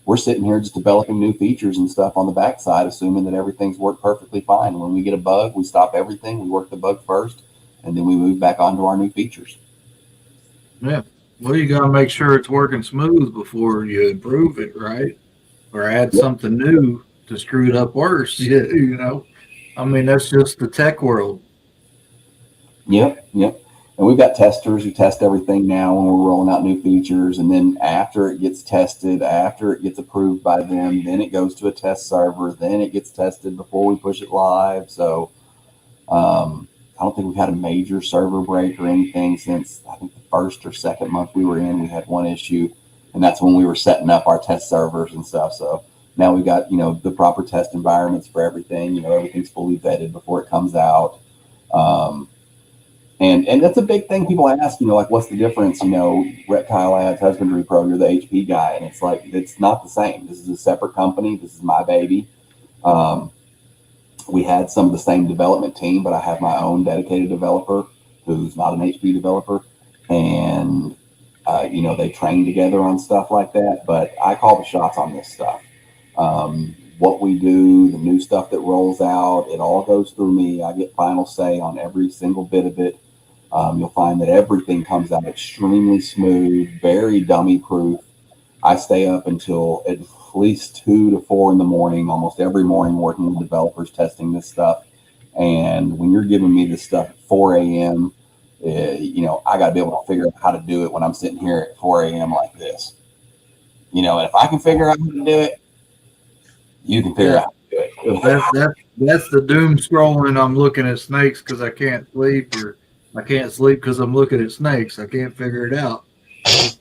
we're sitting here just developing new features and stuff on the backside, assuming that everything's worked perfectly fine. And when we get a bug, we stop everything. We work the bug first, and then we move back onto our new features. Yeah. Well, you got to make sure it's working smooth before you improve it, right? Or add something new to screw it up worse. Yeah, I mean, that's just the tech world. Yep. And we've got testers who test everything now when we're rolling out new features. And then after it gets tested, after it gets approved by them, then it goes to a test server. Then it gets tested before we push it live. So I don't think we've had a major server break or anything since, I think, the 1st or 2nd month we were in. We had one issue, and that's when we were setting up our test servers and stuff. So now we've got, the proper test environments for everything. Everything's fully vetted before it comes out. And that's a big thing people ask, like, what's the difference? ReptileAds, Husbandry Pro, you're the HP guy. And it's like, it's not the same. This is a separate company. This is my baby. We had some of the same development team, but I have my own dedicated developer who's not an HP developer. And, they train together on stuff like that. But I call the shots on this stuff. What we do, the new stuff that rolls out, it all goes through me. I get final say on every single bit of it. You'll find that everything comes out extremely smooth, very dummy proof. I stay up until at least 2 to 4 in the morning, almost every morning, working with developers, testing this stuff. And when you're giving me this stuff at 4 a.m., I got to be able to figure out how to do it when I'm sitting here at 4 a.m. like this. And if I can figure out how to do it, you can figure out how to do it. That's the doom scrolling. I'm looking at snakes because I can't sleep, or I can't sleep because I'm looking at snakes. I can't figure it out.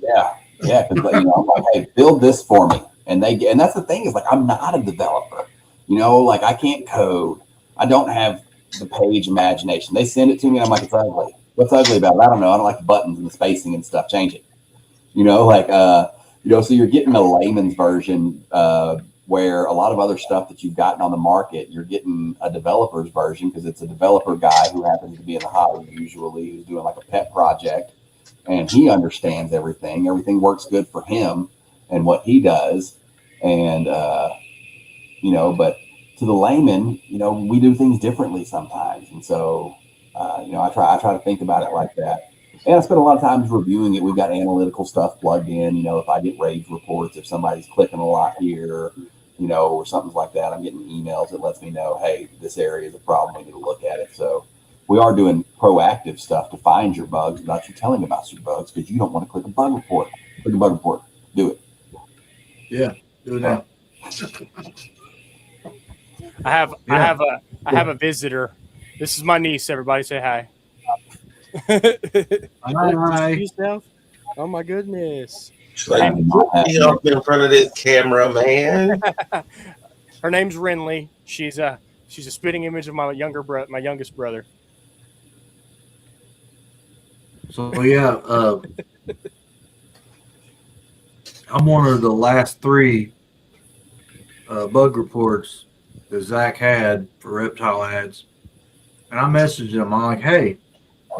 Yeah. Because I'm like, hey, build this for me, and that's the thing is, like, I'm not a developer. Like, I can't code. I don't have the page imagination. They send it to me, and I'm like, it's ugly. What's ugly about it? I don't know. I don't like the buttons and the spacing and stuff. Change it. So you're getting a layman's version. where a lot of other stuff that you've gotten on the market, you're getting a developer's version because it's a developer guy who happens to be in the hobby usually, who's doing like a pet project, and he understands everything. Everything works good for him and what he does. And, you know, but to the layman, you know, we do things differently sometimes. And so, you know, I try to think about it like that. And I spend a lot of times reviewing it. We've got analytical stuff plugged in. You know, if I get rage reports, if somebody's clicking a lot here, you know, or something like that, I'm getting emails that lets me know, hey, this area is a problem. We need to look at it. So we are doing proactive stuff to find your bugs without you telling about your bugs, because you don't want to click a bug report. Click a bug report. Do it. Yeah, do it now. I have a visitor. This is my niece. Everybody say hi. Hi. Yourself? Oh my goodness. She's like, get up in front of this camera, man. Her name's Renly. She's a spitting image of my youngest brother. So yeah, I'm one of the last 3 bug reports that Zac had for ReptileAds, and I messaged him. I'm like, hey,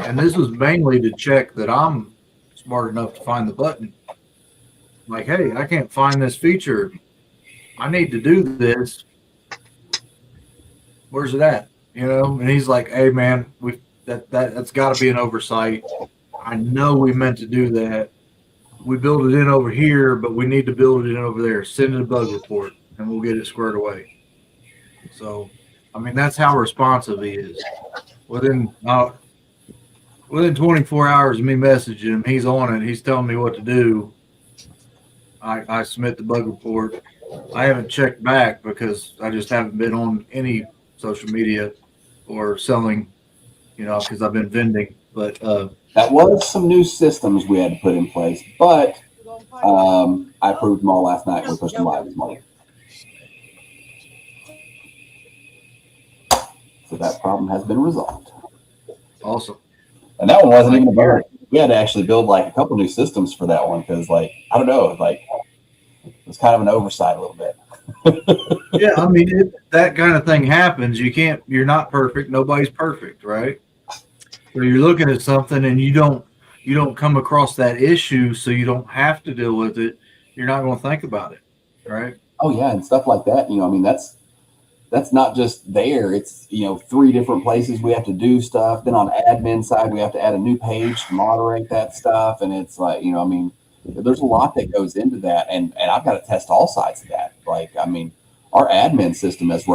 and this was mainly to check that I'm smart enough to find the button. I'm like, hey, I can't find this feature. I need to do this. Where's it at? You know? And he's like, hey, man, that's got to be an oversight. I know we meant to do that. We build it in over here, but we need to build it in over there. Send it a bug report, and we'll get it squared away. So, I mean, that's how responsive he is. Within 24 hours of me messaging him, he's on it. He's telling me what to do. I submit the bug report. I haven't checked back because I just haven't been on any social media or selling, you know, because I've been vending. But that was some new systems we had to put in place, but I approved them all last night and we pushed them live this morning. So that problem has been resolved. Awesome. And that one wasn't even a bug. We had to actually build like a couple new systems for that one because, like, I don't know, like it was kind of an oversight a little bit. Yeah, I mean, that kind of thing happens. You're not perfect. Nobody's perfect, right? So you're looking at something and you don't come across that issue, so you don't have to deal with it. You're not going to think about it, right? Oh yeah, and stuff like that. You know, I mean, that's not just there. It's, you know, 3 different places we have to do stuff. Then on admin side, we have to add a new page to moderate that stuff. And it's like, you know, I mean, there's a lot that goes into that. And I've got to test all sides of that. Like, I mean, our admin system is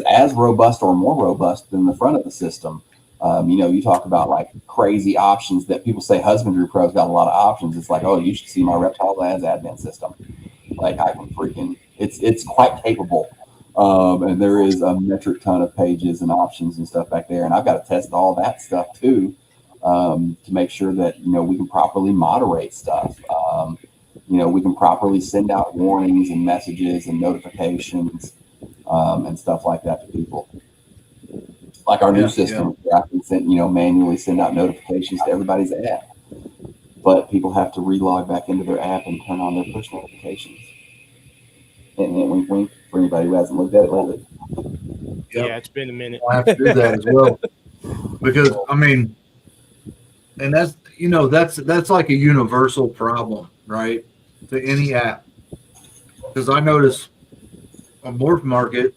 as robust or more robust than the front of the system. You know, you talk about like crazy options that people say Husbandry Pro's got a lot of options. It's like, oh, you should see my ReptileAds admin system. Like, I can freaking, it's quite capable. And there is a metric ton of pages and options and stuff back there. And I've got to test all that stuff too, to make sure that, you know, we can properly moderate stuff. You know, we can properly send out warnings and messages and notifications, and stuff like that to people. Like our new system, where I can manually send out notifications to everybody's app. But people have to relog back into their app and turn on their push notifications. And wink, wink, for anybody who hasn't looked at it lately. Yep. Yeah, it's been a minute. I have to do that as well. Because, I mean, and that's, you know, that's like a universal problem, right? To any app. Because I notice on Morph Market,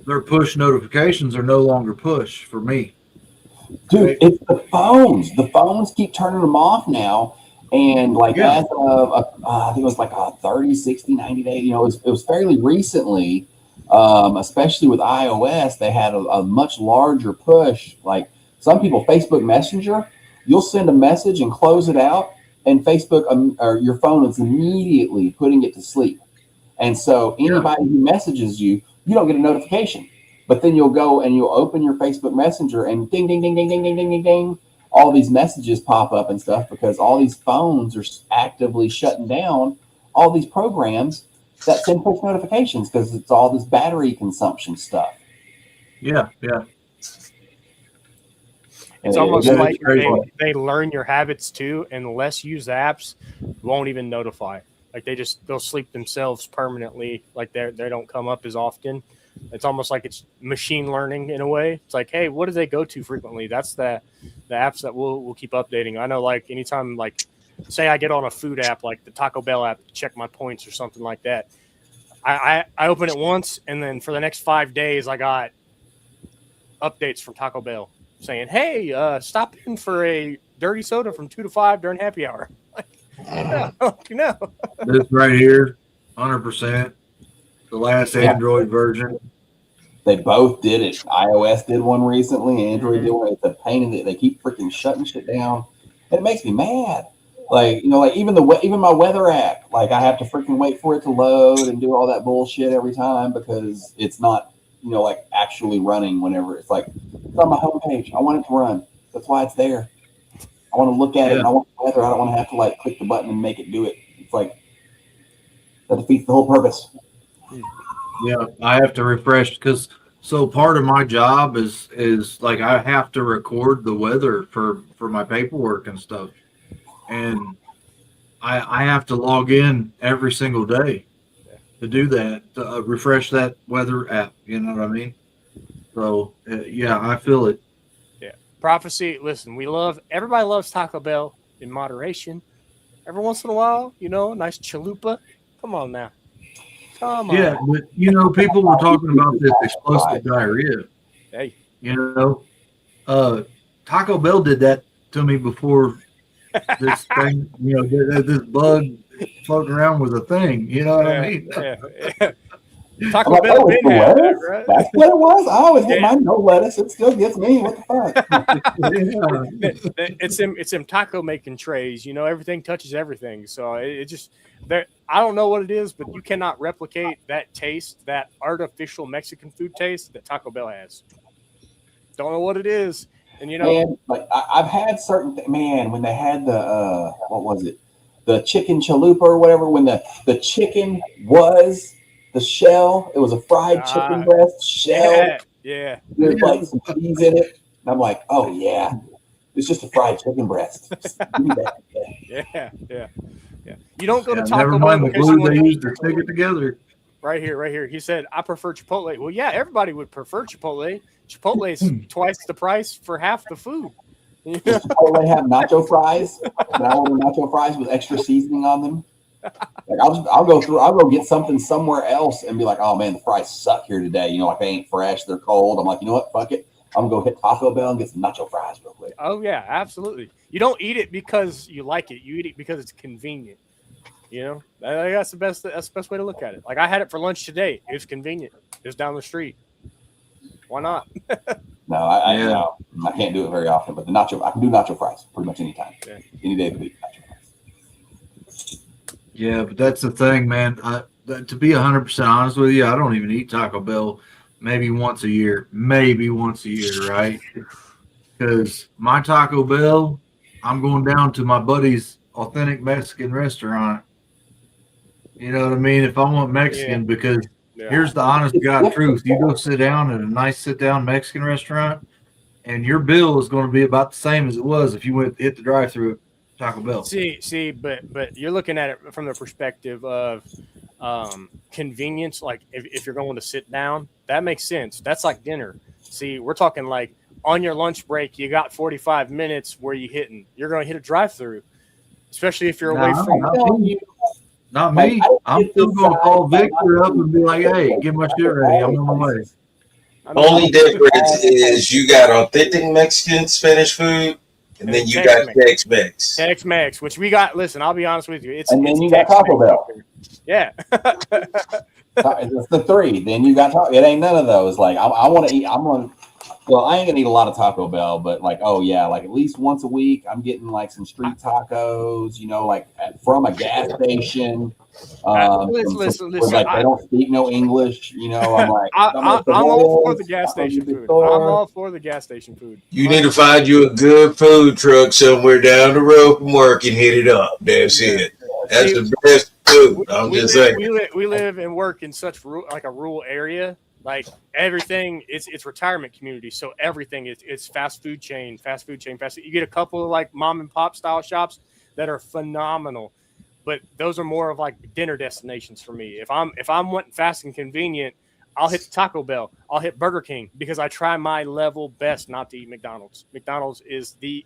their push notifications are no longer push for me. Dude, right? It's the phones. The phones keep turning them off now. And like as of, I think it was like a 30, 60, 90 days, you know, it was fairly recently, especially with iOS, they had a much larger push. Like some people, Facebook Messenger, you'll send a message and close it out, and Facebook or your phone is immediately putting it to sleep. And so anybody who messages you, you don't get a notification. But then you'll go and you'll open your Facebook Messenger and ding, ding, ding, ding, ding, ding, ding, ding, ding. All these messages pop up and stuff because all these phones are actively shutting down all these programs that send push notifications because it's all this battery consumption stuff. Yeah. It's almost like they learn your habits too, and less used apps won't even notify. Like they'll sleep themselves permanently. Like they don't come up as often. It's almost like it's machine learning in a way. It's like, hey, what do they go to frequently? That's the apps that we'll keep updating. I know, like anytime, like say I get on a food app like the Taco Bell app to check my points or something like that. I open it once, and then for the next 5 days, I got updates from Taco Bell saying, hey, stop in for a dirty soda from 2 to 5 during happy hour. Like, no. This right here, 100%. The last Android version. They both did it. iOS did one recently. Android did one. It's a pain in the. They keep freaking shutting shit down. It makes me mad. Like, you know, like even my weather app. Like I have to freaking wait for it to load and do all that bullshit every time because it's not, you know, like actually running whenever it's like it's on my homepage. I want it to run. That's why it's there. I want to look at it and I want the weather. I don't want to have to like click the button and make it do it. It's like that defeats the whole purpose. Yeah, I have to refresh because so part of my job is like I have to record the weather for my paperwork and stuff, and I have to log in every single day to do that, to refresh that weather app. You know what I mean? So yeah, I feel it. Yeah, prophecy. Listen, everybody loves Taco Bell in moderation. Every once in a while, you know, nice chalupa. Come on now. Yeah, but you know, people were talking about this explosive diarrhea. Hey, you know, Taco Bell did that to me before this thing. You know, this bug floating around was a thing. You know what I mean? Yeah. Taco Bell been had that, right? That's what it was. I always get mine no lettuce. It still gets me. What the fuck? It's them taco making trays. You know, everything touches everything. So it just I don't know what it is, but you cannot replicate that taste, that artificial Mexican food taste that Taco Bell has. Don't know what it is, and you know, man, like I've had certain when they had the what was it, the chicken chalupa or whatever, when the chicken was the shell, it was a fried chicken breast shell. Yeah. With like some cheese in it. And I'm like, oh yeah, it's just a fried chicken breast. Yeah. You don't go to Taco Bell. Never mind the glue they used to stick it together. Right here. He said, I prefer Chipotle. Well, yeah, everybody would prefer Chipotle. Chipotle is twice the price for half the food. Does Chipotle have nacho fries? Can I order nacho fries with extra seasoning on them? Like I'll go get something somewhere else and be like, oh man, the fries suck here today. You know, like they ain't fresh, they're cold. I'm like, you know what? Fuck it. I'm gonna go hit Taco Bell and get some nacho fries real quick. Oh yeah, absolutely. You don't eat it because you like it. You eat it because it's convenient. You know, that's the best way to look at it. Like I had it for lunch today. It was convenient. It was down the street. Why not? No, I can't do it very often. But I can do nacho fries pretty much anytime. Yeah. Any day of the week, nacho fries. Yeah, but that's the thing, man. To be 100% honest with you, I don't even eat Taco Bell maybe once a year, right? Because my Taco Bell, I'm going down to my buddy's authentic Mexican restaurant. You know what I mean? If I want Mexican, because here's the honest to God truth. You go sit down at a nice sit-down Mexican restaurant, and your bill is going to be about the same as it was if you hit the drive-thru at Taco Bell. See, but you're looking at it from the perspective of convenience. Like if you're going to sit down, that makes sense. That's like dinner. See, we're talking like on your lunch break, you got 45 minutes where you're going to hit a drive-through, especially if you're away from Not me. I'm still going to call Victor up and be like, hey, get my shit ready. I'm on my way. Only difference is you got authentic Mexican Spanish food, and then you got Tex-Mex. Tex-Mex, which we got. Listen, I'll be honest with you. And then you got Taco Bell. Yeah. It's the three. Then you got Taco. It ain't none of those. Like I want to eat. Well, I ain't gonna eat a lot of Taco Bell, but like, oh yeah, like at least once a week, I'm getting like some street tacos. You know, like from a gas station. Listen. Like they don't speak no English. You know, I'm like, I'm all for the gas station food. I'm all for the gas station food. You need to find you a good food truck somewhere down the road from work and hit it up. That's it. That's the best food. I'm just saying. We live and work in such like a rural area. Like everything, it's retirement community, so everything it's fast food chain. You get a couple of like mom and pop style shops that are phenomenal, but those are more of like dinner destinations for me. If I'm wanting fast and convenient, I'll hit Taco Bell. I'll hit Burger King because I try my level best not to eat McDonald's. McDonald's is the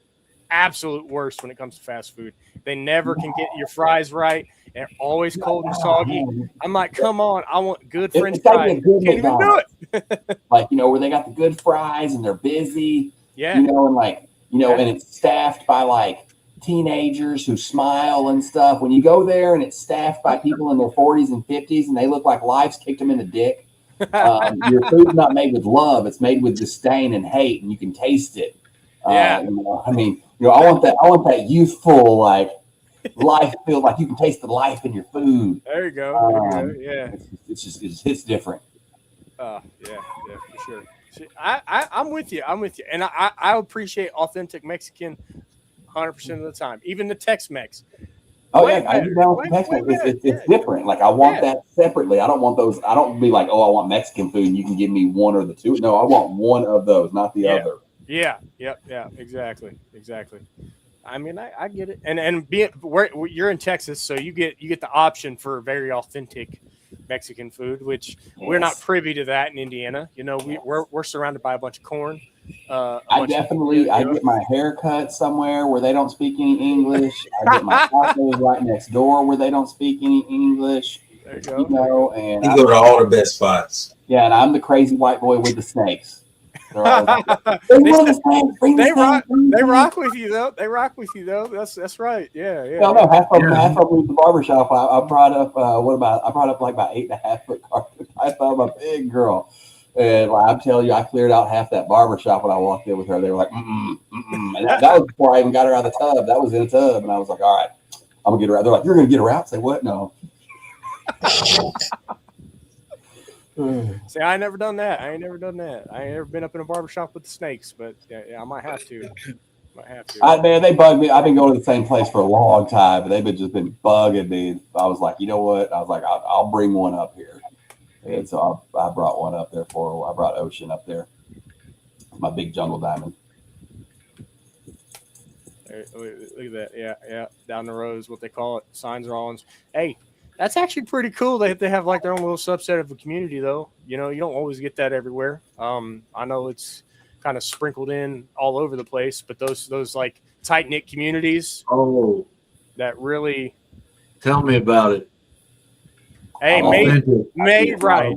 absolute worst when it comes to fast food. They never can get your fries right. They're always cold and soggy. I'm like, come on, I want good French fries. Can't even do it. Like, where they got the good fries and they're busy. Yeah. And like, and it's staffed by like teenagers who smile and stuff. When you go there and it's staffed by people in their 40s and 50s and they look like life's kicked them in the dick. Your food's not made with love; it's made with disdain and hate, and you can taste it. I want that youthful, like life feel like you can taste the life in your food. There you go. Yeah, it hits different. Yeah, for sure. I'm with you, and I appreciate authentic Mexican 100% of the time, even the Tex-Mex. Oh yeah, I do down with Tex-Mex. It's different. Like I want that separately. I don't want those. I don't be like, oh, I want Mexican food and you can give me one or the two. No, I want one of those, not the other. Yeah. Exactly. I mean, I get it. And being where you're in Texas, so you get the option for very authentic Mexican food, which we're not privy to that in Indiana. We're surrounded by a bunch of corn. I get my hair cut somewhere where they don't speak any English. I get my tacos right next door where they don't speak any English. There you go. And you go to all the best spots. Yeah, and I'm the crazy white boy with the snakes. They rock with you though. That's right. Yeah. No, half of them leave the barbershop. I brought up like about 8.5 foot carpet. I thought I'm a big girl. And I'm telling you, I cleared out half that barbershop when I walked in with her. They were like, And that was before I even got her out of the tub. That was in a tub. And I was like, all right, I'm going to get her out. They're like, you're going to get her out? Say, what? No. See, I ain't never done that. I ain't never been up in a barbershop with the snakes, but yeah, I might have to. Man, they bug me. I've been going to the same place for a long time, but they've just been bugging me. I was like, you know what? I was like, I'll bring one up here. And so I brought one up there I brought Ocean up there. My big jungle diamond. Look at that. Yeah. Down the road is what they call it. Signs are on. Hey, that's actually pretty cool. They have like their own little subset of the community, though. You don't always get that everywhere. I know it's kind of sprinkled in all over the place, but those like tight knit communities. Oh, that really. Tell me about it. Hey, made right.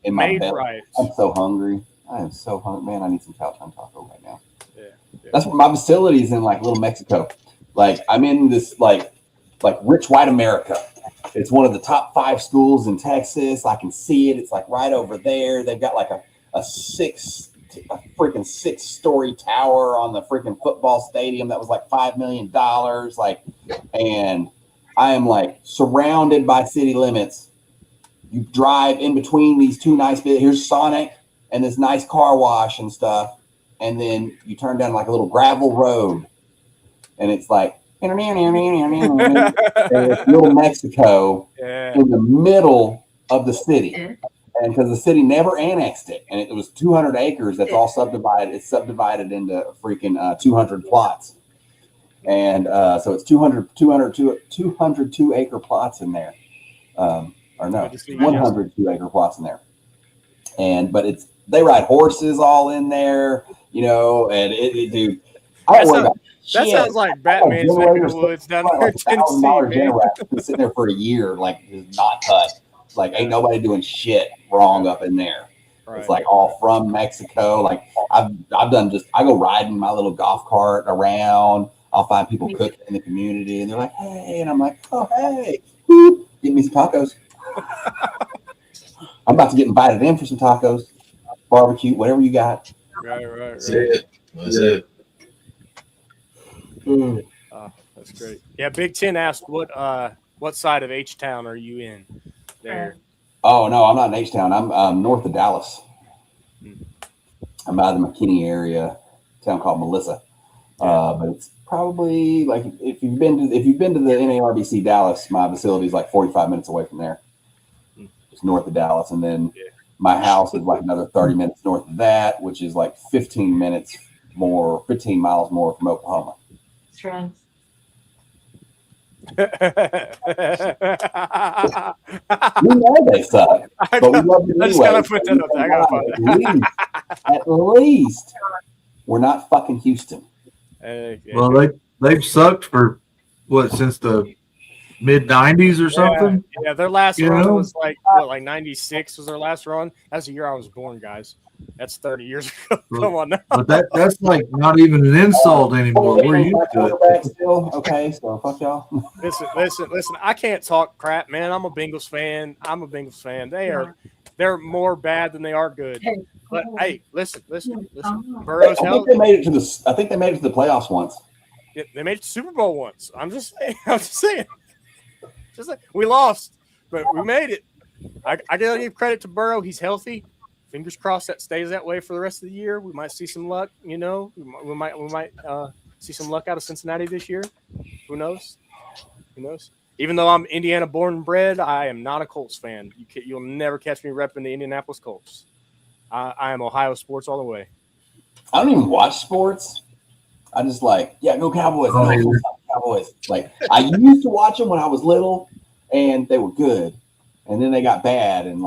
Made right. I'm so hungry. I am so hungry, man. I need some cow tongue taco right now. Yeah. That's what my facility is in, like Little Mexico. Like I'm in this like rich white America. It's one of the top 5 schools in Texas. I can see it. It's like right over there. They've got like a freaking 6-story tower on the freaking football stadium that was like $5 million. And I am like surrounded by city limits. You drive in between these two nice bits. Here's Sonic and this nice car wash and stuff. And then you turn down like a little gravel road. And it's like, and it's Little Mexico in the middle of the city. And because the city never annexed it. And it was 200 acres that's all subdivided. It's subdivided into freaking 200 plots. And so it's 202 acre plots in there. 102 acre plots in there. But they ride horses all in there, and dude, I don't worry about that. Sounds like Batman's neck of the woods down there in Tennessee. Sitting there for a year, like just not touched. Like ain't nobody doing shit wrong up in there. Right. It's like all from Mexico. Like I've done I go riding my little golf cart around. I'll find people cooking in the community, and they're like, "Hey," and I'm like, "Oh, hey, get me some tacos." I'm about to get invited in for some tacos, barbecue, whatever you got. Right. That's it. That's great. Yeah, Big Ten asked what side of H-Town are you in there? Oh no, I'm not in H-Town. I'm north of Dallas. I'm out of the McKinney area, a town called Melissa. But it's probably like if you've been to the NARBC Dallas, my facility is like 45 minutes away from there, just north of Dallas, and then my house is like another 30 minutes north of that, which is like 15 miles more from Oklahoma. We know they suck, but we love them I just anyway. gotta put that up there. I gotta find At least we're not fucking Houston. Well, they've sucked for what, since the mid '90s or something. Yeah, their last You run know? was like '96 was their last run. That's the year I was born, guys. That's 30 years ago. Come on now. But that's like not even an insult anymore. We're used to it. Still. Okay, so fuck y'all. Listen. I can't talk crap, man. I'm a Bengals fan. They're more bad than they are good. But hey, listen. Burrow's I think healthy. they made it to the playoffs once. Yeah, they made it to Super Bowl once. I'm just saying. We lost, but we made it. I gotta give credit to Burrow. He's healthy. Fingers crossed that stays that way for the rest of the year. We might see some luck. We might see some luck out of Cincinnati this year. Who knows? Even though I'm Indiana born and bred, I am not a Colts fan. You'll never catch me repping the Indianapolis Colts. I am Ohio sports all the way. I don't even watch sports. I just go Cowboys. Cowboys. Like, I used to watch them when I was little, and they were good, and then they got bad, and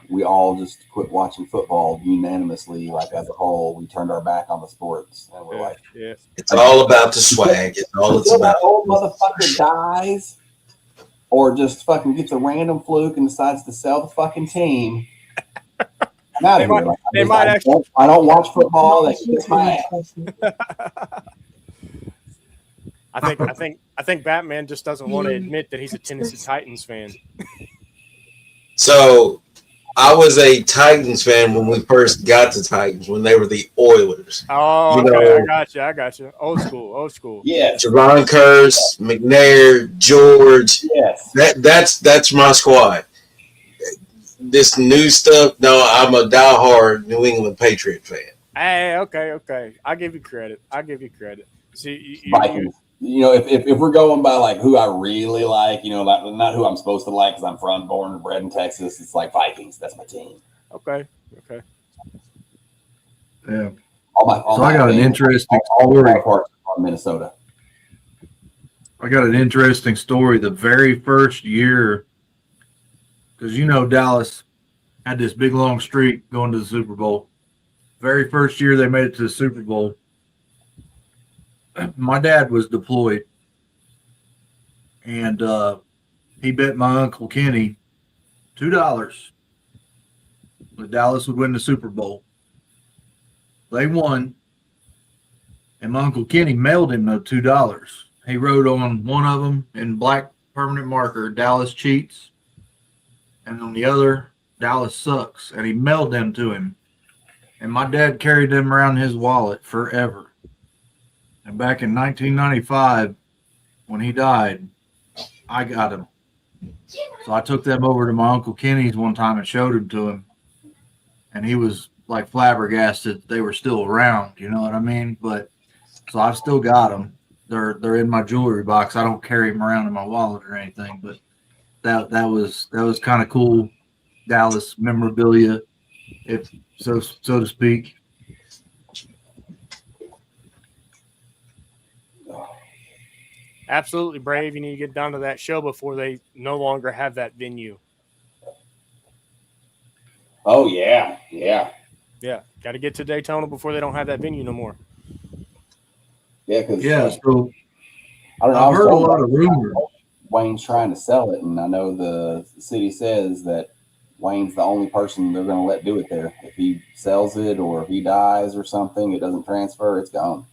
we all just quit watching football unanimously. Like, as a whole, we turned our back on the sports, and we're it's all about the swag. It's all it's about. That old motherfucker dies, or just fucking gets a random fluke and decides to sell the fucking team. I don't watch football. That kicks my ass. I think Batman just doesn't want to admit that he's a Tennessee Titans fan. So I was a Titans fan when we first got to Titans, when they were the Oilers. Oh, okay. I got you. Old school. Yeah. Javon Curse, McNair, George. Yes. That's my squad. This new stuff, no, I'm a diehard New England Patriot fan. Hey, okay. I give you credit. See, Vikings. If we're going by like who I really like, not who I'm supposed to like because I'm born and bred in Texas, it's like Vikings. That's my team. Okay. Yeah. I got an interesting story. On Minnesota. I got an interesting story. The very first year, because Dallas had this big long streak going to the Super Bowl. Very first year they made it to the Super Bowl, my dad was deployed, and he bet my Uncle Kenny $2 that Dallas would win the Super Bowl. They won, and my Uncle Kenny mailed him the $2. He wrote on one of them in black permanent marker, "Dallas cheats," and on the other, "Dallas sucks," and he mailed them to him. And my dad carried them around in his wallet forever. And back in 1995, when he died, I got them. So I took them over to my Uncle Kenny's one time and showed them to him. And he was like flabbergasted they were still around, you know what I mean? But so I've still got them. They're in my jewelry box. I don't carry them around in my wallet or anything, but that was kind of cool. Dallas memorabilia, if so to speak. Absolutely, Brave. You need to get down to that show before they no longer have that venue. Oh, yeah. Got to get to Daytona before they don't have that venue no more. Yeah, because so I don't know. I've heard a lot of rumors. Wayne's trying to sell it, and I know the city says that Wayne's the only person they're going to let do it there. If he sells it or if he dies or something, it doesn't transfer, it's gone.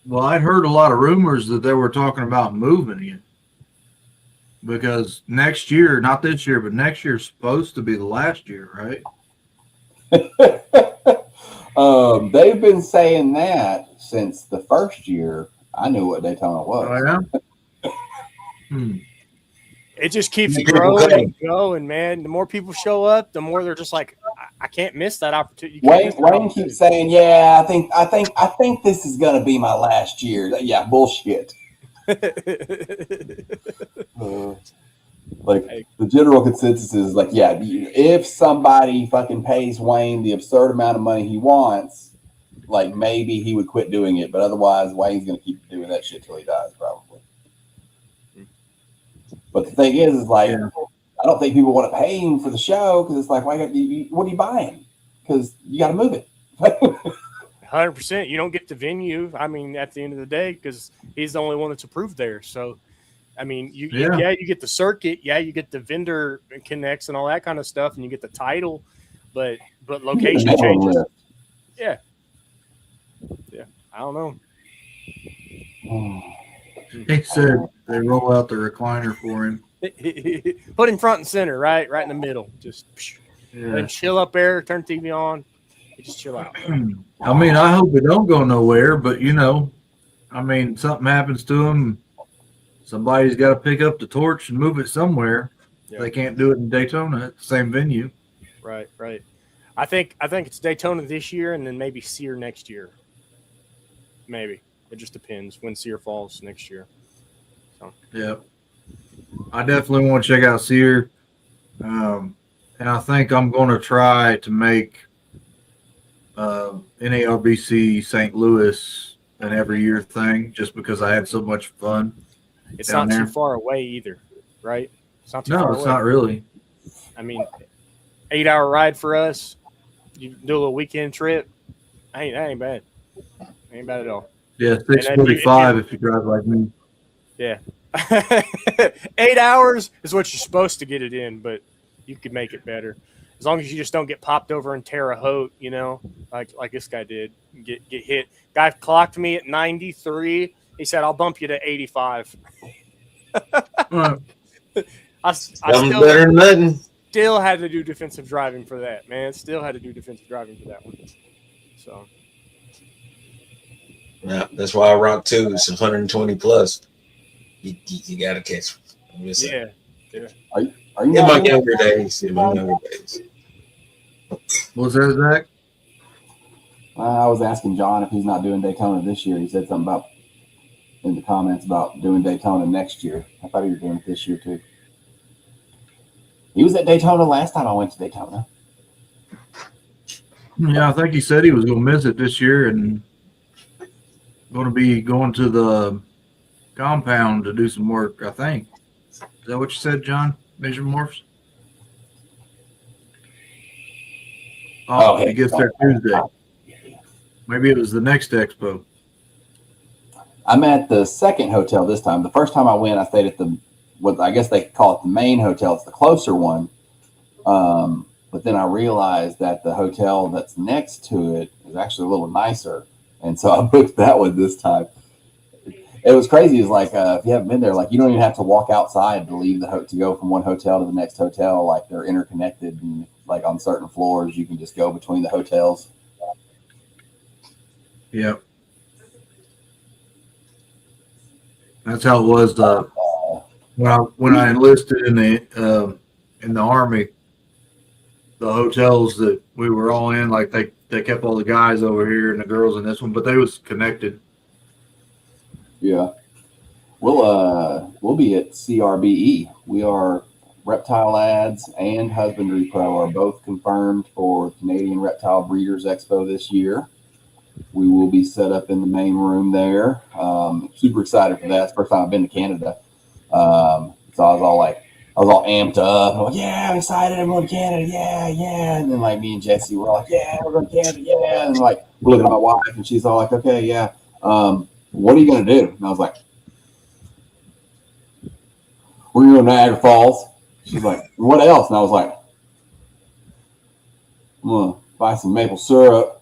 Well, I'd heard a lot of rumors that they were talking about moving it because next year, not this year, but next year is supposed to be the last year, right? They've been saying that since the first year I knew what Daytona was. Oh, yeah? It just keeps growing and going, man. The more people show up, the more they're just like, I can't miss that opportunity. Wayne keeps saying, "Yeah, I think this is gonna be my last year." Yeah, bullshit. The general consensus is like, yeah, if somebody fucking pays Wayne the absurd amount of money he wants, like maybe he would quit doing it, but otherwise Wayne's going to keep doing that shit till he dies, probably. But the thing is like, I don't think people want to pay him for the show because it's like, what are you buying? Because you got to move it. 100%. You don't get the venue. I mean, at the end of the day, because he's the only one that's approved there. So, I mean, you get the circuit. Yeah, you get the vendor connects and all that kind of stuff, and you get the title. But location changes. Yeah. I don't know. He said they roll out the recliner for him. Put him front and center, right in the middle. Just then chill up there, turn TV on, just chill out. I mean, I hope it don't go nowhere, but I mean, something happens to him. Somebody's got to pick up the torch and move it somewhere. Yeah. They can't do it in Daytona at the same venue. Right. I think it's Daytona this year, and then maybe Sear next year. Maybe it just depends when Sear falls next year. So yeah, I definitely want to check out Sear, and I think I'm going to try to make NARBC St. Louis an every year thing, just because I had so much fun. It's not too far away either, right? It's not too far away. No, it's not really. I mean, 8-hour ride for us. You do a little weekend trip. That ain't bad. Ain't bad at all. Yeah, 6:45 if you drive like me. Yeah. 8 hours is what you're supposed to get it in, but you could make it better. As long as you just don't get popped over in Terre Haute, like this guy did. Get hit. Guy clocked me at 93. He said, I'll bump you to 85. I still better than nothing. Still had to do defensive driving for that, man. Still had to do defensive driving for that one. So yeah, that's why I rock too. It's 120 plus. You gotta catch. Yeah. Are you in my younger days? What's that, Zach? I was asking John if he's not doing Daytona this year. He said something about in the comments about doing Daytona next year. I thought he was doing it this year too. He was at Daytona last time I went to Daytona. Yeah, I think he said he was going to miss it this year and going to be going to the compound to do some work, I think. Is that what you said, John? Vision Morphs? Oh, he gets there Tuesday. Maybe it was the next expo. I'm at the second hotel this time. The first time I went, I stayed at what I guess they call it the main hotel. It's the closer one. But then I realized that the hotel that's next to it is actually a little nicer. And so I booked that one this time. It was crazy. It's like, if you haven't been there, like you don't even have to walk outside to leave to go from one hotel to the next hotel. Like they're interconnected and like on certain floors, you can just go between the hotels. Yep. That's how it was when I enlisted in the Army. The hotels that we were all in, like they kept all the guys over here and the girls in this one, but they was connected. Yeah. We'll be at CRBE. We are ReptileAds and Husbandry Pro are both confirmed for Canadian Reptile Breeders Expo this year. We will be set up in the main room there. Super excited for that. It's the first time I've been to Canada. So I was all amped up. I'm like, yeah, I'm excited. I'm going to Canada. Yeah. And then like me and Jesse were like, yeah, we're going to Canada. Yeah. And like looking at my wife and she's all like, okay, yeah. What are you going to do? And I was like, we're going to Niagara Falls. She's like, what else? And I was like, I'm going to buy some maple syrup.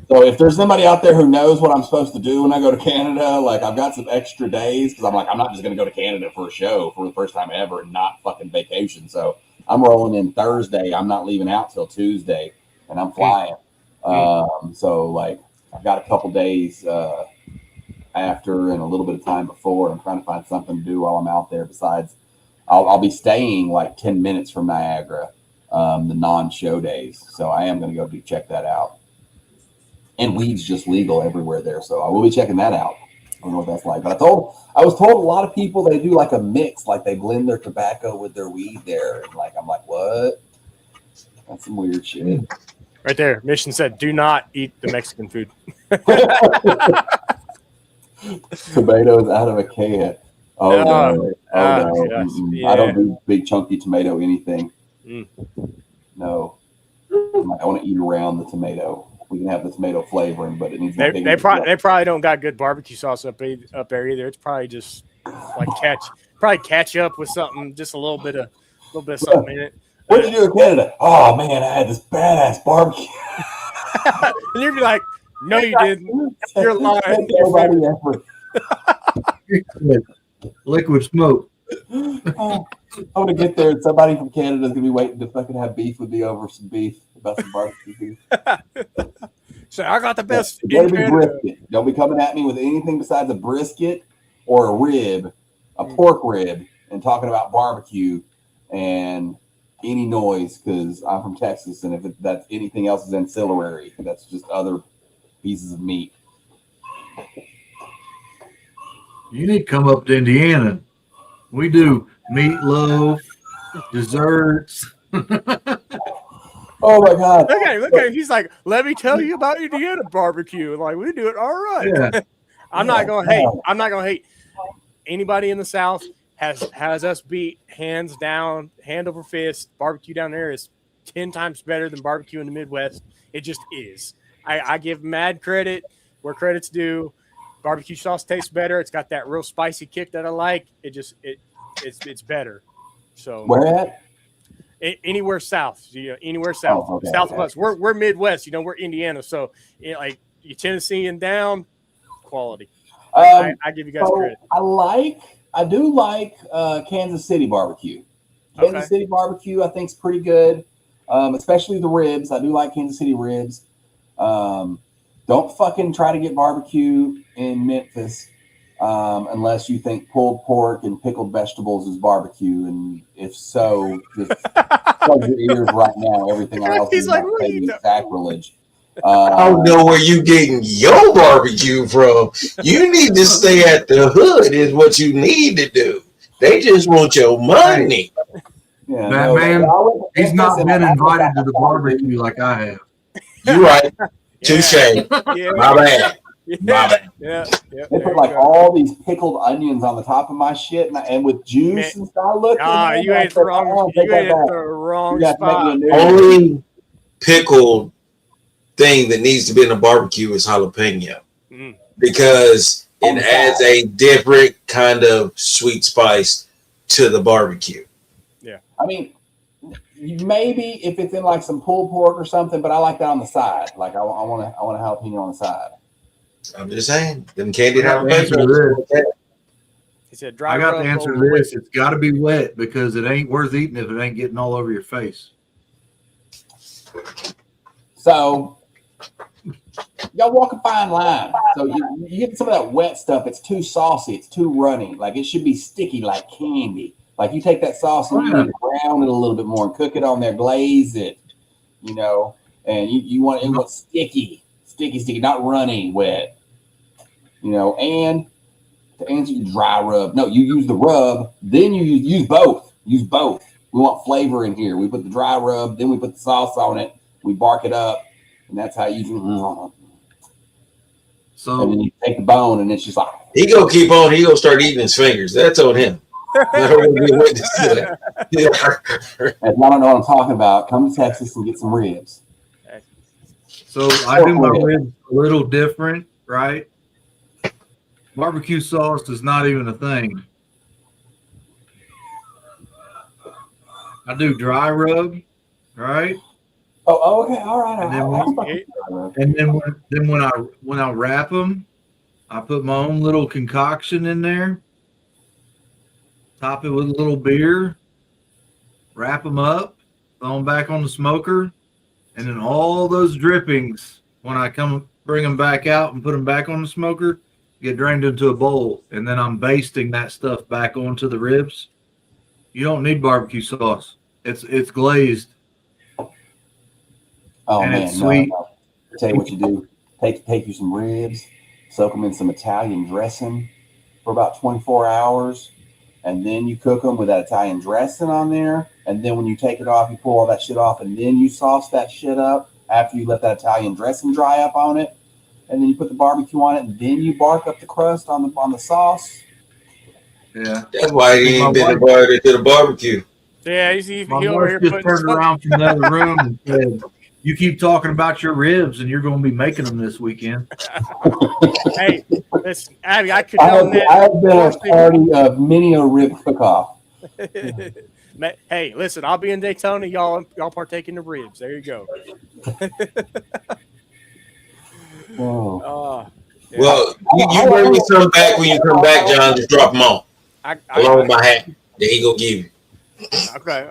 So if there's somebody out there who knows what I'm supposed to do when I go to Canada, like I've got some extra days because I'm like, I'm not just going to go to Canada for a show for the first time ever and not fucking vacation. So I'm rolling in Thursday. I'm not leaving out till Tuesday and I'm flying. So like I've got a couple days after and a little bit of time before. I'm trying to find something to do while I'm out there. Besides, I'll be staying like 10 minutes from Niagara, the non-show days. So I am going to go check that out. And weed's just legal everywhere there, so I will be checking that out. I don't know what that's like, but I was told a lot of people they do like a mix, like they blend their tobacco with their weed there, and like I'm like, what? That's some weird shit. Right there. Mission said, "Do not eat the Mexican food." Tomatoes out of a can. Oh no! Oh no! Yes. Yeah. I don't do big chunky tomato anything. Mm. No, I want to eat around the tomato. We can have the tomato flavoring, but it needs to be They probably don't got good barbecue sauce up there either. It's probably just like catch up with something, just a little bit of something in it. What did you do in Canada? Oh man, I had this badass barbecue. And you'd be like, "No, you didn't. You're lying." Nobody ever. Liquid smoke. I'm gonna get there, and somebody from Canada is gonna be waiting to fucking have beef with me over some beef about some barbecue beef. So I got the best. It's gonna be brisket. Don't be coming at me with anything besides a brisket or a rib, a pork rib, and talking about barbecue and any noise, because I'm from Texas, and if that's anything else is ancillary, that's just other pieces of meat. You need to come up to Indiana. We do meatloaf, desserts. Oh my God! Look at him. He's like, "Let me tell you about Indiana barbecue." Like, we do it all right. Yeah. I'm not gonna hate. I'm not gonna hate. Anybody in the South has us beat hands down, hand over fist. Barbecue down there is 10 times better than barbecue in the Midwest. It just is. I give mad credit where credit's due. Barbecue sauce tastes better. It's got that real spicy kick that I like. It's better. So Where at? Anywhere south, anywhere south, okay, south of us. We're Midwest. We're Indiana. So like you Tennessee and down, quality. I give you guys credit. I do like Kansas City barbecue. Kansas City barbecue, I think, is pretty good, especially the ribs. I do like Kansas City ribs. Don't fucking try to get barbecue in Memphis unless you think pulled pork and pickled vegetables is barbecue. And if so, just plug your ears right now. Everything else is like sacrilege. I don't know where you getting your barbecue from. You need to stay at the hood is what you need to do. They just want your money. Yeah, man, he's not been invited to the barbecue like I have. You're right. Touche. Yeah. My bad. Yeah. My bad. Yeah. They put like all these pickled onions on the top of my shit, and with juice and stuff. Look, you ate the wrong. You ate at the wrong spot. Only pickled thing that needs to be in a barbecue is jalapeno, because it adds a different kind of sweet spice to the barbecue. Yeah, I mean, maybe if it's in like some pulled pork or something, but I like that on the side. Like I want a jalapeno on the side. I'm just saying, them candied jalapenos. He said, I got to answer this. It's got to be wet because it ain't worth eating if it ain't getting all over your face. So y'all walk a fine line. So you get some of that wet stuff. It's too saucy. It's too runny. Like it should be sticky like candy. Like you take that sauce and you need to brown it a little bit more and cook it on there, glaze it, and you want it sticky, not runny, wet, and to answer your dry rub. No, you use the rub, then you use both. Use both. We want flavor in here. We put the dry rub, then we put the sauce on it. We bark it up, and that's how you do. So and then you take the bone, and it's just like he gonna keep on. He gonna start eating his fingers. That's on him. I don't know what I'm talking about. Come to Texas and get some ribs. So I do my ribs a little different, right? Barbecue sauce is not even a thing. I do dry rub, right? Oh, okay, all right. And then when I wrap them, I put my own little concoction in there. Top it with a little beer, wrap them up, throw them back on the smoker, and then all those drippings, when I come bring them back out and put them back on the smoker, get drained into a bowl, and then I'm basting that stuff back onto the ribs. You don't need barbecue sauce. It's glazed. Oh and man, it's sweet. No. Tell you what you do: take you some ribs, soak them in some Italian dressing for about 24 hours. And then you cook them with that Italian dressing on there. And then when you take it off, you pull all that shit off, and then you sauce that shit up. after you let that Italian dressing dry up on it, and then you put the barbecue on it, and then you bark up the crust on the sauce. Yeah. That's why he My ain't been wife- invited to the barbecue. Yeah, he My over wife here just putting turned stuff. around from the other room and said, "You keep talking about your ribs, and you're going to be making them this weekend." Hey, listen, Abby, I I condone that. have been a party of many a rib cook-off. Hey, listen, I'll be in Daytona. Y'all partake in the ribs. There you go. Whoa. Yeah. Well, you bring me some back when you come back, John. Just drop them off along with my hat that he gonna give you. Okay.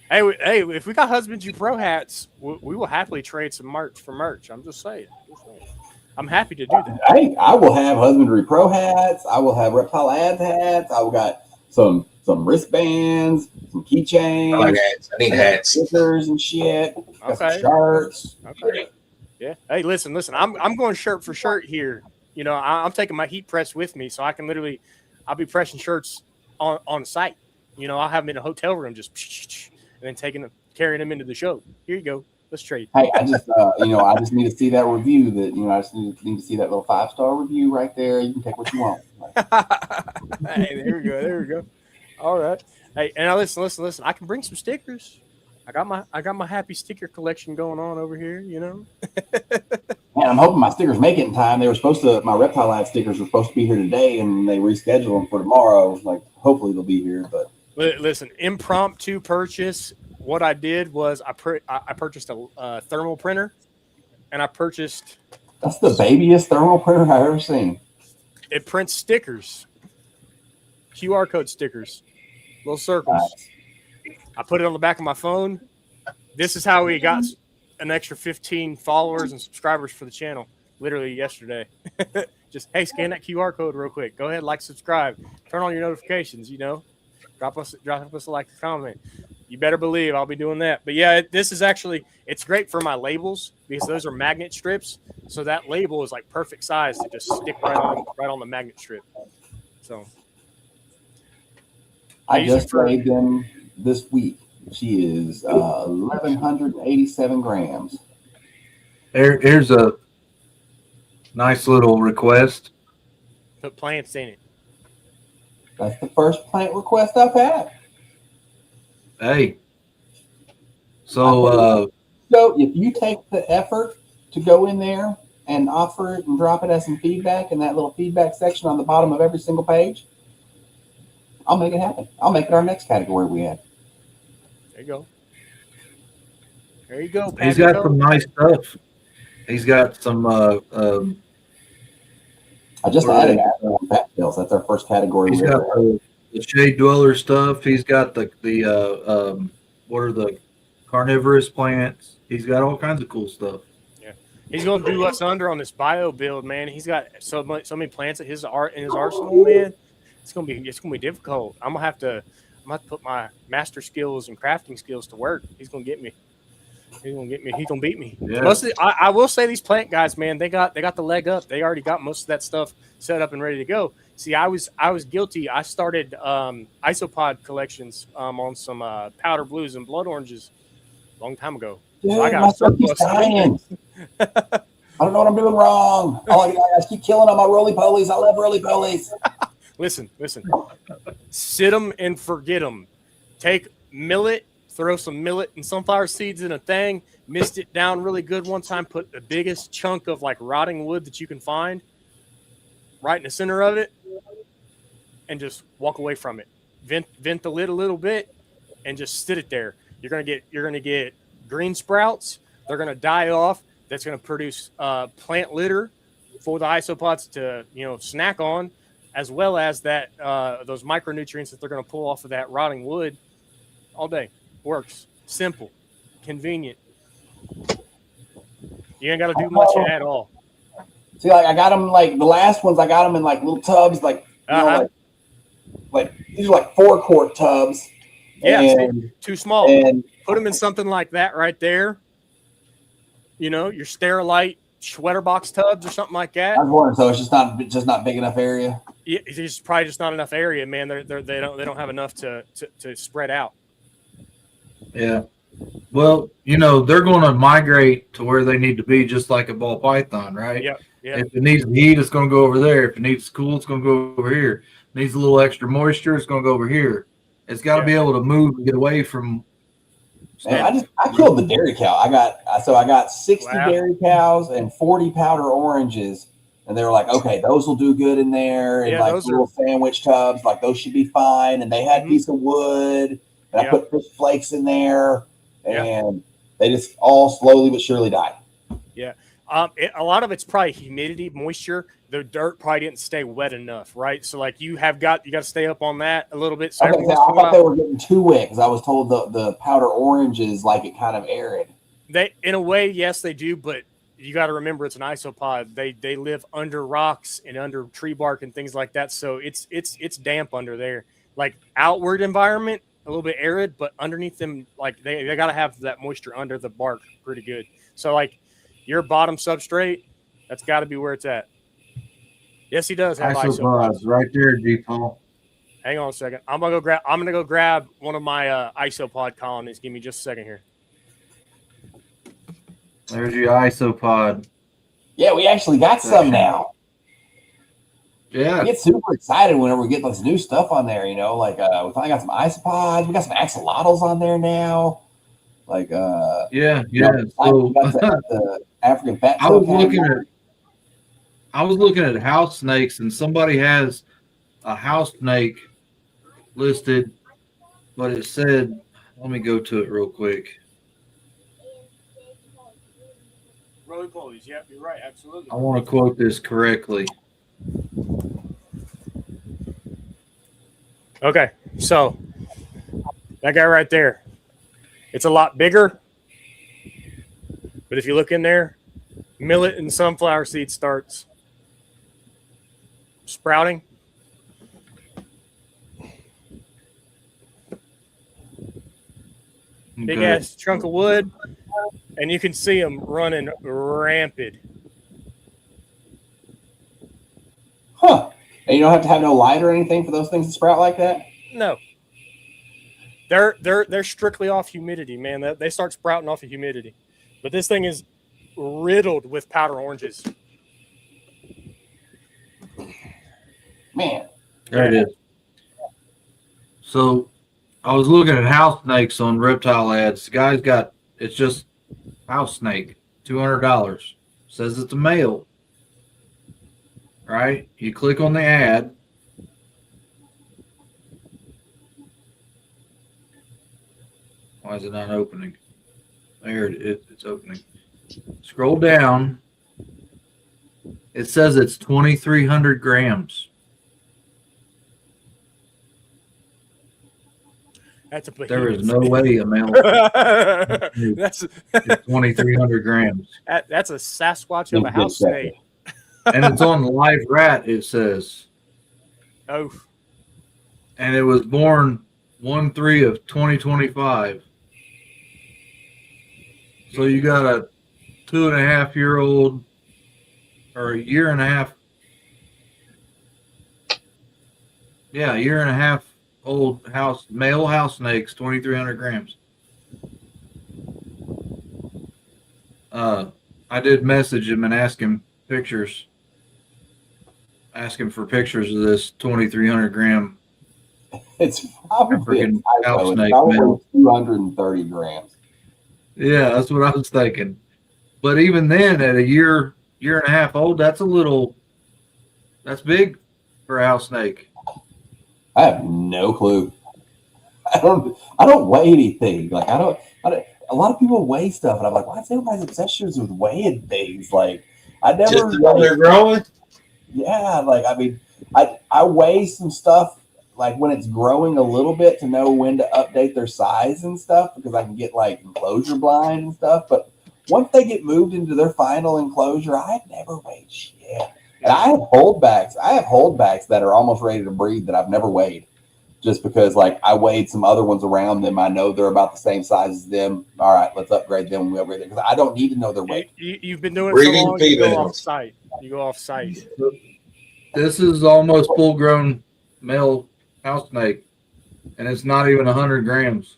Hey, if we got Husbandry Pro hats, we will happily trade some merch for merch. I'm just saying. I'm happy to do that. Hey, I will have Husbandry Pro hats. I will have ReptileAds hats. I will got some wristbands, some keychains. I like hats. I need hats. Stickers and shit. Got some Okay. shirts. Okay. Yeah. Hey, listen. I'm going shirt for shirt here. You know, I'm taking my heat press with me, so I can I'll be pressing shirts on site. You know, I'll have them in a hotel room, just and then carrying them into the show. Here you go. Let's trade. Hey, I just I just need to see that review. I just need to see that little 5-star review right there. You can take what you want. Hey, there we go. All right. Hey, and now listen. I can bring some stickers. I got my happy sticker collection going on over here. You know. Man, I'm hoping my stickers make it in time. My ReptileAds stickers were supposed to be here today, and they rescheduled them for tomorrow. Like, hopefully they'll be here. But listen, impromptu purchase. What I did was I purchased a thermal printer, and I purchased. That's the babyest thermal printer I've ever seen. It prints stickers, QR code stickers, little circles. Nice. I put it on the back of my phone. This is how we got an extra 15 followers and subscribers for the channel. Literally yesterday. Just, hey, scan that QR code real quick. Go ahead, like, subscribe, turn on your notifications. You know, drop us a like, comment. You better believe I'll be doing that. But yeah, this is it's great for my labels because those are magnet strips. So that label is like perfect size to just stick right on the magnet strip. So I just weighed them this week. She is 1,187 grams. Here's a nice little request. put plants in it. That's the first plant request I've had. Hey. So if you take the effort to go in there and offer it and drop it as some feedback in that little feedback section on the bottom of every single page, I'll make it happen. I'll make it our next category we had. There you go. There you go. he's got some nice stuff. He's got some I just added Reptiles. That's our first category. He's got the shade dweller stuff. He's got the what are the carnivorous plants. He's got all kinds of cool stuff. Yeah, he's going to do us under on this bio build, man. He's got so many plants in his arsenal, man. It's gonna be difficult. I'm gonna have to put my master skills and crafting skills to work. He's gonna get me. He's gonna beat me. Yeah. Mostly, I will say these plant guys, man, they got the leg up. They already got most of that stuff set up and ready to go. See, I was guilty. I started isopod collections on some powder blues and blood oranges a long time ago. Dude, So I got my a surplus. dying. I don't know what I'm doing wrong. I keep killing on my roly-polies. I love roly-polies. Listen. Sit them and forget them. Take millet, throw some millet and sunflower seeds in a thing, mist it down really good one time, put the biggest chunk of like rotting wood that you can find right in the center of it, and just walk away from it. Vent the lid a little bit and just sit it there. You're gonna get green sprouts. They're gonna die off. That's gonna produce plant litter for the isopods to snack on, as well as that those micronutrients that they're going to pull off of that rotting wood all day. Works. Simple. Convenient. You ain't got to do much at all. See, like I got them like the last ones. I got them in like little tubs, like like these are like 4-quart tubs. Yeah, and, too small. And put them in something like that right there. Your Sterilite sweater box tubs or something like that. I was wondering, so it's just not big enough area. Yeah, it's probably just not enough area, man. They don't have enough to spread out. Yeah. Well, they're going to migrate to where they need to be, just like a ball python, right? Yep. Yeah. If it needs heat, it's going to go over there. If it needs cool, it's going to go over here. Needs a little extra moisture, it's going to go over here. It's got to be able to move and get away from. Man, I killed the dairy cow. I got 60 dairy cows and 40 powder oranges, and they were like, okay, those will do good in there, and like little sandwich tubs, like those should be fine. And they had a piece of wood, and I put fish flakes in there, and they just all slowly but surely died. Yeah. A lot of it's probably humidity, moisture. The dirt probably didn't stay wet enough, right? So like you got to stay up on that a little bit. So I thought they were getting too wet because I was told the powder oranges like it kind of arid. They, in a way, yes, they do, but you got to remember it's an isopod. They live under rocks and under tree bark and things like that. So it's damp under there. Like outward environment, a little bit arid, but underneath them, like they got to have that moisture under the bark pretty good. So like your bottom substrate, that's got to be where it's at. Yes, he does have isopods right there, G-Paul. Hang on a second. I'm gonna go grab one of my isopod colonies. Give me just a second here. There's your isopod. Yeah, we actually got some now. Yeah, I get super excited whenever we get this new stuff on there. Like we finally got some isopods. We got some axolotls on there now. Like So the African fat. I was looking at house snakes, and somebody has a house snake listed, but it said, let me go to it real quick. Roly polies, yep, you're right, absolutely. I want to quote this correctly. Okay, so that guy right there, it's a lot bigger, but if you look in there, millet and sunflower seed starts sprouting. Big ass chunk of wood, and you can see them running rampant. Huh. And you don't have to have no light or anything for those things to sprout like that? No. They're strictly off humidity, man. They start sprouting off of humidity. But this thing is riddled with powder oranges. Man. There it is. So I was looking at house snakes on ReptileAds. The guy's got, it's just house snake, $200. Says it's a male. Right? You click on the ad. Why is it not opening? There it is. It's opening. Scroll down. It says it's 2,300 grams. That's a There is no way a male. That's 2,300 grams. That's a Sasquatch of a house snake. And it's on live rat, it says. Oh. And it was born 1/3 of 2025. So you got a 2.5-year-old or a year and a half. Yeah, a year and a half old male house snakes, 2,300 grams. I did message him and ask him pictures. Ask him for pictures of this 2,300 gram. It's probably house snake, 230 grams. Yeah, that's what I was thinking. But even then, at a year and a half old, that's big for a house snake. I have no clue. I don't weigh anything. Like I don't. A lot of people weigh stuff, and I'm like, why is everybody's obsessed with weighing things? Like I never. Just while they're growing. Yeah, like I mean, I weigh some stuff like when it's growing a little bit to know when to update their size and stuff because I can get like enclosure blind and stuff. But once they get moved into their final enclosure, I've never weighed shit. And I have holdbacks. I have holdbacks that are almost ready to breed that I've never weighed, just because like I weighed some other ones around them. I know they're about the same size as them. All right, let's upgrade them when we upgrade them because I don't need to know their weight. You've been doing it so long. You go off site. You go off site. This is almost full-grown male house snake, and it's not even 100 grams.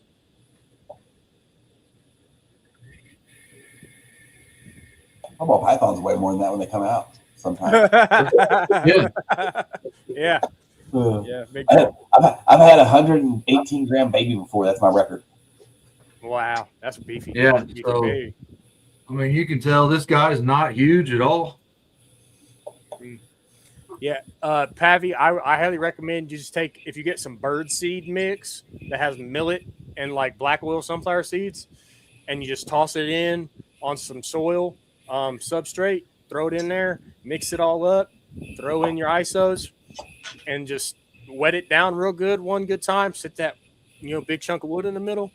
Football pythons weigh more than that when they come out sometimes. Yeah. Yeah. Uh, Yeah. Big I've had a 118-gram baby before. That's my record. Wow. That's beefy. Yeah, Beefy so- baby. I mean, you can tell this guy's not huge at all. Yeah, Pavi, I highly recommend you just take, if you get some bird seed mix that has millet and like black oil sunflower seeds, and you just toss it in on some soil substrate, throw it in there, mix it all up, throw in your ISOs, and just wet it down real good one good time. Sit that big chunk of wood in the middle,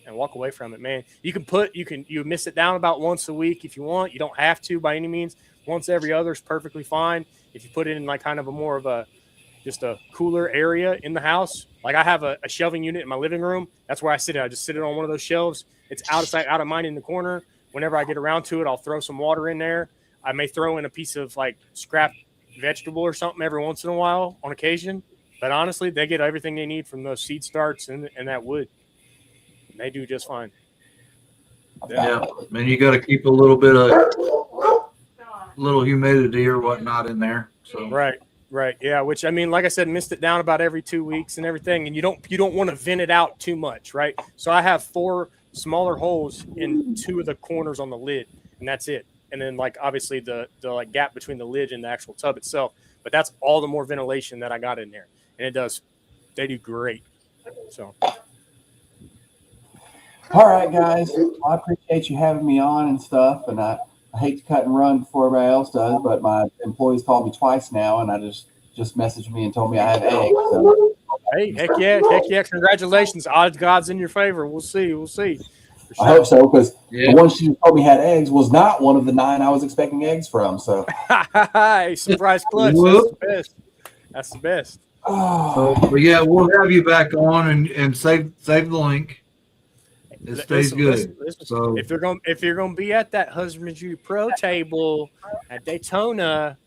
and walk away from it, man. You miss it down about once a week if you want. You don't have to by any means. Once every other is perfectly fine. If you put it in like kind of a more of a just a cooler area in the house, like I have a shelving unit in my living room. That's where I sit. I just sit it on one of those shelves. It's out of sight, out of mind in the corner. Whenever I get around to it, I'll throw some water in there. I may throw in a piece of like scrap vegetable or something every once in a while on occasion. But honestly, they get everything they need from those seed starts and that wood. They do just fine. Yeah. I mean, you got to keep a little bit of little humidity or whatnot in there. So Right. Yeah. Which, I mean, like I said, mist it down about every 2 weeks and everything. And you don't want to vent it out too much. Right. So I have 4 smaller holes in 2 of the corners on the lid, and that's it. And then like, obviously the like gap between the lid and the actual tub itself, but that's all the more ventilation that I got in there. And they do great. So. All right, guys. I appreciate you having me on and stuff. And I hate to cut and run before everybody else does, but my employees called me twice now, and I just messaged me and told me I have eggs. So. Hey, heck yeah! Congratulations, odds in your favor. We'll see. For sure. I hope so, because the one she told me had eggs was not one of the 9 I was expecting eggs from. So, hey, surprise clutch. That's the best. but yeah, we'll have you back on and save the link. It stays good. Listen. So if you're gonna be at that Husbandry Pro table at Daytona,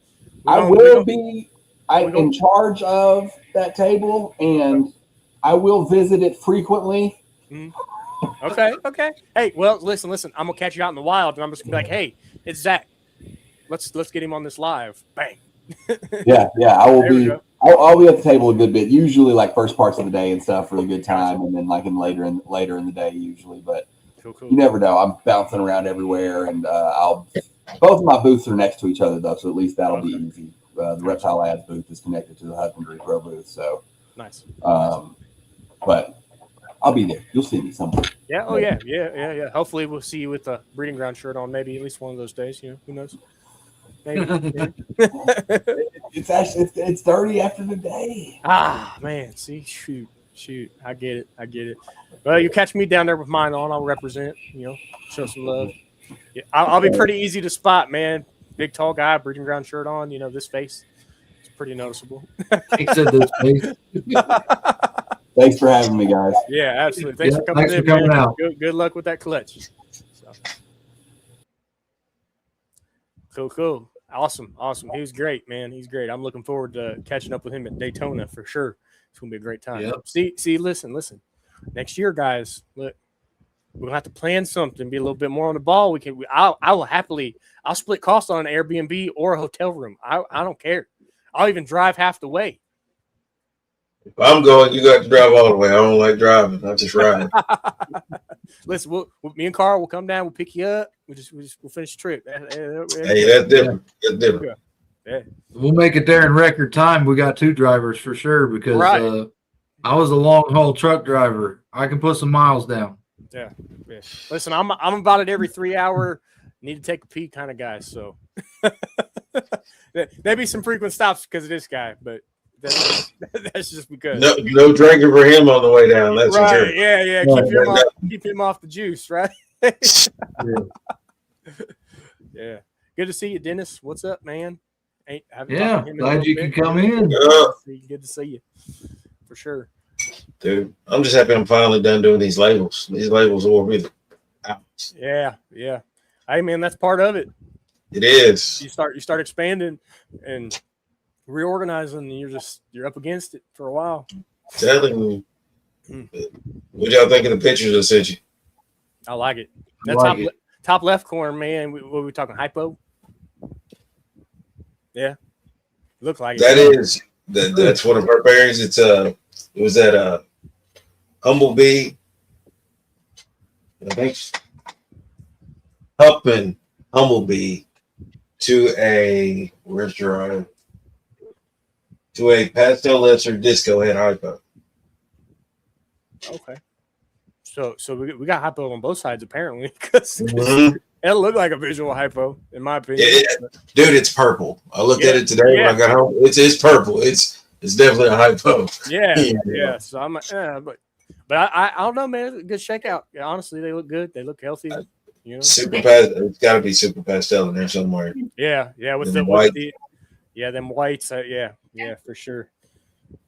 I will be in charge of that table, and I will visit it frequently. Okay. Hey, well, listen. I'm gonna catch you out in the wild, and I'm just gonna be like, hey, it's Zach. Let's get him on this live. Bang. Yeah. I will be. I'll be at the table a good bit. Usually, like first parts of the day and stuff for a good time, and then like later in the day usually. But cool. You never know. I'm bouncing around everywhere, and both of my booths are next to each other though, so at least that'll be easy. The ReptileAds booth is connected to the Husbandry Pro booth, so nice. But I'll be there. You'll see me somewhere. Yeah. Oh yeah. Hopefully, we'll see you with a breeding ground shirt on. Maybe at least one of those days. Who knows? Maybe. It's 30 after the day. Ah, man. See, shoot. I get it. Well, you catch me down there with mine on. I'll represent. Show some love. Yeah, I'll be pretty easy to spot, man. Big tall guy, breeding ground shirt on. This face. It's pretty noticeable. he said this face. Thanks for having me, guys. Yeah, absolutely. Thanks for coming out. Good luck with that clutch. So. Cool. Awesome. He was great, man. He's great. I'm looking forward to catching up with him at Daytona for sure. It's gonna be a great time. Yep. See, listen. Next year, guys, look, we're gonna have to plan something, be a little bit more on the ball. I'll split costs on an Airbnb or a hotel room. I don't care. I'll even drive half the way. If I'm going, you got to drive all the way. I don't like driving. I just ride. Listen, me and Carl will come down. We'll pick you up. We'll finish the trip. Hey, that's different. That's different. Yeah. We'll make it there in record time. We got 2 drivers for sure because I was a long haul truck driver. I can put some miles down. Yeah. Listen, I'm about it every 3 hour. Need to take a pee kind of guy. So maybe some frequent stops because of this guy, but. That's just because no drinking for him on the way down. That's right. Sure. Yeah. Keep him off the juice, right? Yeah. Good to see you, Dennis. What's up, man? Glad you can come in. Good to see you, for sure. Dude, I'm just happy I'm finally done doing these labels. These labels wore me out. Yeah. Hey, man, that's part of it. It is. You start expanding and reorganizing, and you're up against it for a while. Telling you. What y'all think of the pictures I sent you? I like it. top left corner, man. What are we talking? Hypo? Yeah, look like it. That's one of our bearings. It was at Humblebee. I think up in Humblebee to a pastel lesser disco head hypo. Okay. So we got hypo on both sides apparently because it looked like a visual hypo in my opinion. Dude, it's purple. I looked at it today when I got home. It's purple. It's definitely a hypo. Yeah. So I'm like, but I don't know, man. Good shakeout. Yeah, honestly, they look good. They look healthy. You know, it's got to be super pastel in there somewhere. Yeah. With the white. Them whites. Yeah, for sure.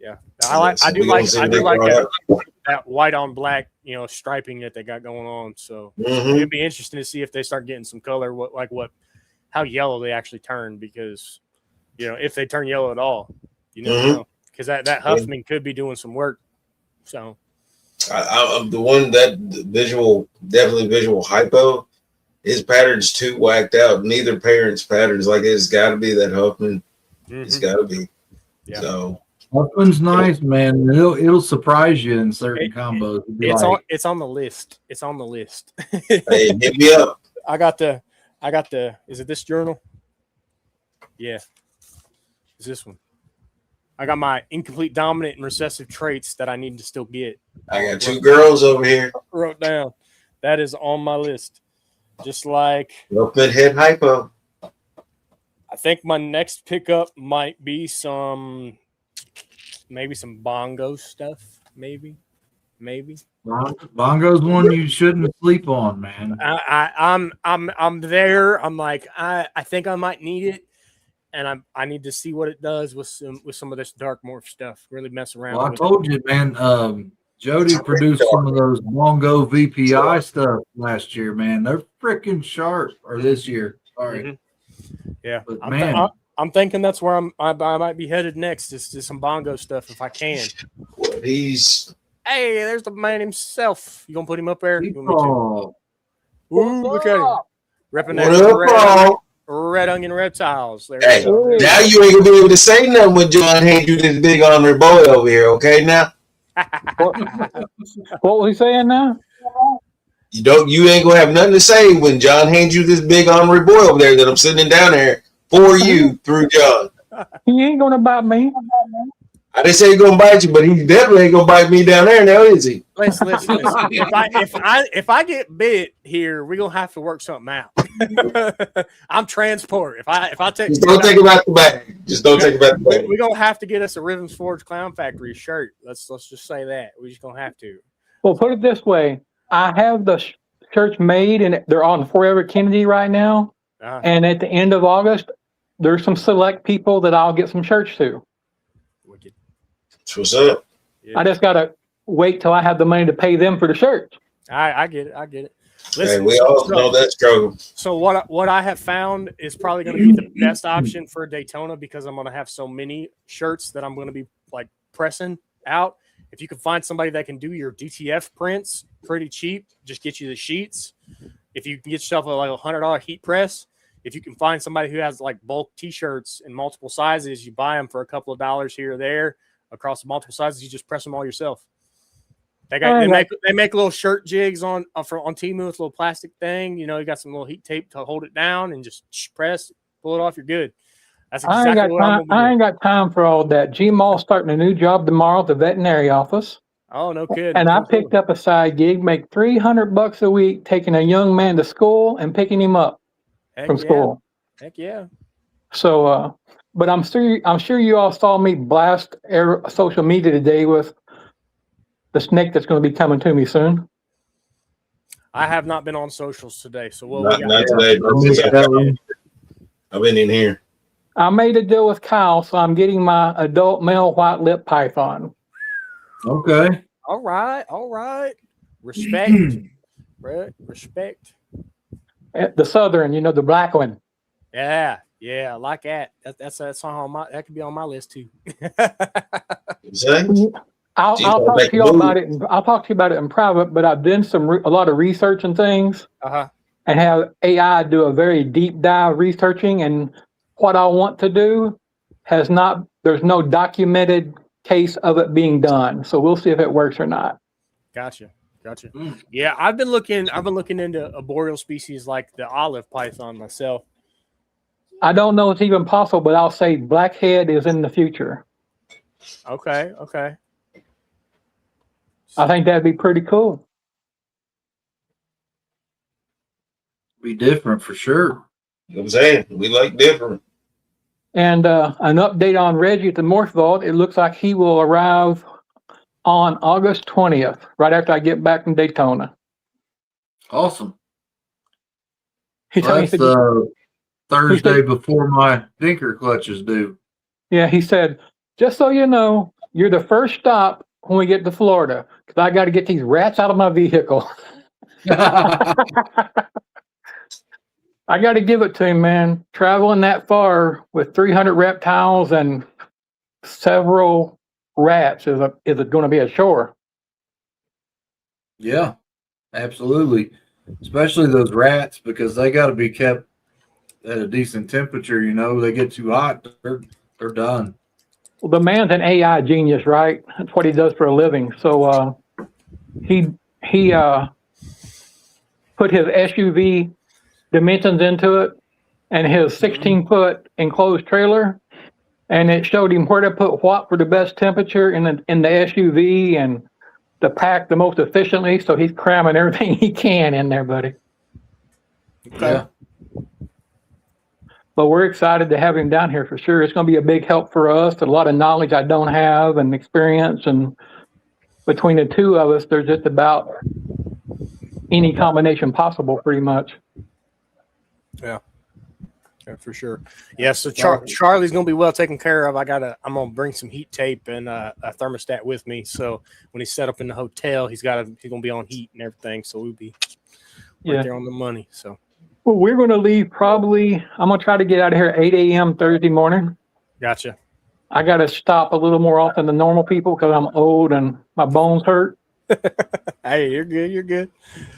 Yeah, I do like that white on black, striping that they got going on. So it'd be interesting to see if they start getting some color, how yellow they actually turn, because if they turn yellow at all, because that Huffman could be doing some work. So I'm the one that definitely visual hypo. His pattern's too whacked out. Neither parent's pattern's like it's got to be that Huffman. It's got to be. Yeah. So. Huffman's nice, man. It'll surprise you in certain combos. It's on the list. It's on the list. Hey, hit me up. I got the. Is it this journal? Yeah. It's this one. I got my incomplete dominant and recessive traits that I need to still get. I got 2 girls over here. Wrote down. That is on my list. Just like. Good head hypo. I think my next pickup might be maybe some bongo stuff. Maybe. Bongo's one you shouldn't sleep on, man. I'm there. I'm like, I think I might need it, and I need to see what it does with some of this dark morph stuff. Really mess around. Well, I told you, man. Jody produced some of those Bongo VPI stuff last year, man. They're freaking sharp. Or this year, sorry. Yeah, but I'm thinking that's where I might be headed next. Is to some bongo stuff if I can. Hey, there's the man himself. You gonna put him up there? Ooh, look at him. Repping that red onion reptiles. There hey, now you ain't gonna be able to say nothing when John hands you this big honorary boy over here, okay? Now, what was he saying now? You ain't gonna have nothing to say when John hands you this big honorary boy over there that I'm sitting down there for you through John. He ain't gonna bite me. I didn't say he's gonna bite you, but he definitely ain't gonna bite me down there now, is he? Listen. If I get bit here, we're gonna have to work something out. I'm transport. If I take just don't take it out the bag. Just don't take it out the bag. We're gonna have to get us a Rhythms Forge Clown Factory shirt. Let's just say that. We're just gonna have to. Well, put it this way. I have the shirts made, and they're on Forever Kennedy right now. And at the end of August, there's some select people that I'll get some shirts to. Wicked. What's up? Yeah. I just gotta wait till I have the money to pay them for the shirts. I get it. Listen, hey, we all know that struggle. So what I have found is probably going to be the best option for Daytona, because I'm going to have so many shirts that I'm going to be like pressing out. If you can find somebody that can do your DTF prints pretty cheap, just get you the sheets. If you can get yourself like $100 heat press, if you can find somebody who has like bulk T-shirts in multiple sizes, you buy them for a couple of dollars here or there across multiple sizes. You just press them all yourself. They make little shirt jigs on Temu with a little plastic thing. You got some little heat tape to hold it down and just press, pull it off. You're good. That's exactly what I'm I ain't got time for all that. G-Mall's starting a new job tomorrow at the veterinary office. Oh, no kidding. And I picked up a side gig, make $300 a week, taking a young man to school and picking him up from school. Heck yeah. So, but I'm sure you all saw me blast social media today with the snake that's going to be coming to me soon. I have not been on socials today, so not today. I've been in here. I made a deal with Kyle, so I'm getting my adult male white lip python. Okay. All right. Respect. Respect. The southern, the black one. Yeah, I like that. That's on that could be on my list too. I'll talk to you about it. I'll talk to you about it in private. But I've done a lot of research and things. and have AI do a very deep dive researching. And what I want to do there's no documented case of it being done. So we'll see if it works or not. Gotcha. Yeah, I've been looking into arboreal species like the olive python myself. I don't know if it's even possible, but I'll say blackhead is in the future. Okay. I think that'd be pretty cool. Be different for sure. You know what I'm saying? We like different. And an update on Reggie at the Morph Vault. It looks like he will arrive on August 20th, right after I get back from Daytona. Awesome. He told me, That's Thursday before my dinker clutch is due. Yeah, he said, just so you know, you're the first stop when we get to Florida, because I got to get these rats out of my vehicle. I got to give it to him, man. Traveling that far with 300 reptiles and several rats is going to be a chore. Yeah, absolutely. Especially those rats, because they got to be kept at a decent temperature. You know, they get too hot, they're done. Well, the man's an AI genius, right? That's what he does for a living. So he put his SUV dimensions into it and his 16-foot enclosed trailer, and it showed him where to put what for the best temperature in the SUV and to pack the most efficiently. So he's cramming everything he can in there, buddy. Okay. Yeah. But we're excited to have him down here for sure. It's going to be a big help for us. A lot of knowledge I don't have and experience, and between the two of us, there's just about any combination possible, pretty much. Yeah, for sure. Yeah, so Charlie's gonna be well taken care of. I'm gonna bring some heat tape and a thermostat with me. So when he's set up in the hotel, he's gonna be on heat and everything. So we'll be right there on the money. So well, we're gonna leave probably. I'm gonna try to get out of here at 8 a.m. Thursday morning. Gotcha. I gotta stop a little more often than normal people because I'm old and my bones hurt. Hey, you're good. You're good.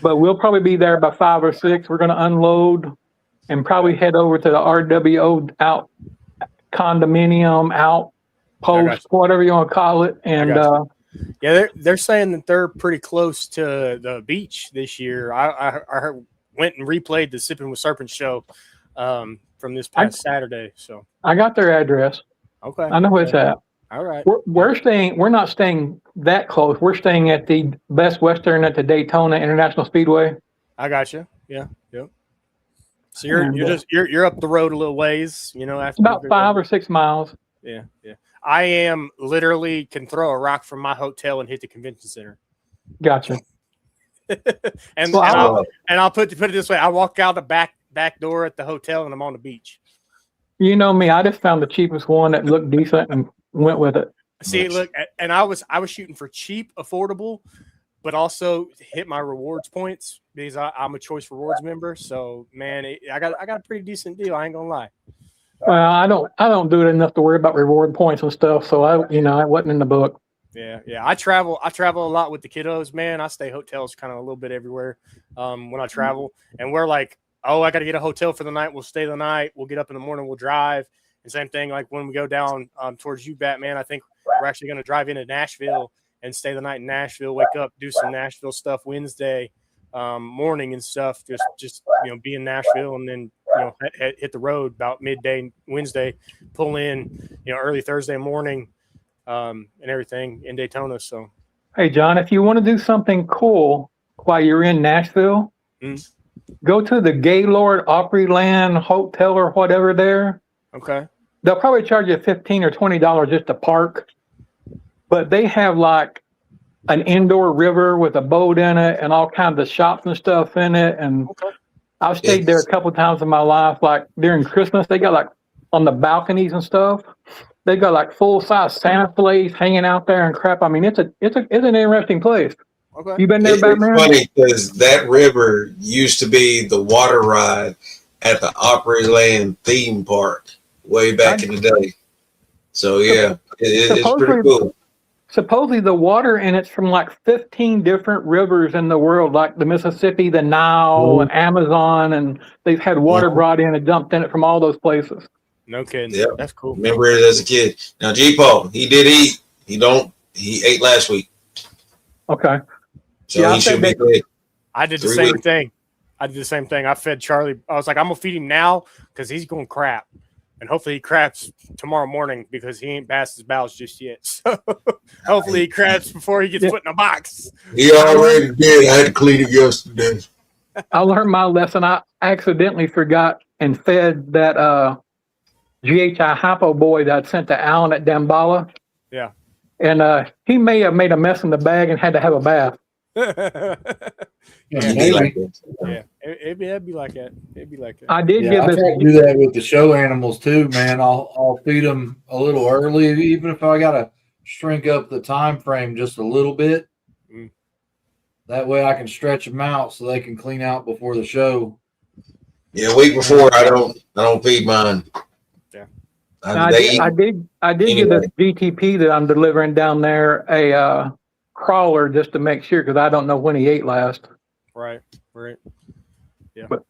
But we'll probably be there by 5 or 6. We're gonna unload and probably head over to the RWO out condominium outpost, whatever you want to call it. And yeah, they're saying that they're pretty close to the beach this year. I went and replayed the Sipping with Serpents show from this past Saturday. So I got their address. Okay, I know where it's at. All right, we're not staying that close. We're staying at the Best Western at the Daytona International Speedway. I got you. Yeah. So you're up the road a little ways, you know. After about 5 or 6 miles. Yeah. I am literally can throw a rock from my hotel and hit the convention center. Gotcha. and I'll put it this way: I walk out the back door at the hotel and I'm on the beach. You know me, I just found the cheapest one that looked decent and went with it. See, look, and I was shooting for cheap, affordable, but also hit my rewards points because I'm a Choice Rewards member. So, man, I got a pretty decent deal. I ain't gonna lie. Well, I don't do it enough to worry about reward points and stuff. So I wasn't in the book. Yeah. I travel a lot with the kiddos, man. I stay hotels kind of a little bit everywhere when I travel, and we're like, oh, I got to get a hotel for the night. We'll stay the night. We'll get up in the morning. We'll drive. And same thing, like when we go down towards UBAT, man. I think we're actually going to drive into Nashville and stay the night in Nashville. Wake up, do some Nashville stuff Wednesday morning and stuff. Just be in Nashville, and then hit the road about midday Wednesday. Pull in early Thursday morning and everything in Daytona. So, hey John, if you want to do something cool while you're in Nashville, go to the Gaylord Opryland Hotel or whatever there. Okay. They'll probably charge you $15 or $20 just to park, but they have like an indoor river with a boat in it and all kinds of shops and stuff in it. And I've stayed there a couple of times in my life. Like during Christmas, they got like on the balconies and stuff. They got like full size Santa sleighs hanging out there and crap. I mean, it's an interesting place. Okay. You been there, Batman? It's funny because that river used to be the water ride at the Opryland theme park way back in the day. So yeah, it's pretty cool. supposedly the water in it's from like 15 different rivers in the world, like the Mississippi, the Nile, and Amazon, and they've had water brought in and dumped in it from all those places. No kidding. Yep. That's cool. Remember it as a kid. Now, G-Paul, he did eat. He ate last week. Okay. So Yeah, he should be good. I did the 3 same weeks. thing. I fed Charlie. I was like, I'm gonna feed him now because he's going to crap, and hopefully he craps tomorrow morning because he ain't passed his bowels just yet. So hopefully he craps before he gets put in a box. He already did. I had to clean it yesterday. I learned my lesson. I accidentally forgot and fed that GHI Hypo boy that I'd sent to Alan at Damballa. Yeah. And he may have made a mess in the bag and had to have a bath. Yeah, it'd be like that. It'd be like that. I did Yeah, give I this. try to do that with the show animals too, man. I'll feed them a little early, even if I gotta shrink up the time frame just a little bit. Mm. That way I can stretch them out so they can clean out before the show. Yeah, a week before I don't feed mine. Yeah. I did give this GTP that I'm delivering down there a crawler just to make sure, because I don't know when he ate last. Right. Yeah. But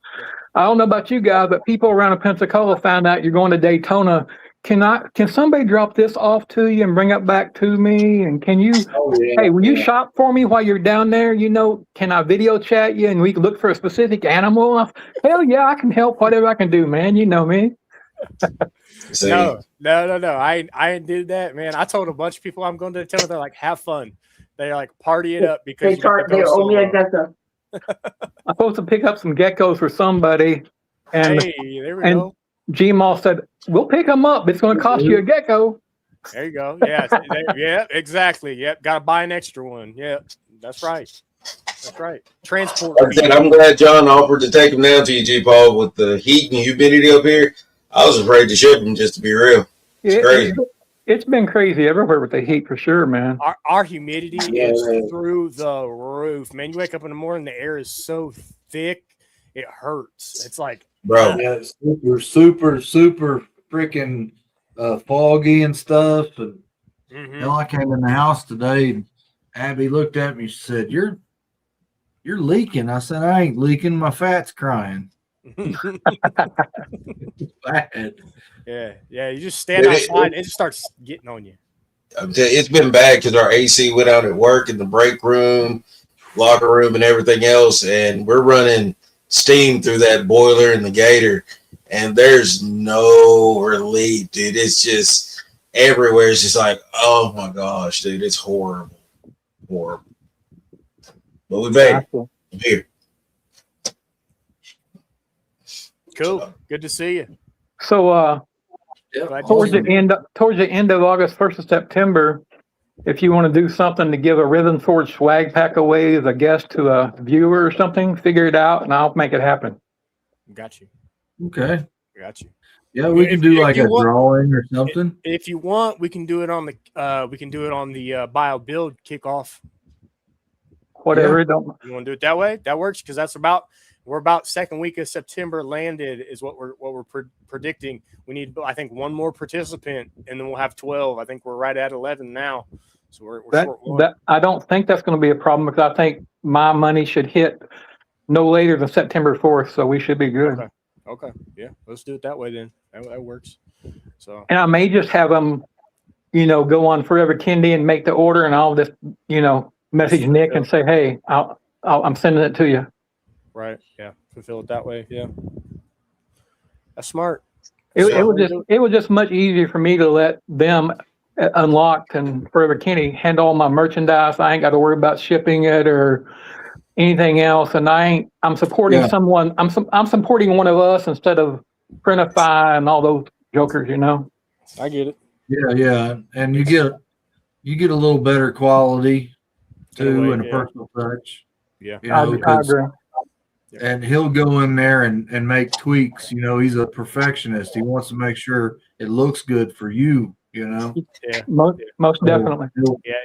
I don't know about you guys, but people around in Pensacola found out you're going to Daytona. Can somebody drop this off to you and bring it back to me? And can you, hey, will you shop for me while you're down there? You know, can I video chat you and we can look for a specific animal? Hell yeah, I can help whatever I can do, man. You know me. No. I did that, man. I told a bunch of people I'm going to Daytona. They're like, have fun. They like party it up because they owe me a gecko. I'm supposed to pick up some geckos for somebody, and hey, there we go. G-Mall said, we'll pick them up. It's going to cost you a gecko. There you go. Yeah, yeah, exactly. Yep, got to buy an extra one. Yeah, that's right. That's right. Transport. Like I said, I'm glad John offered to take them down to you, G-Paul, with the heat and humidity up here. I was afraid to ship them, just to be real. It's crazy. It's been crazy everywhere with the heat for sure, man. Our humidity is through the roof, man. You wake up in the morning, the air is so thick, it hurts. It's like, bro, yeah, it's super freaking foggy and stuff. And you know, I came in the house today, and Abby looked at me. She said, "You're leaking." I said, "I ain't leaking. My fat's crying." It's bad. Yeah. You just stand outside, and it just starts getting on you. It's been bad because our AC went out at work in the break room, locker room, and everything else, and we're running steam through that boiler in the Gator, and there's no relief, dude. It's just everywhere. It's just like, oh my gosh, dude, it's horrible. But we made it. I'm here. Cool. Good to see you. So towards the end of August, 1st of September, if you want to do something to give a Rhythm Forge swag pack away as a guest to a viewer or something, figure it out and I'll make it happen. Got you. Okay. Got you. Yeah, we can do like a drawing or something. If you want, we can do it on the bio build kickoff. Whatever. You want to do it that way? That works because we're about second week of September landed is what we're predicting. We need, I think, one more participant, and then we'll have 12. I think we're right at 11 now, so we're short one. I don't think that's going to be a problem because I think my money should hit no later than September 4th, so we should be good. Okay. Yeah, let's do it that way then. That works. So. And I may just have them, go on Forever Candy and make the order, and I'll just, message Nick and say, hey, I'm sending it to you. Right. Yeah. Fulfill it that way. Yeah. That's smart. It was just much easier for me to let them Unlocked and Forever Kenny handle all my merchandise. I ain't got to worry about shipping it or anything else. And I'm supporting someone. I'm supporting one of us instead of Printify and all those jokers, I get it. Yeah. And you get a little better quality too, and a personal touch. Yeah. I agree. And he'll go in there and make tweaks. He's a perfectionist. He wants to make sure it looks good for you. Yeah. Most definitely.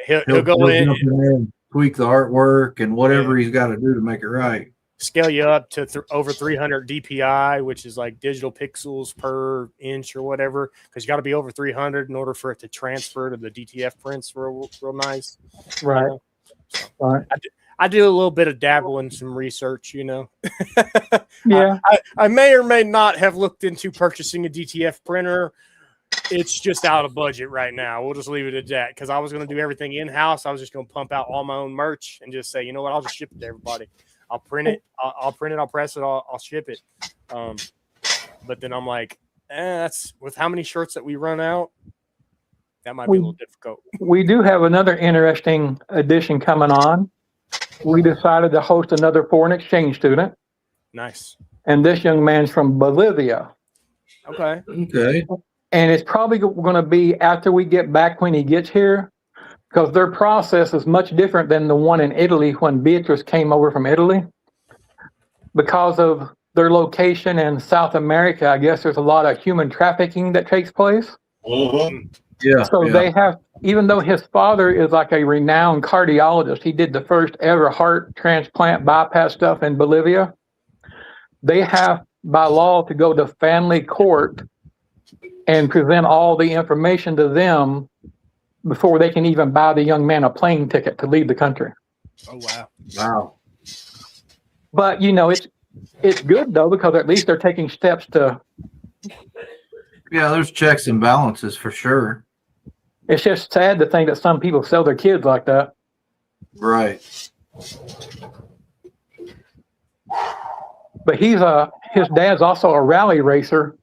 He'll go in and tweak the artwork and whatever he's got to do to make it right. scale you up to over 300 DPI, which is like digital pixels per inch or whatever, because you got to be over 300 in order for it to transfer to the DTF prints real nice. Right. You know? So Right. I do a little bit of dabble in some research, you know. Yeah. I may or may not have looked into purchasing a DTF printer. It's just out of budget right now. We'll just leave it at that, because I was going to do everything in-house. I was just going to pump out all my own merch and just say, you know what, I'll just ship it to everybody. I'll print it. I'll print it. I'll press it. I'll ship it. But then I'm like, that's with how many shirts that we run out, that might be a little difficult. We do have another interesting addition coming on. We decided to host another foreign exchange student, Nice. and this young man's from Bolivia. Okay. Okay. And it's probably going to be after we get back when he gets here, because their process is much different than the one in Italy when Beatrice came over from Italy. Because of their location in South America, I guess there's a lot of human trafficking that takes place. Mm-hmm. Yeah. So yeah. they have, even though his father is like a renowned cardiologist, he did the first ever heart transplant bypass stuff in Bolivia. They have by law to go to family court and present all the information to them before they can even buy the young man a plane ticket to leave the country. Oh, wow. Wow. But, you know, it's good, though, because at least they're taking steps to. Yeah, there's checks and balances for sure. It's just sad to think that some people sell their kids like that. Right. But his dad's also a rally racer,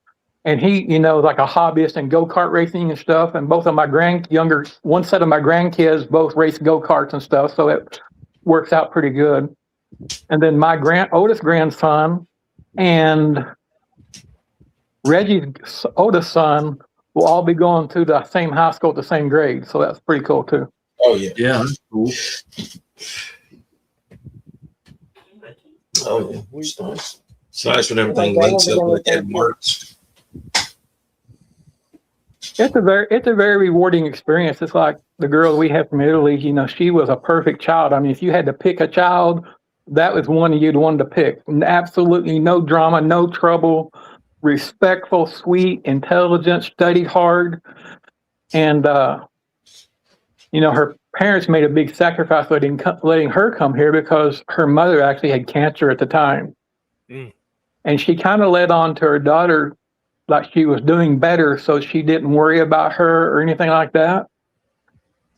and he, you know, like a hobbyist in go-kart racing and stuff. And both of my one set of my grandkids both race go-karts and stuff, so it works out pretty good. And then my oldest grandson and Reggie's oldest son will all be going to the same high school at the same grade, so that's pretty cool too. Oh yeah. Yeah, that's cool. Oh yeah. It's nice. It's nice when everything links up like that and works. It's a very rewarding experience. It's like the girl we had from Italy. You know, she was a perfect child. I mean, if you had to pick a child, that was one you'd want to pick. Absolutely no drama, no trouble, respectful, sweet, intelligent, studied hard. And, you know, her parents made a big sacrifice letting her come here because her mother actually had cancer at the time. Mm. And she kind of led on to her daughter like she was doing better, so she didn't worry about her or anything like that.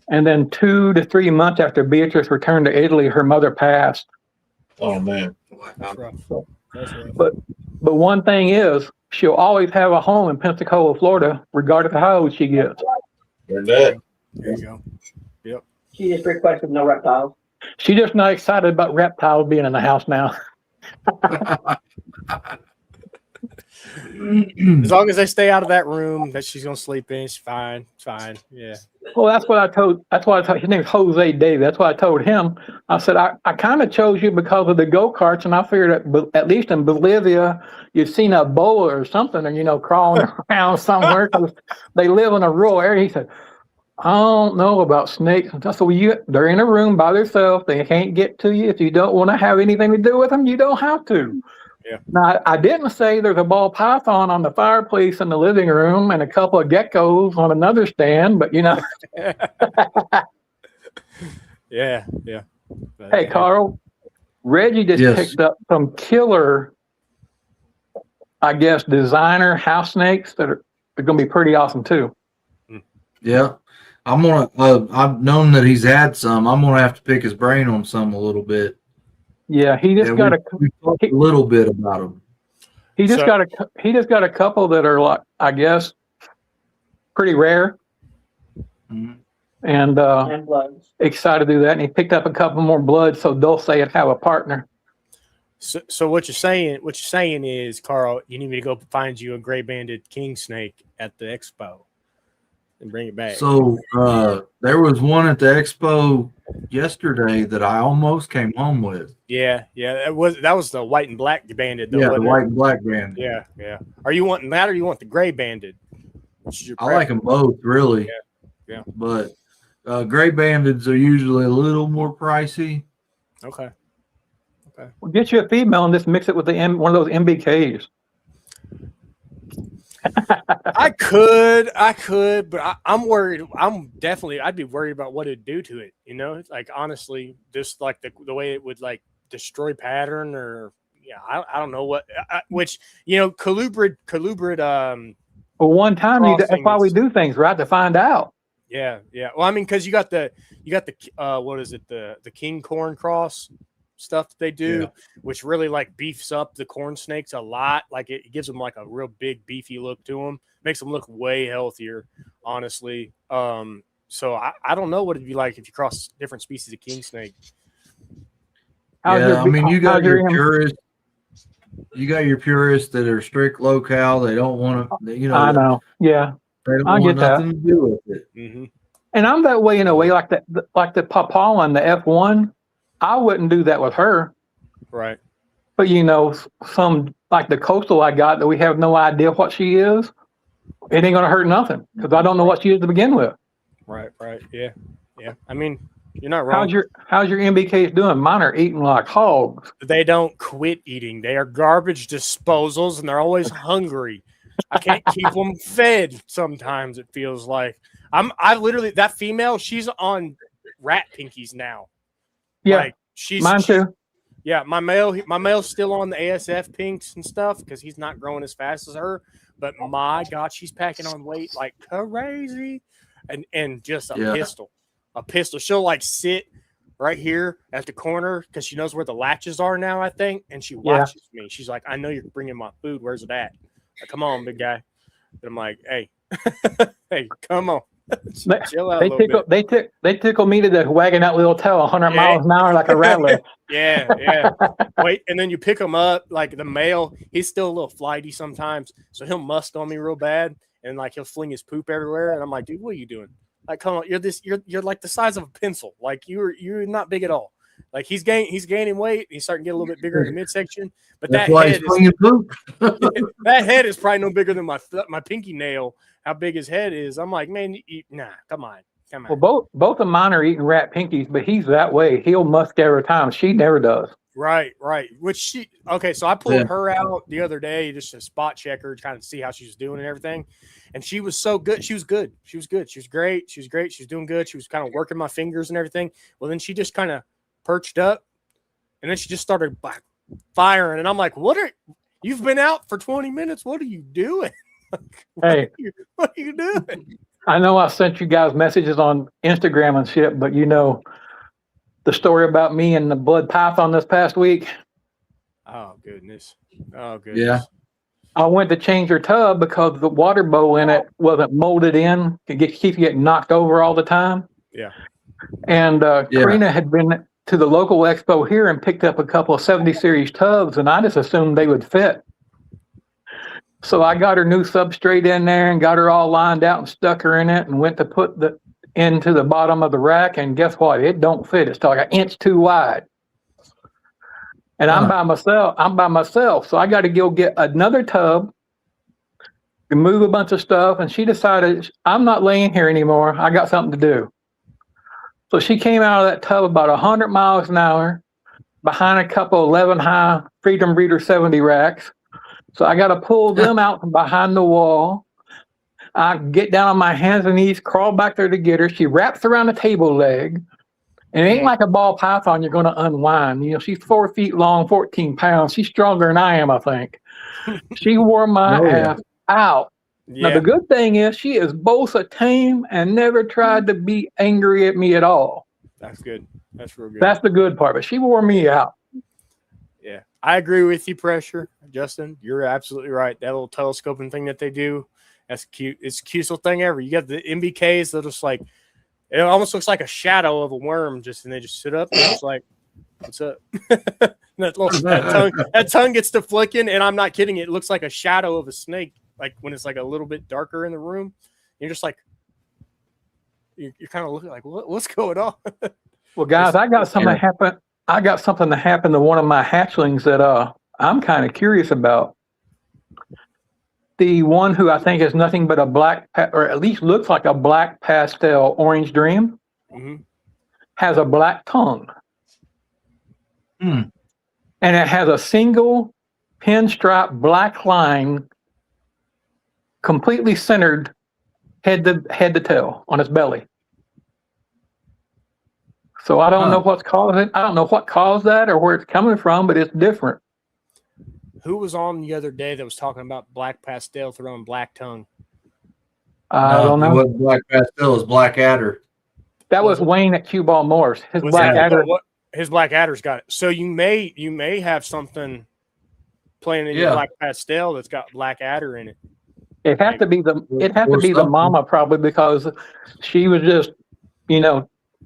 And then 2 to 3 months after Beatrice returned to Italy, her mother passed. Oh man. That's rough. That's rough. But one thing is, she'll always have a home in Pensacola, Florida, regardless of how old she gets. Heard that. There you go. Yep. She just requested no reptiles. She's just not excited about reptiles being in the house now. As long as they stay out of that room that she's gonna sleep in, it's fine. It's fine. Yeah. Well, that's what I told. His name's Jose David. That's what I told him. I said I kind of chose you because of the go-karts, and I figured at least in Bolivia, you've seen a boa or something, and you know, crawling around somewhere because they live in a rural area. He said, I don't know about snakes. And so they're in a room by themselves. They can't get to you. If you don't want to have anything to do with them, you don't have to. Yeah. Now, I didn't say there's a ball python on the fireplace in the living room and a couple of geckos on another stand, but you know. Yeah. But, Hey, Carl, Reggie just Yes. picked up some killer, I guess, designer house snakes that are going to be pretty awesome too. Yeah. I'm gonna. I've known that he's had some. I'm gonna have to pick his brain on some a little bit. Yeah, he just got we talked a little bit about them. he just So- got a couple that are like, I guess, pretty rare, Mhm. and And bloods. excited to do that. And he picked up a couple more blood, so Dulce would have a partner. So what you're saying is, Carl, you need me to go find you a gray banded king snake at the expo and bring it back. So there was one at the expo yesterday that I almost came home with. yeah, that was the white and black banded. Though, Yeah, the wasn't it? white and black band. Yeah. Are you wanting that, or you want the gray banded? Which is your I like them both, really. Yeah. But gray bandeds are usually a little more pricey. Okay. Okay. Well, get you a female and just mix it with one of those MBKs. I could, but I'm worried. I'd be worried about what it'd do to it. You know, it's like honestly, just like the way it would like destroy pattern or I don't know what. Which colubrid. Well, one time that's why we crossings. do things right to find out. Yeah. Well, I mean, because you got the what is it, the king corn cross stuff that they do, which really like beefs up the corn snakes a lot. Like it gives them like a real big beefy look to them, makes them look way healthier, honestly. So I don't know what it'd be like if you cross different species of king snake. You got your purists. You got your purists that are strict local. They don't want to, I know. Yeah. They don't want nothing to do with it. Mm-hmm. And I'm that way in a way, like the Papal and the F1. I wouldn't do that with her. Right. But some like the coastal I got that we have no idea what she is. It ain't gonna hurt nothing because I don't know what she is to begin with. Right. Yeah. I mean, you're not wrong. How's your MBKs doing? Mine are eating like hogs. They don't quit eating. They are garbage disposals, and they're always hungry. I can't keep them fed. Sometimes it feels like I literally that female. She's on rat pinkies now. Yeah, like mine too. Yeah, my male's still on the ASF pinks and stuff because he's not growing as fast as her. But my God, she's packing on weight like crazy, and just a pistol. She'll like sit right here at the corner because she knows where the latches are now, I think, and she watches me. She's like, "I know you're bringing my food. Where's it at? Like, come on, big guy." And I'm like, "Hey, hey, come on." Chill out they tickle me to death wagging that little tail 100 miles an hour like a rattler. Yeah. Wait, and then you pick him up, like the male, he's still a little flighty sometimes, so he'll must on me real bad, and like he'll fling his poop everywhere, and I'm like, dude, what are you doing? Like, come on, you're like the size of a pencil. Like you're not big at all. Like he's gaining weight. He's starting to get a little bit bigger in the midsection, but that head is probably no bigger than my pinky nail. How big his head is. I'm like, man, come on. Well, both of mine are eating rat pinkies, but he's that way. He'll musk every time. She never does. Right. So I pulled her out the other day just to spot check her, to kind of see how she was doing and everything. And she was so good. She was good. She was great. She was doing good. She was kind of working my fingers and everything. Well, then she just kind of perched up, and then she just started firing. And I'm like, you've been out for 20 minutes. What are you doing? What are you doing? I know I sent you guys messages on Instagram and shit, but the story about me and the blood python this past week. Oh goodness. Yeah. I went to change her tub because the water bowl in it wasn't molded in. It keeps getting knocked over all the time. Yeah. And Karina had been to the local expo here and picked up a couple of 70 series tubs, and I just assumed they would fit. So I got her new substrate in there and got her all lined out and stuck her in it and went to put into the bottom of the rack, and guess what? It don't fit. It's like an inch too wide. And I'm by myself. So I got to go get another tub and move a bunch of stuff. And she decided, I'm not laying here anymore. I got something to do. So she came out of that tub about 100 miles an hour behind a couple 11 high Freedom Breeder 70 racks. So I got to pull them out from behind the wall. I get down on my hands and knees, crawl back there to get her. She wraps around the table leg. And it ain't like a ball python you're going to unwind. She's 4 feet long, 14 pounds. She's stronger than I am, I think. She wore my ass out. Yeah. Now, the good thing is she is both a tame and never tried to be angry at me at all. That's good. That's real good. That's the good part. But she wore me out. Yeah, I agree with you, Pressure. Justin, you're absolutely right. That little telescoping thing that they do, that's cute. It's the cutest little thing ever. You got the MBKs that just like, it almost looks like a shadow of a worm, and they just sit up and it's like, what's up? that tongue gets to flicking, and I'm not kidding. It looks like a shadow of a snake, like when it's like a little bit darker in the room. You're just like, you're kind of looking like, what's going on? Well, guys, I got something to happen to one of my hatchlings that I'm kind of curious about. The one who I think is nothing but a black, or at least looks like a black pastel orange dream, has a black tongue. and it has a single pinstripe black line, completely centered, head to tail on its belly. So I don't know what's caused it. I don't know what caused that or where it's coming from, but it's different. Who was on the other day that was talking about black pastel throwing black tongue? I don't It know. wasn't black pastel, it was black adder. That was Wayne at Cue Ball Morse. His Was black that- adder. what- his black adder's got it. So you may have something playing in your Yeah. black pastel that's got black adder in it. It had to be the something. mama probably, because she was just,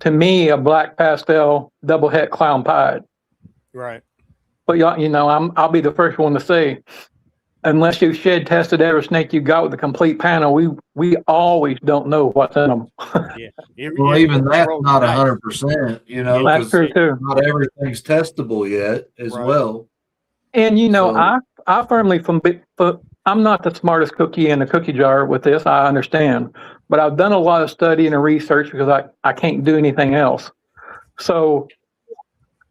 to me, a black pastel double het clown pied. Right. But I'll be the first one to say, unless you shed tested every snake you got with a complete panel, we always don't know what's in them. Yeah. Well, even that's roll not the dice. 100%, That's 'cause true too. not everything's testable yet as Right. well. And So- I firmly I'm not the smartest cookie in the cookie jar with this. I understand, but I've done a lot of study and research because I can't do anything else. So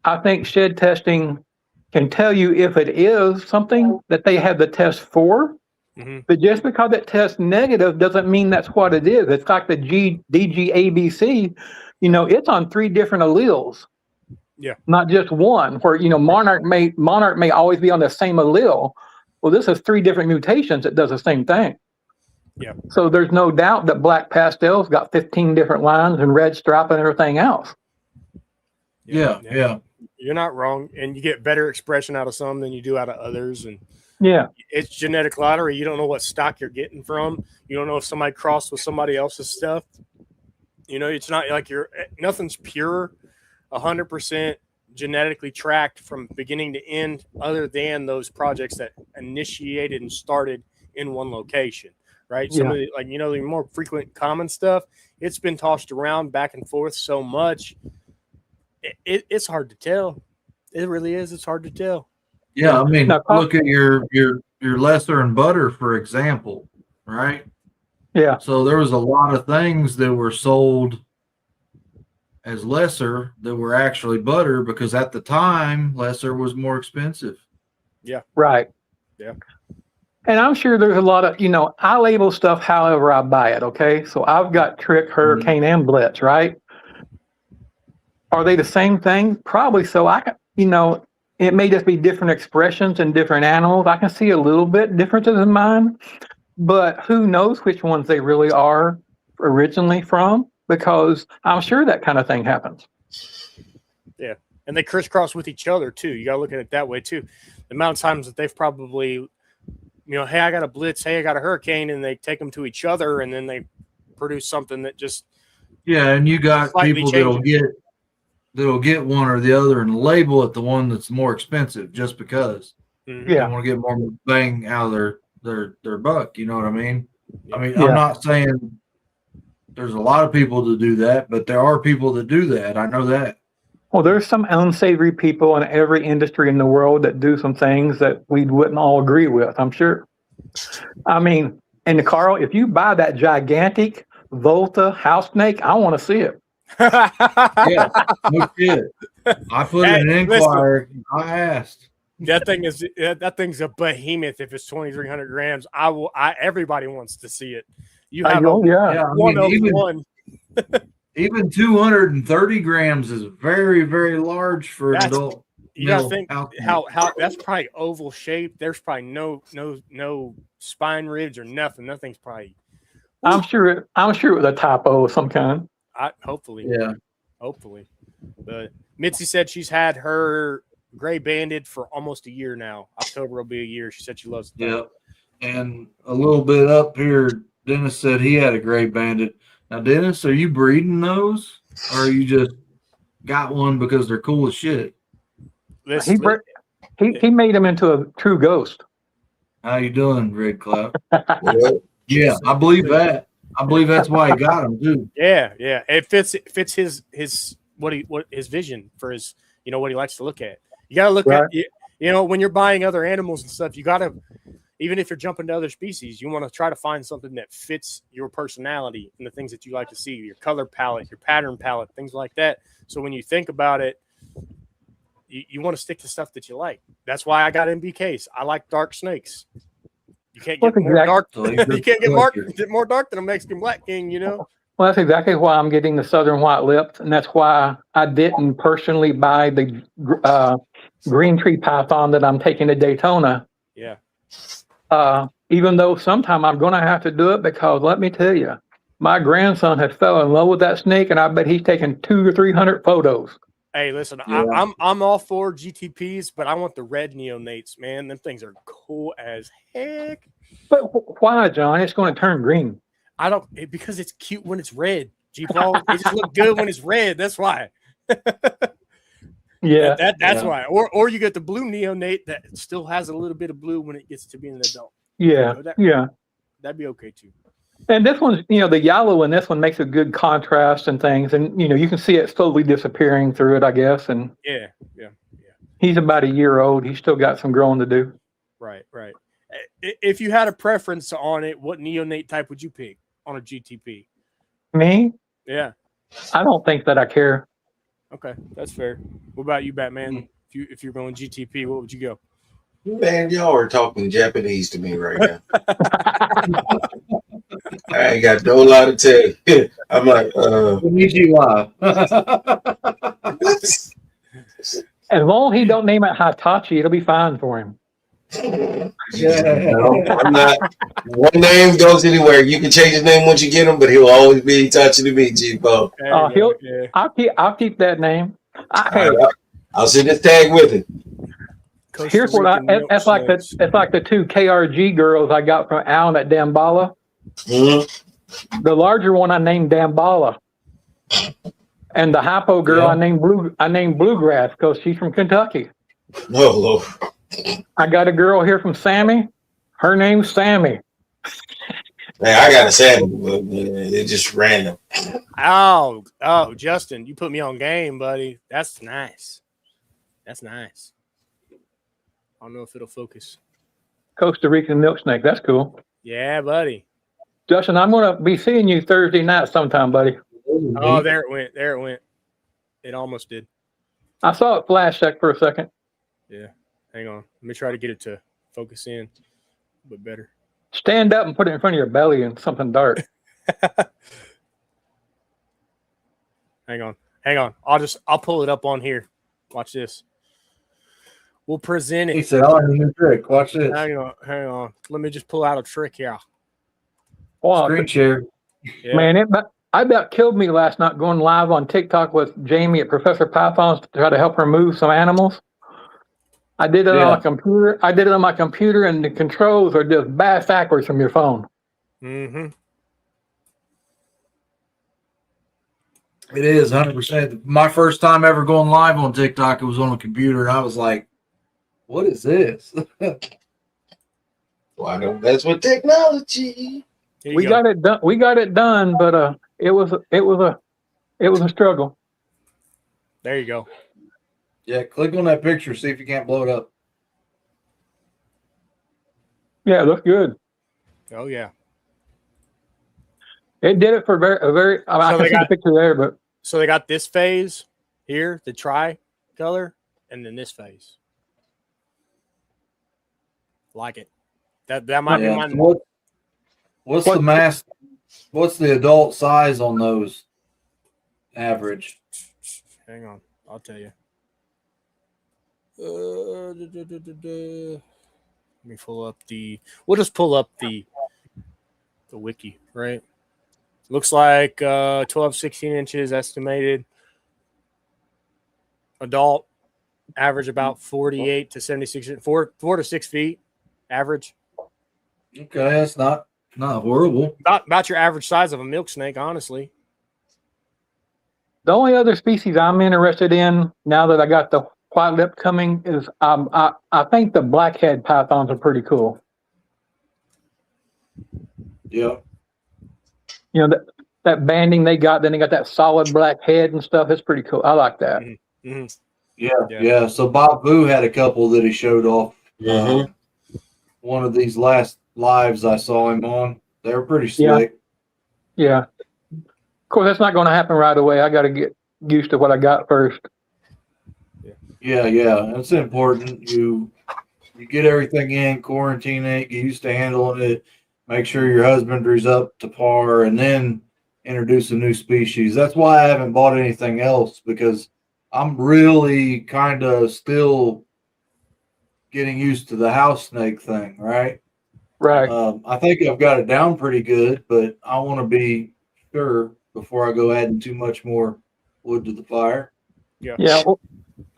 I think shed testing can tell you if it is something that they have the test for. Mhm. But just because it tests negative doesn't mean that's what it is. It's like the DGABC, it's on 3 different alleles. Yeah. Not just one, where monarch may always be on the same allele. Well, this is 3 different mutations that does the same thing. Yeah. So there's no doubt that black pastel's got 15 different lines and red stripe and everything else. Yeah. You're not wrong, and you get better expression out of some than you do out of others, and Yeah. it's genetic lottery. You don't know what stock you're getting from. You don't know if somebody crossed with somebody else's stuff. It's not like nothing's pure, 100% genetically tracked from beginning to end, other than those projects that initiated and started in one location, right? Some of the, the more frequent common stuff, it's been tossed around back and forth so much. It's hard to tell. It really is. It's hard to tell. Yeah, I mean, Now, look at your lesser and butter, for example, right? Yeah. So there was a lot of things that were sold as lesser that were actually butter because at the time lesser was more expensive. Right. Yeah. And I'm sure there's a lot of, I label stuff however I buy it. Okay. So I've got Trick, Hurricane, and Blitz, right? Are they the same thing? Probably so. It may just be different expressions in different animals. I can see a little bit differences in mine, but who knows which ones they really are originally from, because I'm sure that kind of thing happens. Yeah. And they crisscross with each other too. You got to look at it that way too. The amount of times that they've probably, hey, I got a Blitz, hey, I got a Hurricane, and they take them to each other and then they produce something that just. Yeah, and you got Slightly people changes. that'll get one or the other and label it the one that's more expensive just because Mhm. they Yeah. want to get more bang out of their buck. You know what I mean? Yeah. Yeah. I'm not saying there's a lot of people that do that, but there are people that do that. I know that. Well, there's some unsavory people in every industry in the world that do some things that we wouldn't all agree with, I'm sure. I mean, and Carl, if you buy that gigantic Volta house snake, I want to see it. Yeah, no shit. I put in an Hey, inquiry. I asked. That thing's a behemoth. If it's 2,300 grams, everybody wants to see it. You have Yeah. Yeah, I one mean, of even, one. even 230 grams is very, very large for an That's- adult. You gotta male think alpha. how that's probably oval shaped. There's probably no spine ribs or nothing. Nothing's probably. I'm sure it was a typo of some kind. Hopefully. Yeah. Hopefully. But Mitzi said she's had her gray banded for almost a year now. October will be a year. She said she loves it. Yeah. And a little bit up here, Dennis said he had a gray bandit. Now, Dennis, are you breeding those? Or are you just got one because they're cool as shit? He made him into a true ghost. How you doing, Red Cloud? Well, Yeah, I believe that. I believe that's why he got them too. Yeah. It fits his his vision for his what he likes to look at. You gotta look Right. at when you're buying other animals and stuff, you gotta, even if you're jumping to other species, you want to try to find something that fits your personality and the things that you like to see, your color palette, your pattern palette, things like that. So when you think about it, you want to stick to stuff that you like. That's why I got MBKs. I like dark snakes. You can't get more dark. You can't get more dark than a Mexican Black King, you know. Well, that's exactly why I'm getting the Southern White Lips, and that's why I didn't personally buy the green tree python that I'm taking to Daytona. Yeah. Even though sometime I'm going to have to do it, because let me tell you, my grandson has fell in love with that snake, and I bet he's taken 200 or 300 photos. Hey, listen, Yeah. I'm all for GTPs, but I want the red neonates, man. Them things are cool as heck. But why, John? It's going to turn green. Because it's cute when it's red. G-Paul, it just looks good when it's red. That's why. Yeah, that's why. Or you get the blue neonate that still has a little bit of blue when it gets to being an adult. yeah, yeah. That'd be okay too. And this one's, the yellow in this one makes a good contrast and things, and you can see it slowly disappearing through it, I guess. And Yeah. he's about a year old. He's still got some growing to do. Right. If you had a preference on it, what neonate type would you pick on a GTP? Me? Yeah. I don't think that I care. Okay, that's fair. What about you, Batman? If you're going GTP, what would you go? Man, y'all are talking Japanese to me right now. I ain't got no lie to tell you. I'm like, Konnichiwa. As long as he don't name it Hitachi, it'll be fine for him. no, I'm not. One name goes anywhere. You can change his name once you get him, but he'll always be touching to me, G-Bo. I'll keep that name. I'll send this tag with it. Here's what it's like the two KRG girls I got from Alan at Damballa. Mm-hmm. The larger one I named Damballa, and the hypo girl I named Bluegrass because she's from Kentucky. No, Lord. I got a girl here from Sammy. Her name's Sammy. Hey, I got a Sammy, but it's just random. Oh, Justin, you put me on game, buddy. That's nice. I don't know if it'll focus. Costa Rican milk snake. That's cool. Yeah, buddy. Justin, I'm going to be seeing you Thursday night sometime, buddy. Oh, there it went. It almost did. I saw it flash for a second. Yeah. Hang on. Let me try to get it to focus in a bit better. Stand up and put it in front of your belly and something dark. Hang on. I'll pull it up on here. Watch this. We'll present it. He said, "Oh, new trick. Watch this." Hang on. Let me just pull out a trick here. Wow, Screen share. Yeah. man, I about killed me last night going live on TikTok with Jamie at Professor Pythons to try to help her move some animals. I did it on my computer. And the controls are just backwards from your phone. Mm-hmm. It is 100%. My first time ever going live on TikTok, it was on a computer, and I was like, "What is this?" Well, I know that's with technology. We got it done. We got it done, but it was a struggle. There you go. Yeah, click on that picture, see if you can't blow it up. Yeah, it looks good. Oh yeah. It did it for a very. I can see the picture there, but so they got this phase here, the tri-color, and then this phase. Like it. That might be my. What's the mass? What's the adult size on those? Average. Hang on, I'll tell you. Let me pull up we'll just pull up the wiki, right? Looks like 12, 16 inches estimated. Adult average about 48 to 76, 4 to 6 feet average. Okay, that's not horrible. About your average size of a milk snake, honestly. the only other species I'm interested in now that I got the white lip coming is I think the blackhead pythons are pretty cool. Yeah. You know, that banding they got, then they got that solid black head and stuff. It's pretty cool. I like that. Mm-hmm. Mm-hmm. Yeah. So Bob Boo had a couple that he showed off. Mm-hmm. One of these last lives I saw him on. They were pretty slick. Yeah. Of course, that's not going to happen right away. I got to get used to what I got first. Yeah, it's important. You get everything in, quarantine it, get used to handling it, make sure your husbandry's up to par, and then introduce a new species. That's why I haven't bought anything else, because I'm really kind of still getting used to the house snake thing, right? Right. I think I've got it down pretty good, but I want to be sure before I go adding too much more wood to the fire. Yeah. Yeah. Well,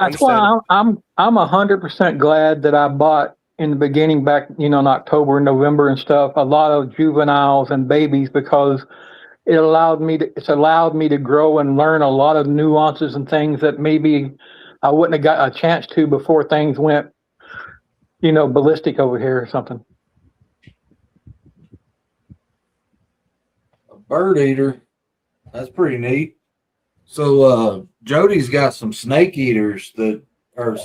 that's why I'm 100% glad that I bought in the beginning back, in October and November and stuff, a lot of juveniles and babies, because it's allowed me to grow and learn a lot of nuances and things that maybe I wouldn't have got a chance to before things went, ballistic over here or something. A bird eater, that's pretty neat. So Jody's got some snake eaters that are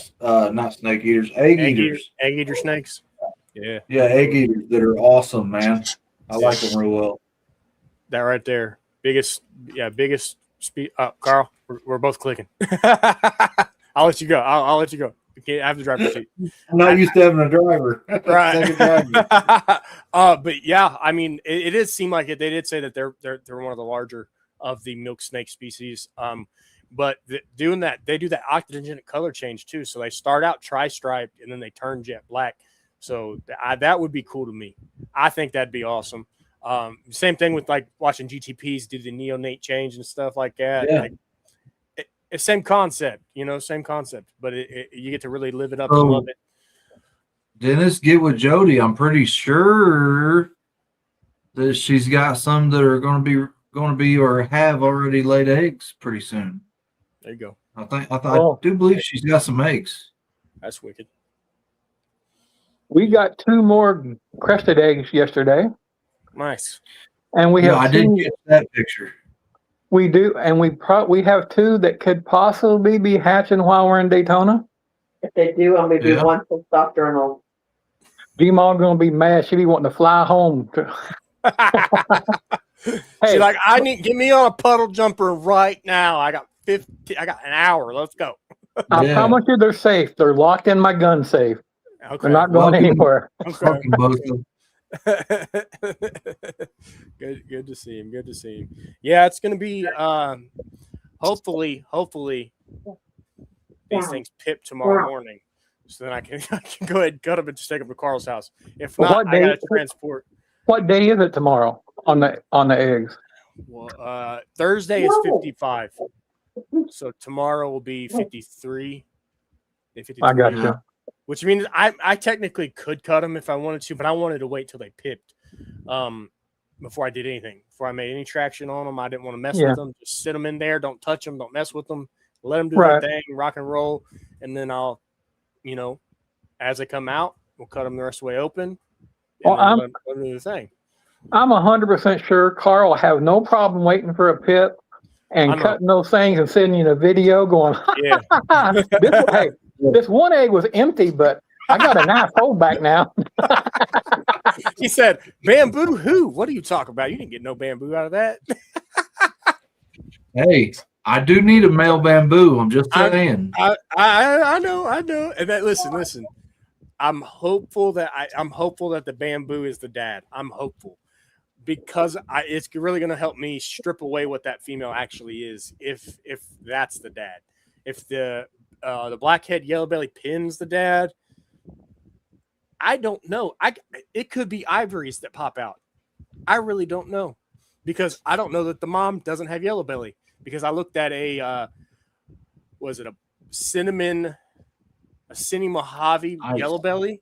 not snake eaters, egg eaters. Egg eater snakes. Yeah. Yeah, egg eaters that are awesome, man. I like them real well. That right there. Biggest speed. Carl, we're both clicking. I'll let you go. I'll let you go. I have the driver's seat. I'm not used to having a driver. Right. Second driver. But yeah, I mean, it did seem like it. They did say that they're one of the larger of the milk snake species. But doing that, they do that octogenic color change too. So they start out tri-striped and then they turn jet black. So that would be cool to me. I think that'd be awesome. Same thing with like watching GTPs do the neonate change and stuff like that. Yeah. Like, it's same concept, same concept, but you get to really live it up and love it. Dennis, get with Jody. I'm pretty sure that she's got some that are going to be or have already laid eggs pretty soon. There you go. I do believe she's got some eggs. That's wicked. We got 2 more crested eggs yesterday. Nice. And we have I didn't get that picture. We do, and we have 2 that could possibly be hatching while we're in Daytona. If they do, I'm going to do one full stop journal. G-Mall going to be mad. She'll be wanting to fly home. She's like, get me on a puddle jumper right now. I got an hour. Let's go. I promise you they're safe. They're locked in my gun safe. Okay. They're not going anywhere. Okay. Good to see him. Good to see him. Yeah, it's gonna be hopefully these things pip tomorrow morning, so then I can go ahead and cut them and just take them to Carl's house. If not, I gotta transport. What day is it tomorrow on the eggs? Well, Thursday is 55, so tomorrow will be 53. I got you. Which means I technically could cut them if I wanted to, but I wanted to wait till they pipped before I did anything. Before I made any traction on them, I didn't want to mess with them. Just sit them in there. Don't touch them. Don't mess with them. Let them do their thing, rock and roll. And then I'll, as they come out, we'll cut them the rest of the way open. Well, I'm let them do the thing. I'm 100% sure Carl will have no problem waiting for a pip and cutting those things and sending you a video going, this one egg was empty, but I got a nice hole back now. He said, bamboo who? What are you talking about? You didn't get no bamboo out of that. Hey, I do need a male bamboo. I'm just saying. I know. And that listen. I'm hopeful that the bamboo is the dad. I'm hopeful because it's really going to help me strip away what that female actually is. If that's the dad, if the blackhead yellow belly pin's the dad, I don't know. It could be ivories that pop out. I really don't know because I don't know that the mom doesn't have yellow belly because I looked at a cinnamon Mojave yellow belly,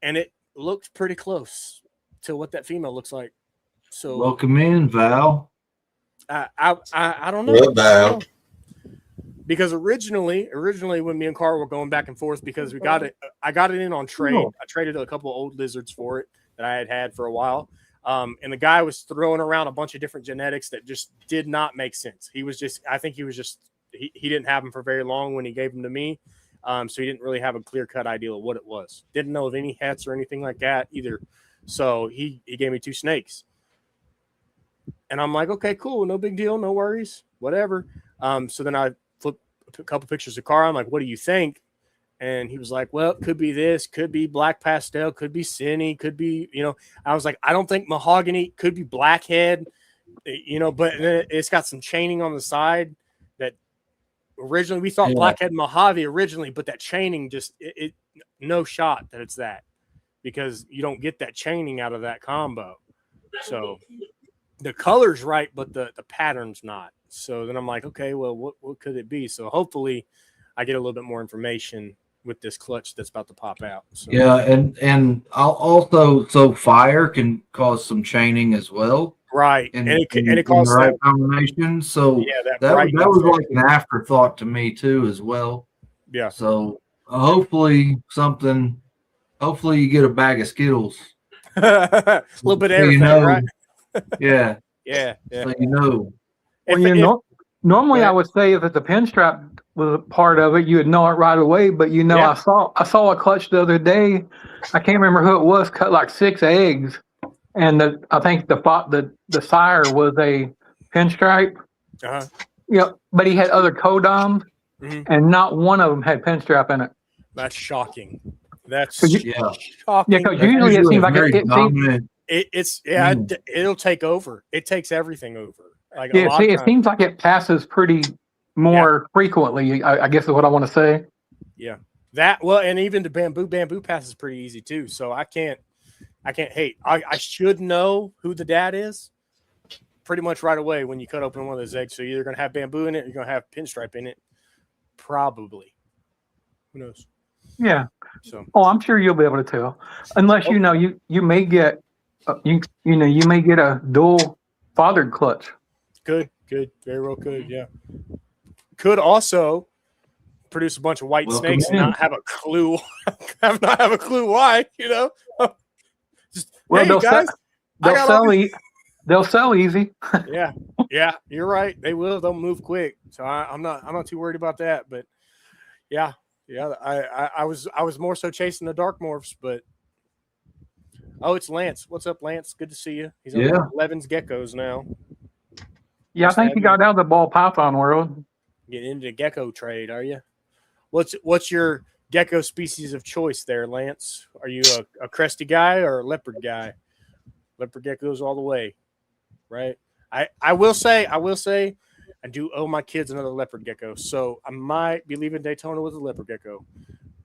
and it looked pretty close to what that female looks like. So welcome in, Val. I don't know. Well, Val. Because originally when me and Carl were going back and forth because I got it in on trade. I traded a couple of old lizards for it that I had for a while. And the guy was throwing around a bunch of different genetics that just did not make sense. He didn't have them for very long when he gave them to me. So he didn't really have a clear-cut idea of what it was. Didn't know of any hets or anything like that either. So he gave me 2 snakes. And I'm like, okay, cool. No big deal. No worries. Whatever. So then I flipped a a couple pictures of the car. I'm like, what do you think? And he was like, well, it could be this, could be black pastel, could be Cinny, could be, I was like, I don't think mahogany, could be blackhead, but it's got some chaining on the side that originally we thought blackhead Mojave originally, but that chaining just, it no shot that it's that, because you don't get that chaining out of that combo. So the color's right, but the pattern's not. So then I'm like, okay, well, what could it be? So hopefully I get a little bit more information with this clutch that's about to pop out. So. Yeah, and I'll also, so fire can cause some chaining as well. Right, and it in causes the right that combination. So yeah, that was like an afterthought to me too, as well. Yeah. So hopefully you get a bag of Skittles. A little bit of everything, right? Yeah. Yeah. So Well, normally I would say if it's a pinstripe was a part of it, you would know it right away. But I saw a clutch the other day. I can't remember who it was. Cut like 6 eggs, and I think the sire was a pinstripe. But he had other codoms, and not one of them had pinstripe in it. That's shocking. That's shocking. Yeah, because usually it seems like it'll take over. It takes everything over. Like it seems like it passes pretty more frequently, I guess is what I want to say. Yeah. And even the bamboo passes pretty easy too. So I can't hate. I should know who the dad is pretty much right away when you cut open one of those eggs. So you're either going to have bamboo in it, or you're going to have pinstripe in it. Probably. Who knows? Yeah. So. Oh, I'm sure you'll be able to tell. Unless you may get you may get a dual fathered clutch. Good. Very well could, yeah. Could also produce a bunch of white snakes and not have a clue. not have a clue why, Just, well, hey, they'll sell easy. Yeah, you're right. They will. They'll move quick. So I'm not too worried about that. But yeah. I was more so chasing the dark morphs, but it's Lance. What's up, Lance? Good to see you. He's on Levin's geckos now. Yeah, I think he got out of the ball python world. Getting into the gecko trade, are you? What's your gecko species of choice there, Lance? Are you a cresty guy or a leopard guy? Leopard geckos all the way, right? I will say I do owe my kids another leopard gecko, so I might be leaving Daytona with a leopard gecko.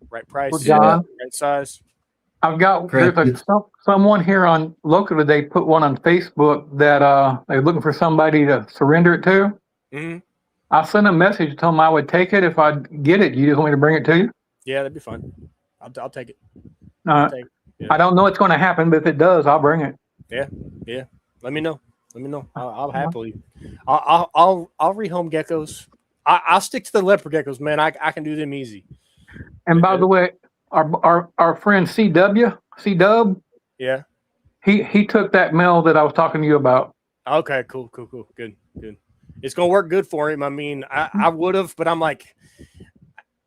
Right price, well, John, right size. I've got someone here on local today put one on Facebook that they're looking for somebody to surrender it to. Mm-hmm. I sent a message, told them I would take it if I'd get it. You just want me to bring it to you? Yeah, that'd be fun. I'll take it. I don't know what's going to happen, but if it does, I'll bring it. Yeah. Let me know. I'll happily. I'll rehome geckos. I'll stick to the leopard geckos, man. I can do them easy. And by the way, our friend C-Dub. Yeah. He took that male that I was talking to you about. Okay, cool. Good. It's gonna work good for him. I mean, I would have, but I'm like,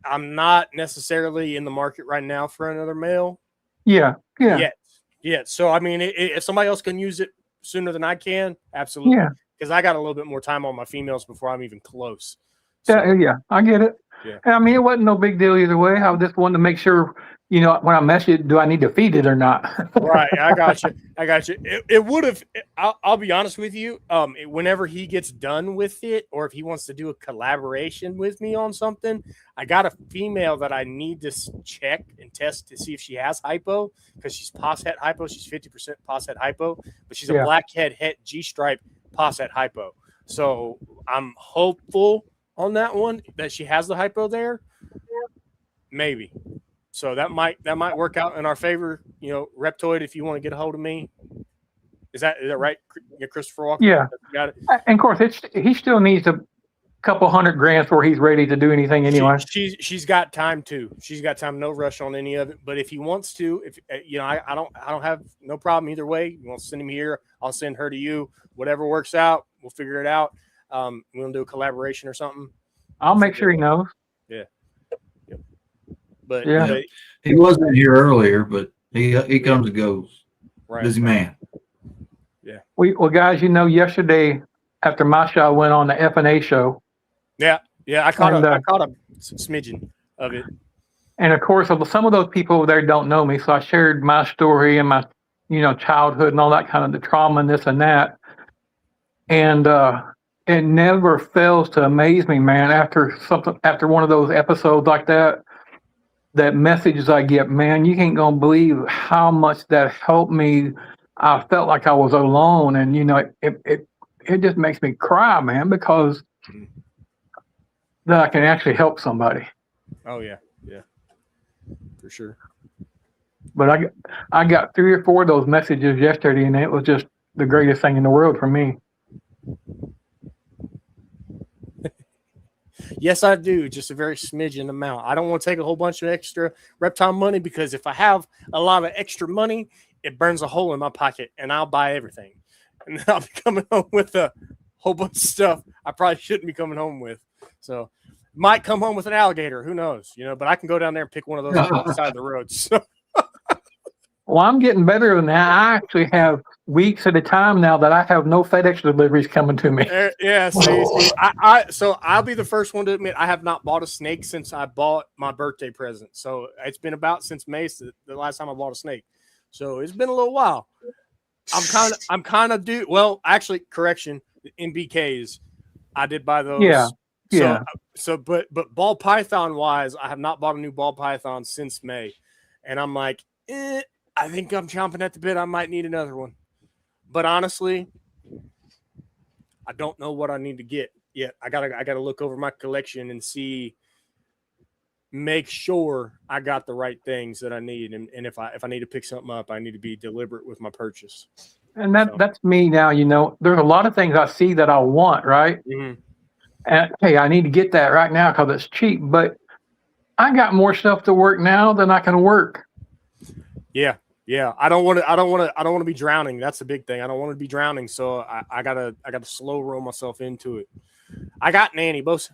I'm not necessarily in the market right now for another male. Yeah. Yet. So I mean, if somebody else can use it sooner than I can, absolutely. Yeah. Because I got a little bit more time on my females before I'm even close. So, yeah, I get it. Yeah. I mean, it wasn't no big deal either way. I just wanted to make sure, when I mess it, do I need to feed it or not? Right. I got you. It would have, I'll be honest with you. Whenever he gets done with it, or if he wants to do a collaboration with me on something, I got a female that I need to check and test to see if she has hypo, because she's pos het hypo. She's 50% pos het hypo, but she's a blackhead het G-stripe pos het hypo. So I'm hopeful on that one that she has the hypo there. Maybe. So that might work out in our favor, Reptoid, if you want to get a hold of me. Is that right, Christopher Walker? Yeah. Got it. And of course, he still needs a couple $100,000 before he's ready to do anything anyway. She's got time too. She's got time, no rush on any of it. But if he wants to, I don't have no problem either way. You want to send him here, I'll send her to you. Whatever works out, we'll figure it out. We're gonna do a collaboration or something. I'll make sure he knows. Yeah. But he wasn't here earlier, but he comes and goes. Right. Busy man. Yeah. Well, guys, yesterday after my show, I went on the F&A show. Yeah. Yeah, I caught And, a smidgen of it. And of course, some of those people over there don't know me, so I shared my story and my, childhood and all that kind of the trauma and this and that. And it never fails to amaze me, man. After one of those episodes like that messages I get, man, you ain't gonna believe how much that helped me. I felt like I was alone, and it just makes me cry, man, because that I can actually help somebody. Oh yeah, for sure. But I got 3 or 4 of those messages yesterday, and it was just the greatest thing in the world for me. Yes, I do. Just a very smidgen amount. I don't want to take a whole bunch of extra reptile money, because if I have a lot of extra money, it burns a hole in my pocket and I'll buy everything. And then I'll be coming home with a whole bunch of stuff I probably shouldn't be coming home with. So might come home with an alligator. Who knows? But I can go down there and pick one of those off the side of the road. So. Well, I'm getting better than that. I actually have weeks at a time now that I have no FedEx deliveries coming to me. Yeah, so I'll be the first one to admit I have not bought a snake since I bought my birthday present. So it's been about since May, the last time I bought a snake. So it's been a little while. I'm kind of due. Well, actually, correction, in BKs, I did buy those. Yeah. But ball python wise, I have not bought a new ball python since May, and I'm like, I think I'm chomping at the bit. I might need another one. But honestly, I don't know what I need to get yet. I gotta look over my collection and make sure I got the right things that I need. And if I need to pick something up, I need to be deliberate with my purchase. And that's me now. There's a lot of things I see that I want, right? Mm-hmm. And hey, I need to get that right now because it's cheap. But I got more stuff to work now than I can work. Yeah. I don't want to be drowning. That's the big thing. I don't want to be drowning. So I gotta slow roll myself into it. I got Nanny, Boas.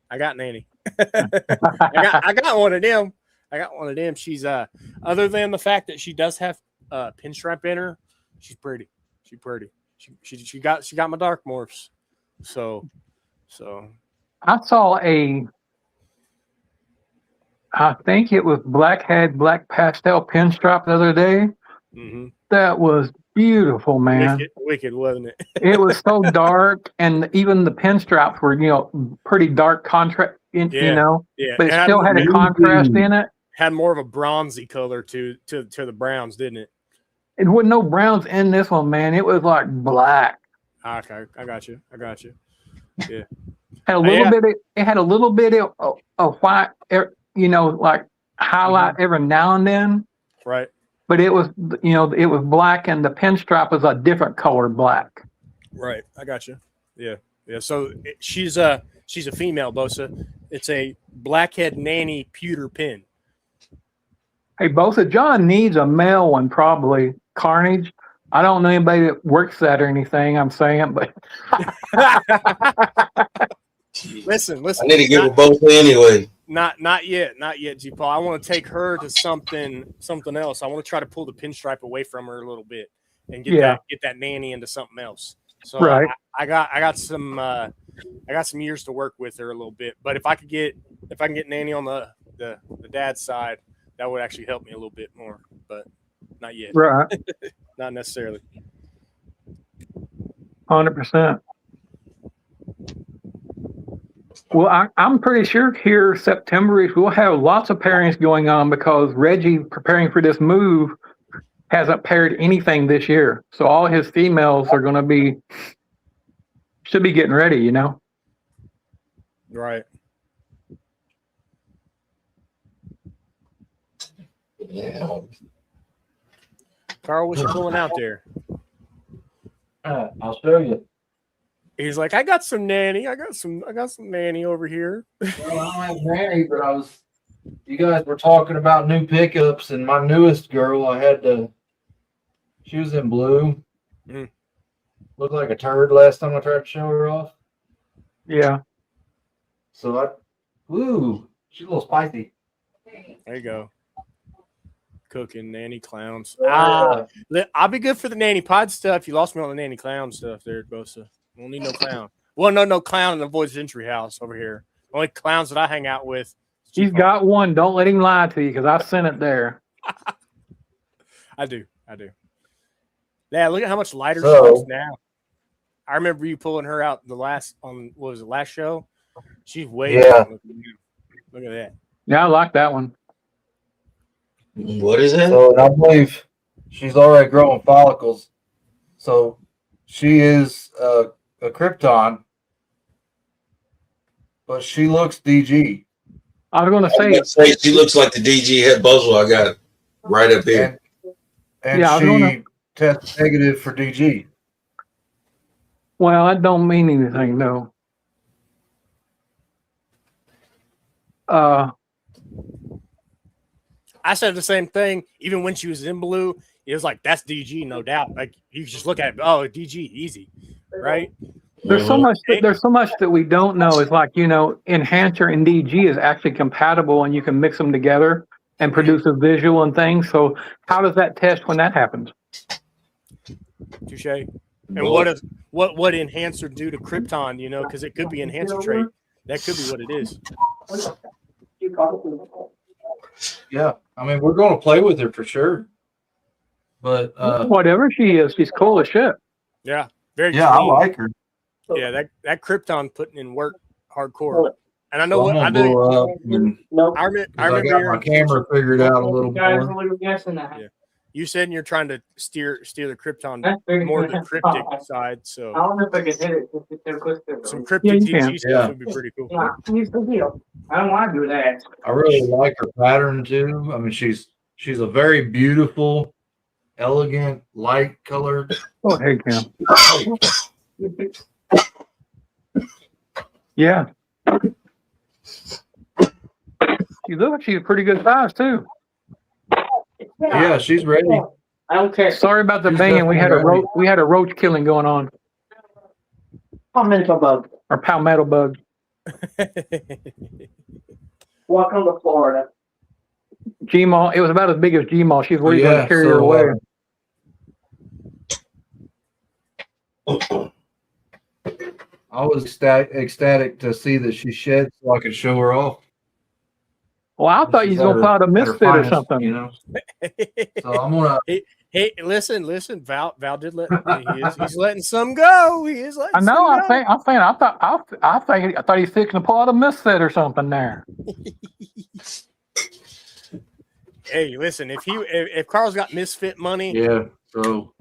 I got Nanny. I got one of them. She's other than the fact that she does have pinstripe in her, she's pretty. She got my dark morphs. So I saw I think it was black pastel pinstripe the other day. Mm-hmm. That was beautiful, man. Wicked, wasn't it? It was so dark, and even the pinstripes were, pretty dark contrast, Yeah. but it still had a contrast in it. Had more of a bronzy color to the browns, didn't it? It wasn't no browns in this one, man. It was like black. Okay, I got you. Yeah. Had a little bit. It had a little bit of white, like highlight every now and then. Right. But it was, it was black, and the pinstripe was a different color black. Right. I got you. Yeah. So she's a female, Bosa. It's a blackhead nanny pewter pin. Hey, Bosa, John needs a male one, probably. Carnage. I don't know anybody that works that or anything. I'm saying, but listen. I need to give her both anyway. Not yet, G Paul. I want to take her to something else. I want to try to pull the pinstripe away from her a little bit and get that nanny into something else. So right. I got some years to work with her a little bit. But if I can get nanny on the dad's side, that would actually help me a little bit more. But not yet. Right. Not necessarily. 100%. Well, I'm pretty sure here September we'll have lots of pairings going on because Reggie, preparing for this move, hasn't paired anything this year. So all his females are going to should be getting ready, Right. Yeah. Carl, what you pulling out there? I'll show you. He's like, I got some nanny. I got some nanny over here. Well, I don't have nanny, but you guys were talking about new pickups, and my newest girl, she was in blue. Mm. Looked like a turd last time I tried to show her off. Yeah. So she's a little spicy. There you go. Cooking nanny clowns. I'll be good for the nanny pod stuff. You lost me on the nanny clown stuff there, Bosa. Won't need no clown. Well, no clown in the Voice Entry house over here. Only clowns that I hang out with. He's got one. Don't let him lie to you because I sent it there. I do. Yeah, look at how much lighter she So- looks now. I remember you pulling her out last show? She's way Yeah. different looking now. Look at that. Yeah, I like that one. What is that? So, and I believe she's already growing follicles. So she is a Krypton, but she looks DG. I was going to I was say, gonna say she looks like the DG head buzzle I got right up here. And Yeah, I was she gonna- tests negative for DG. well, that don't mean anything, no. I said the same thing. Even when she was in blue, it was like, that's DG, no doubt. Like, you just look at it, oh, DG, easy, right? There's so much. There's so much that we don't know. It's like, you know, Enhancer and DG is actually compatible, and you can mix them together and produce a visual and things. So, how does that test when that happens? Touche. And what Enhancer do to Krypton, you know, because it could be Enhancer trait. That could be what it is. Yeah, I mean, we're going to play with her for sure. But Whatever she is, she's cool as shit. Yeah. Very yeah, I clean. like her. Yeah, that Krypton putting in work hardcore. And I know Well, what I I'm gonna do. blow up and- Nope. I 'cause I remember got my camera figured out a little more. Yeah. You said you're trying to steer the Krypton That's very more good. the cryptic side. I So don't know if I can hit it. Just to twist it. some cryptic you can. DG stuff Yeah. would be pretty cool. Yeah, here's the deal. I don't want to do that. I really like her pattern too. I mean, she's a very beautiful, elegant, light colored. Oh, hey, Cam. Yeah. She looks like she's a pretty good size too. Yeah, she's ready. I don't care. Sorry about the She's banging. We had a definitely we had a roach killing going on, Palmetto bug. or palmetto bug. Welcome to Florida. Gmail. It was about as big as Gmail. She's worried Yeah, going to carry her so, away. I was ecstatic to see that she shed so I could show her off. Well, I thought you was going to call it a At her misfit or finest, something. you know. So I'm gonna. Hey, listen. Val did let he's letting some go. He is letting I know. some I'm go. saying. I thought he's fixing to pull out a misfit or something there. Hey, listen. If Carl's got misfit money, Yeah. So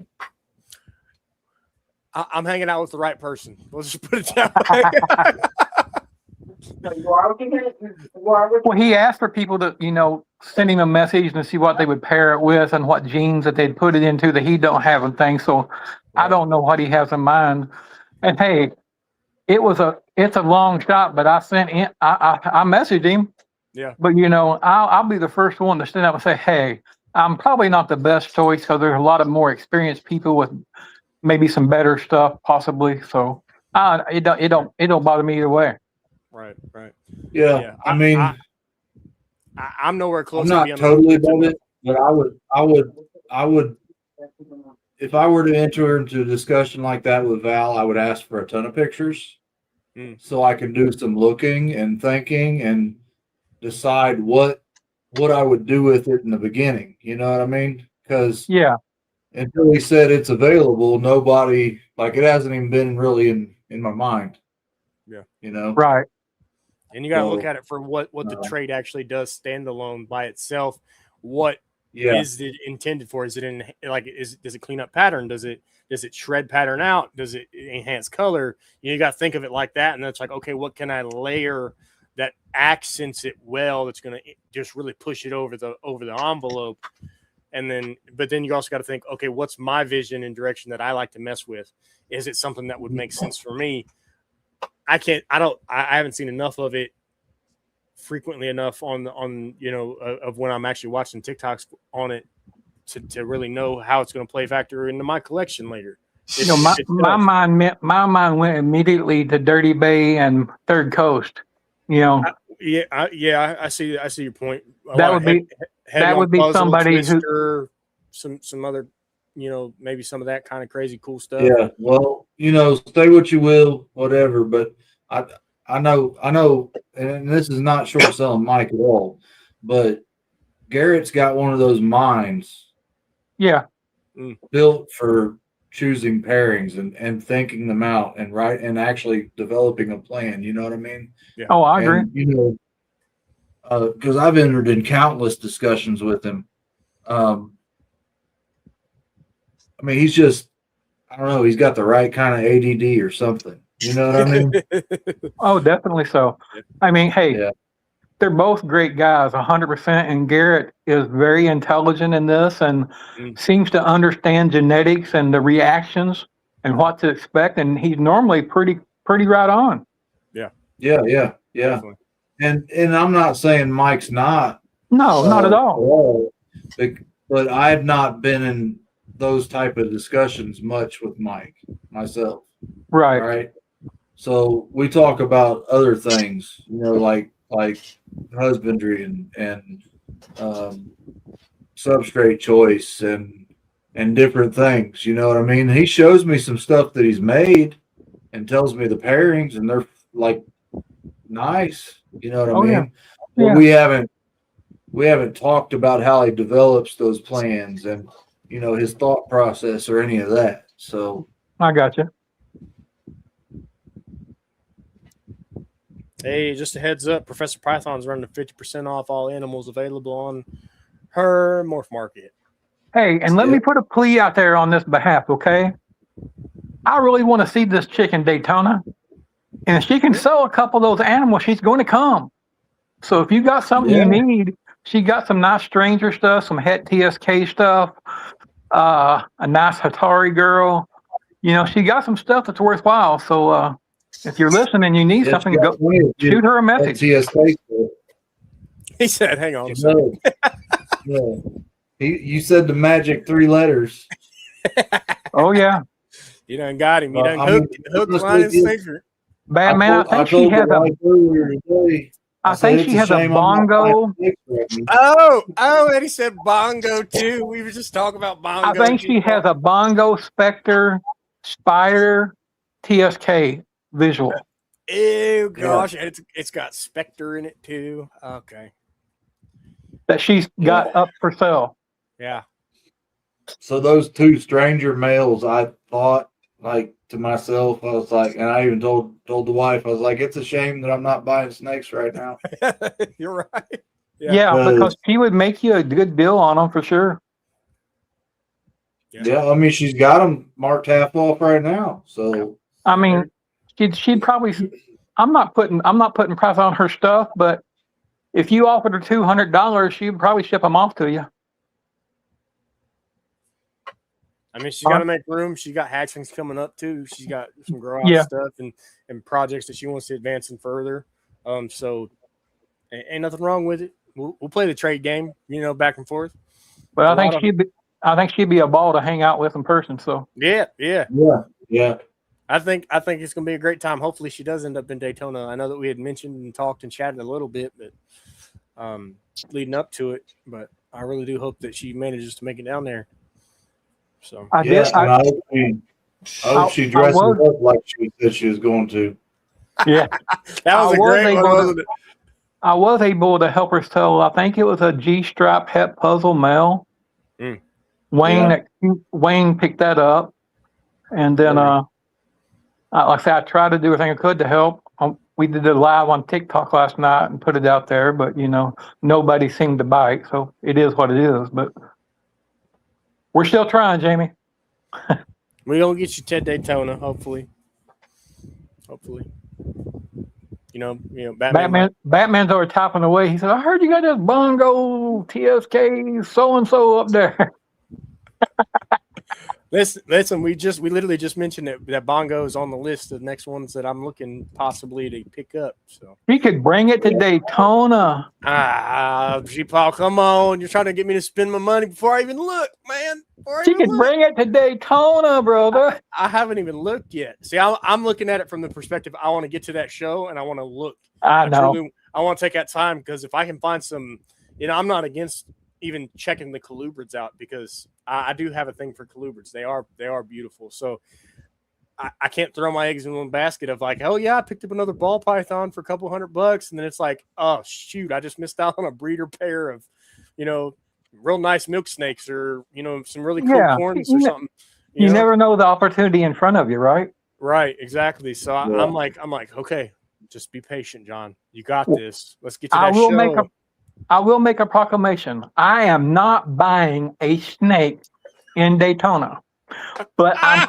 I'm hanging out with the right person. Let's just put it that way. So you are looking at it. You are looking. Well, he asked for people to, you know, send him a message and see what they would pair it with and what genes that they'd put it into that he don't have and things. So I don't know what he has in mind. And hey, it's a long shot, but I messaged him. Yeah. But you know, I'll be the first one to stand up and say, hey, I'm probably not the best choice because there's a lot of more experienced people with maybe some better stuff possibly. So it don't bother me either way. Right. yeah, I mean, I'm nowhere close. I'm to not being totally above it, but I would, if I were to enter into a discussion like that with Val, I would ask for a ton of pictures so I can do some looking and thinking and decide what I would do with it in the beginning. You know what I mean? Because Yeah. until he said it's available, nobody, like, it hasn't even been really in my mind. Yeah. You know? Right. And you got to look So, at it for what the trade actually does standalone by itself. What Yeah. is it intended for? Is it does it clean up pattern? Does it shred pattern out? Does it enhance color? You got to think of it like that. And that's like, okay, what can I layer that accents it well? That's going to just really push it over the envelope. But then you also got to think, okay, what's my vision and direction that I like to mess with? Is it something that would make sense for me? I haven't seen enough of it frequently enough on you know, of when I'm actually watching TikToks on it to really know how it's going to play factor into my collection later. You know, my mind went immediately to Dirty Bay and Third Coast. You know, I see your point. That would be somebody who some other maybe some of that kind of crazy cool stuff. Yeah. Well, say what you will, whatever, but I know, and this is not short selling Mike at all, but Garrett's got one of those minds Yeah. built for choosing pairings and thinking them out and actually developing a plan. You know what I mean? Yeah. Oh, I agree. And, because I've entered in countless discussions with him. I mean, he's just, I don't know, he's got the right kind of ADD or something. You know what I mean? Oh, definitely so. I mean, hey, Yeah. they're both great guys, 100%. And Garrett is very intelligent in this and seems to understand genetics and the reactions and what to expect. And he's normally pretty right on. Yeah. Definitely. And I'm not saying Mike's not. No, not at all. But I've not been in those type of discussions much with Mike myself. Right. So we talk about other things, like husbandry and substrate choice and different things. You know what I mean? He shows me some stuff that he's made and tells me the pairings, and they're like nice. You know what I mean? Yeah. But we haven't talked about how he develops those plans and his thought process or any of that. So I got you. Hey, just a heads up, Professor Python's running 50% off all animals available on her Morph Market. Hey, and let me put a plea out there on this behalf, okay? I really want to see this chick in Daytona. And if she can sell a couple of those animals, she's going to come. So if you got something you need, she got some nice stranger stuff, some Het TSK stuff, a nice Hatari girl. She got some stuff that's worthwhile. So if you're listening, you need something, go shoot her a message. TSK. He said, "Hang on." You said the magic 3 letters. Oh yeah. You done got him. You done hooked, line, and sinker. Batman, I think she has a bongo. Oh, and he said bongo too. We were just talking about bongo. I think she has a bongo, Spectre, Spider, TSK visual. Ew, gosh, and it's got Spectre in it too. Okay. That she's got up for sale. Yeah. So those 2 stranger males, I thought, like, to myself, I was like, and I even told the wife, I was like, it's a shame that I'm not buying snakes right now. You're right. Yeah, because she would make you a good deal on them for sure. Yeah, I mean, she's got them marked half off right now. So I mean, she'd probably. I'm not putting price on her stuff, but if you offered her $200, she'd probably ship them off to you. I mean, she's got to make room. She's got hatchlings coming up too. She's got some grow out stuff and projects that she wants to advance in further. So ain't nothing wrong with it. We'll play the trade game, back and forth. But I think she'd be a ball to hang out with in person. So yeah. I think it's gonna be a great time. Hopefully, she does end up in Daytona. I know that we had mentioned and talked and chatted a little bit, but leading up to it. But I really do hope that she manages to make it down there. So I hope she dresses up like she said she was going to. Yeah, that was a great one, wasn't it? I was able to help her sell. I think it was a G-stripe het puzzle male. Wayne picked that up, and then like I said, I tried to do everything I could to help. We did a live on TikTok last night and put it out there, but nobody seemed to bite. So it is what it is. But we're still trying, Jamie. We're gonna get you to Daytona, hopefully. Batman's already typing away. He said, "I heard you got this bongo TSK so and so up there." Listen, we literally just mentioned that bongo is on the list of the next ones that I'm looking possibly to pick up. So he could bring it to Daytona. G-Paul, come on! You're trying to get me to spend my money before I even look, man. She could bring it to Daytona, brother. I haven't even looked yet. See, I'm looking at it from the perspective I want to get to that show and I want to look. I know. I want to take that time because if I can find some, I'm not against even checking the colubrids out because I do have a thing for colubrids. They are beautiful. So I can't throw my eggs in one basket of like, oh yeah, I picked up another ball python for a couple $100, and then it's like, oh shoot, I just missed out on a breeder pair of, real nice milk snakes or some really cool Yeah. corns or something. You know? never know the opportunity in front of you, right? Right, exactly. So I'm like, okay, just be patient, John. You got this. Let's get to that show. I will make a proclamation. I am not buying a snake in Daytona, but I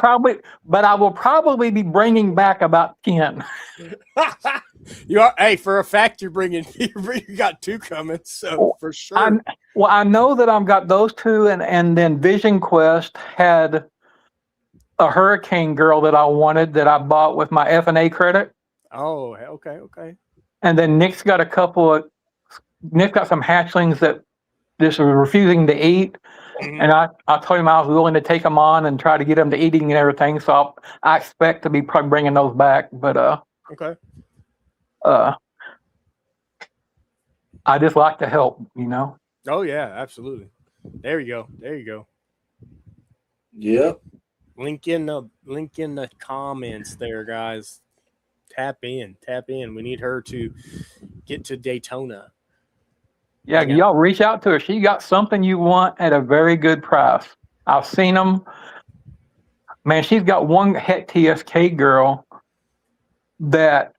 will probably be bringing back about 10. You are, hey, for a fact, you got 2 coming, so for sure. I know that I've got those 2, and then Vision Quest had a hurricane girl that I wanted that I bought with my F&A credit. Oh, okay. And then Nick's got some hatchlings that just were refusing to eat. Mm-hmm. And I told him I was willing to take them on and try to get them to eating and everything. So I expect to be probably bringing those back. But okay. I just like to help, Oh yeah, absolutely. There you go. Yep. Link in the comments there, guys. Tap in. We need her to get to Daytona. Yeah, y'all reach out to her. She got something you want at a very good price. I've seen them. Man, she's got one het TSK girl that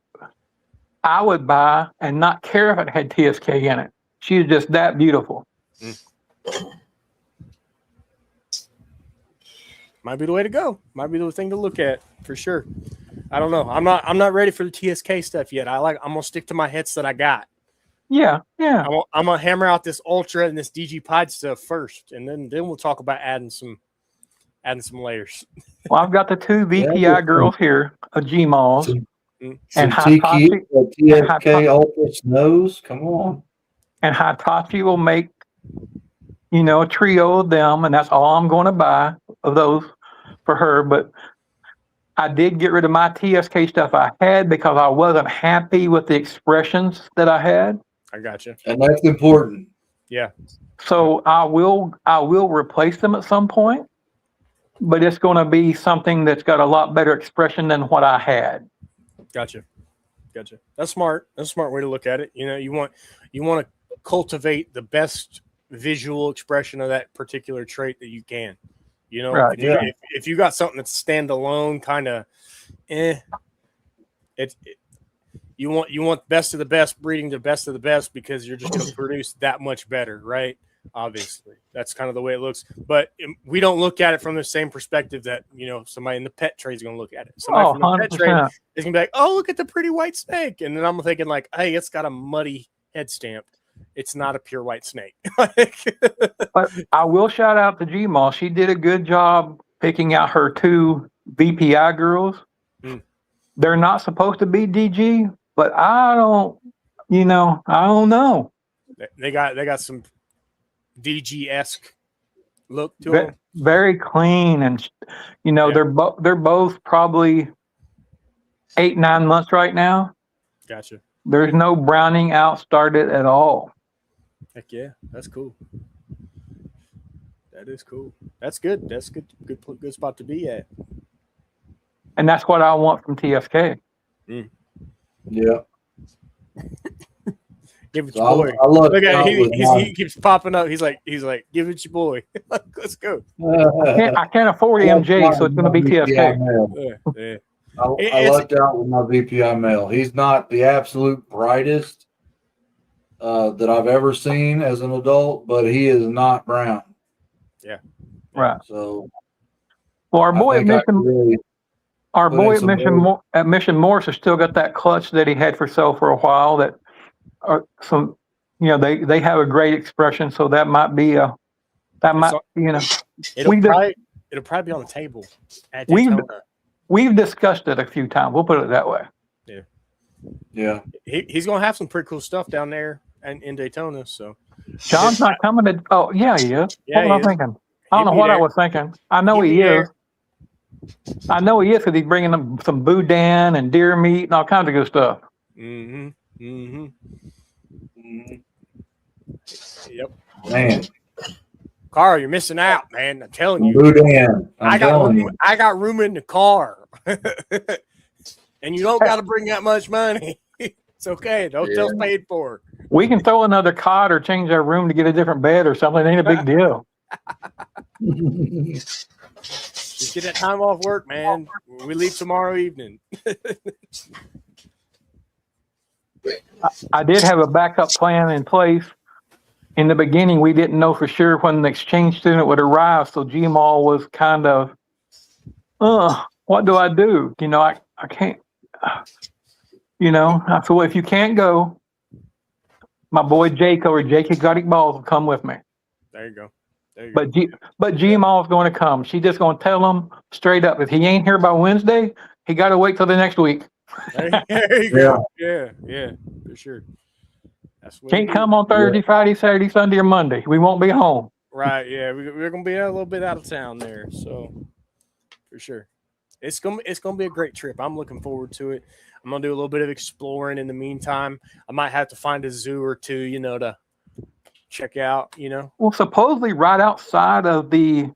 I would buy and not care if it had TSK in it. She's just that beautiful. Might be the way to go. Might be the thing to look at for sure. I don't know. I'm not ready for the TSK stuff yet. I'm gonna stick to my hets that I got. Yeah. I'm gonna hammer out this Ultra and this DG Pied stuff first, and then we'll talk about adding some layers. Well, I've got the 2 VPI girls here, a Gmalls, Some and TSK Ultra Snows. Come on. And Hitachi will make, a trio of them, and that's all I'm going to buy of those for her. But I did get rid of my TSK stuff I had because I wasn't happy with the expressions that I had. I got you. And that's important. Yeah. So I will replace them at some point, but it's going to be something that's got a lot better expression than what I had. Gotcha. That's smart. That's a smart way to look at it. You want to cultivate the best visual expression of that particular trait that you can. Right. If you got something that's standalone, kind of, you want best of the best breeding the best of the best because you're just going to produce that much better, right? Obviously, that's kind of the way it looks. But we don't look at it from the same perspective that somebody in the pet trade is going to look at it. Somebody from the 100%. pet trade is going to be like, "Oh, look at the pretty white snake," and then I'm thinking like, "Hey, it's got a muddy head stamp. It's not a pure white snake." But I will shout out to Gmal. She did a good job picking out her 2 VPI girls. They're not supposed to be DG, but I don't know. They got some DG-esque look to them. Very clean, and they're both probably 8-9 months right now. Gotcha. There's no browning out started at all. Heck yeah, that's cool. That is cool. That's good. That's good spot to be at. And that's what I want from TSK. Yeah. Give it your boy. Look at him. He keeps popping up. He's like, give it your boy. Let's go. I can't afford MJ, so it's going to be TSK. Yeah. I lucked out with my VPI male. He's not the absolute brightest that I've ever seen as an adult, but he is not brown. Yeah. Right. So, well, our boy at Mission Morris has still got that clutch that he had for sale for a while. That are some, they have a great expression. So that might be it'll probably be on the table at Daytona. We've discussed it a few times. We'll put it that way. Yeah. He's going to have some pretty cool stuff down there and in Daytona. So John's not coming to. Oh yeah, he is. Yeah, what was I thinking? I don't know what I was thinking. I know he is. I know he is because he's bringing them some boudin and deer meat and all kinds of good stuff. Yep. Man, Carl, you're missing out, man. I'm telling you. Boudin. I I'm got telling room, you. I got room in the car. And you don't got to bring that much money. It's okay. The hotel's paid for. We can throw another cot or change our room to get a different bed or something. It ain't a big deal. Just get that time off work, man. We leave tomorrow evening. I did have a backup plan in place. In the beginning, we didn't know for sure when the exchange student would arrive, so GMall was kind of, what do I do? You know, I can't, you know. I said, well, if you can't go, my boy Jake over Jake Exotic Balls will come with me. There you go. There you But go. but GMall's going to come. She's just going to tell him straight up, if he ain't here by Wednesday, he got to wait till the next week. There you go. Yeah, for sure. That's what Can't come on Thursday, Friday, Saturday, Sunday, or Monday. We won't be home. Right. Yeah, we're gonna be a little bit out of town there, so for sure. It's gonna be a great trip. I'm looking forward to it. I'm gonna do a little bit of exploring in the meantime. I might have to find a zoo or two, you know, to check out. You know. Well, supposedly right outside of the,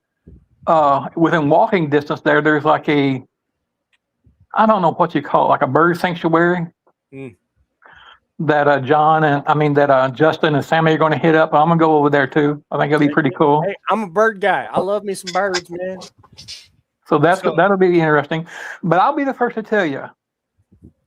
within walking distance there's like a, I don't know what you call it, like a bird sanctuary. That Justin and Sammy are going to hit up. I'm going to go over there too. I think it'll be pretty cool. Hey, I'm a bird guy. I love me some birds, man. So that'll be interesting. But I'll be the first to tell you,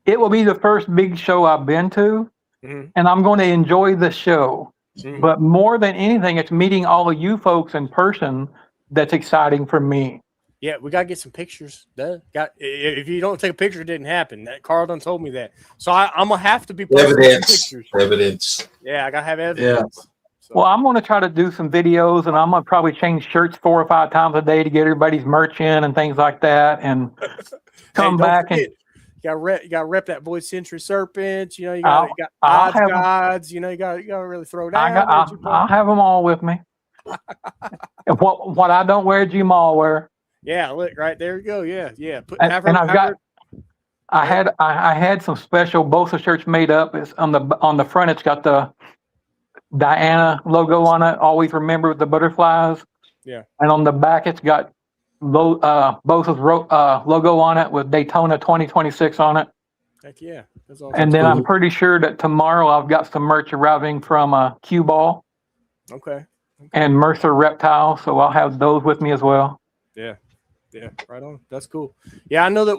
it will be the first big show I've been to, and I'm going to enjoy the show. But more than anything, it's meeting all of you folks in person that's exciting for me. Yeah, we gotta get some pictures. If you don't take a picture, it didn't happen. Carl done told me that. So I'm gonna have to be posting pictures. Evidence. Yeah, I gotta have evidence. Yeah. So. Well, I'm going to try to do some videos, and I'm going to probably change shirts 4 or 5 times a day to get everybody's merch in and things like that, and come back forget, and you got rep that Boy Century Serpents. You know, you got odds gods. You know, you got to really throw down. I'll have them all with me. And what I don't wear, GMall wear. Yeah, look right there. You go. Yeah. I had some special Bosa shirts made up. It's on the front. It's got the Diana logo on it. Always remember with the butterflies. Yeah. And on the back, it's got Bosa's logo on it with Daytona 2026 on it. Heck yeah. That's awesome. And then I'm pretty sure that tomorrow I've got some merch arriving from Cue Ball. Okay. And Mercer Reptile, so I'll have those with me as well. Yeah, right on. That's cool. Yeah, I know that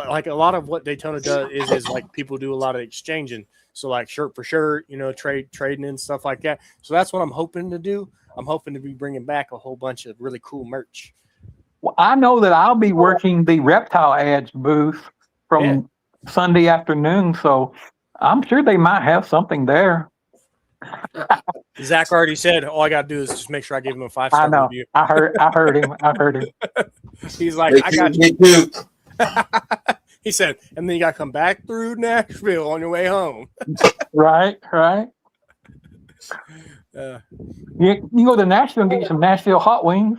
like a lot of what Daytona does is like people do a lot of exchanging. So like shirt for shirt, you know, trading and stuff like that. So that's what I'm hoping to do. I'm hoping to be bringing back a whole bunch of really cool merch. Well, I know that I'll be working the ReptileAds booth from Sunday afternoon, so I'm sure they might have something there. Zach already said all I gotta do is just make sure I give him a 5-star I know. review. I heard him. He's like, I got you. He said, and then you gotta come back through Nashville on your way home. Right. You go to Nashville and get you some Nashville hot wings.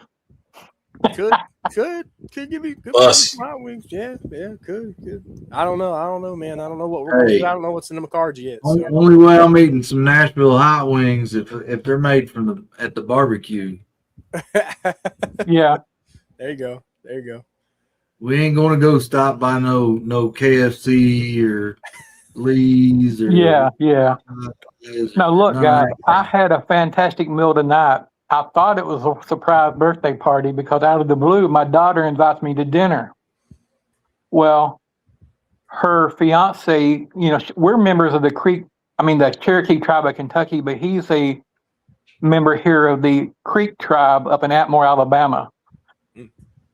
Could give you good hot wings. Yeah, could. I don't know, man. I don't know what we're going to do. I don't know what's in the cards yet. So. Only way I'm eating some Nashville hot wings if they're made at the barbecue. Yeah. There you go. We ain't gonna go stop by no KFC or Lee's or Yeah. Now look, guys, I had a fantastic meal tonight. I thought it was a surprise birthday party because out of the blue, my daughter invites me to dinner. Well, her fiance, you know, we're members of the Cherokee tribe of Kentucky, but he's a member here of the Creek tribe up in Atmore, Alabama.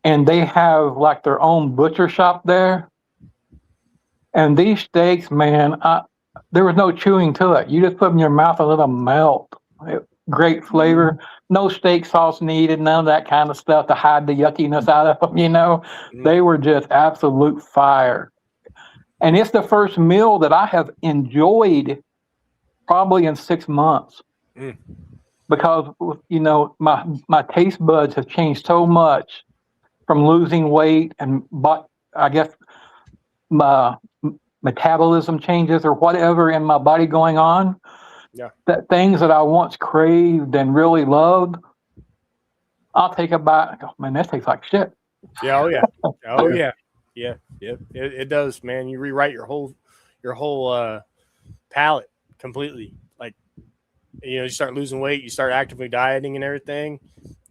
And they have like their own butcher shop there. And these steaks, man, there was no chewing to it. You just put them in your mouth and let them melt. Great flavor. No steak sauce needed, none of that kind of stuff to hide the yuckiness out of them, you know. They were just absolute fire. And it's the first meal that I have enjoyed probably in 6 months. Because, you know, my taste buds have changed so much from losing weight and I guess my metabolism changes or whatever in my body going on. Yeah. That things that I once craved and really loved, I'll take a bite. I go, man, that tastes like shit. Yeah. Oh yeah. Oh yeah. Yeah. It does, man. You rewrite your whole palate completely. Like, you start losing weight, you start actively dieting and everything.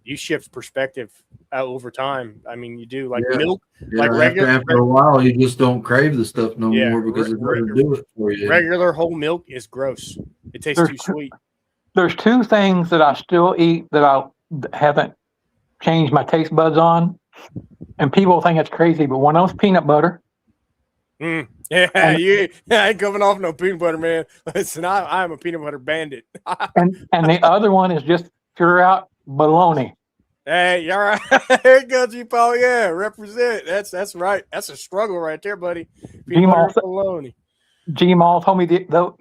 You shift perspective over time. I mean, you do like milk, like regular. After a while, you just don't crave the stuff no more because it doesn't do it for you. Regular whole milk is gross. It tastes too sweet. There's two things that I still eat that I haven't changed my taste buds on, and people think it's crazy, but one of them's peanut butter. Yeah, I ain't coming off no peanut butter, man. Listen, I'm a peanut butter bandit. and the other one is just pure out bologna. Hey, you all right? Here it goes, you Paul. Yeah, represent. That's right. That's a struggle right there, buddy. Peanut butter bologna. G-Mall told me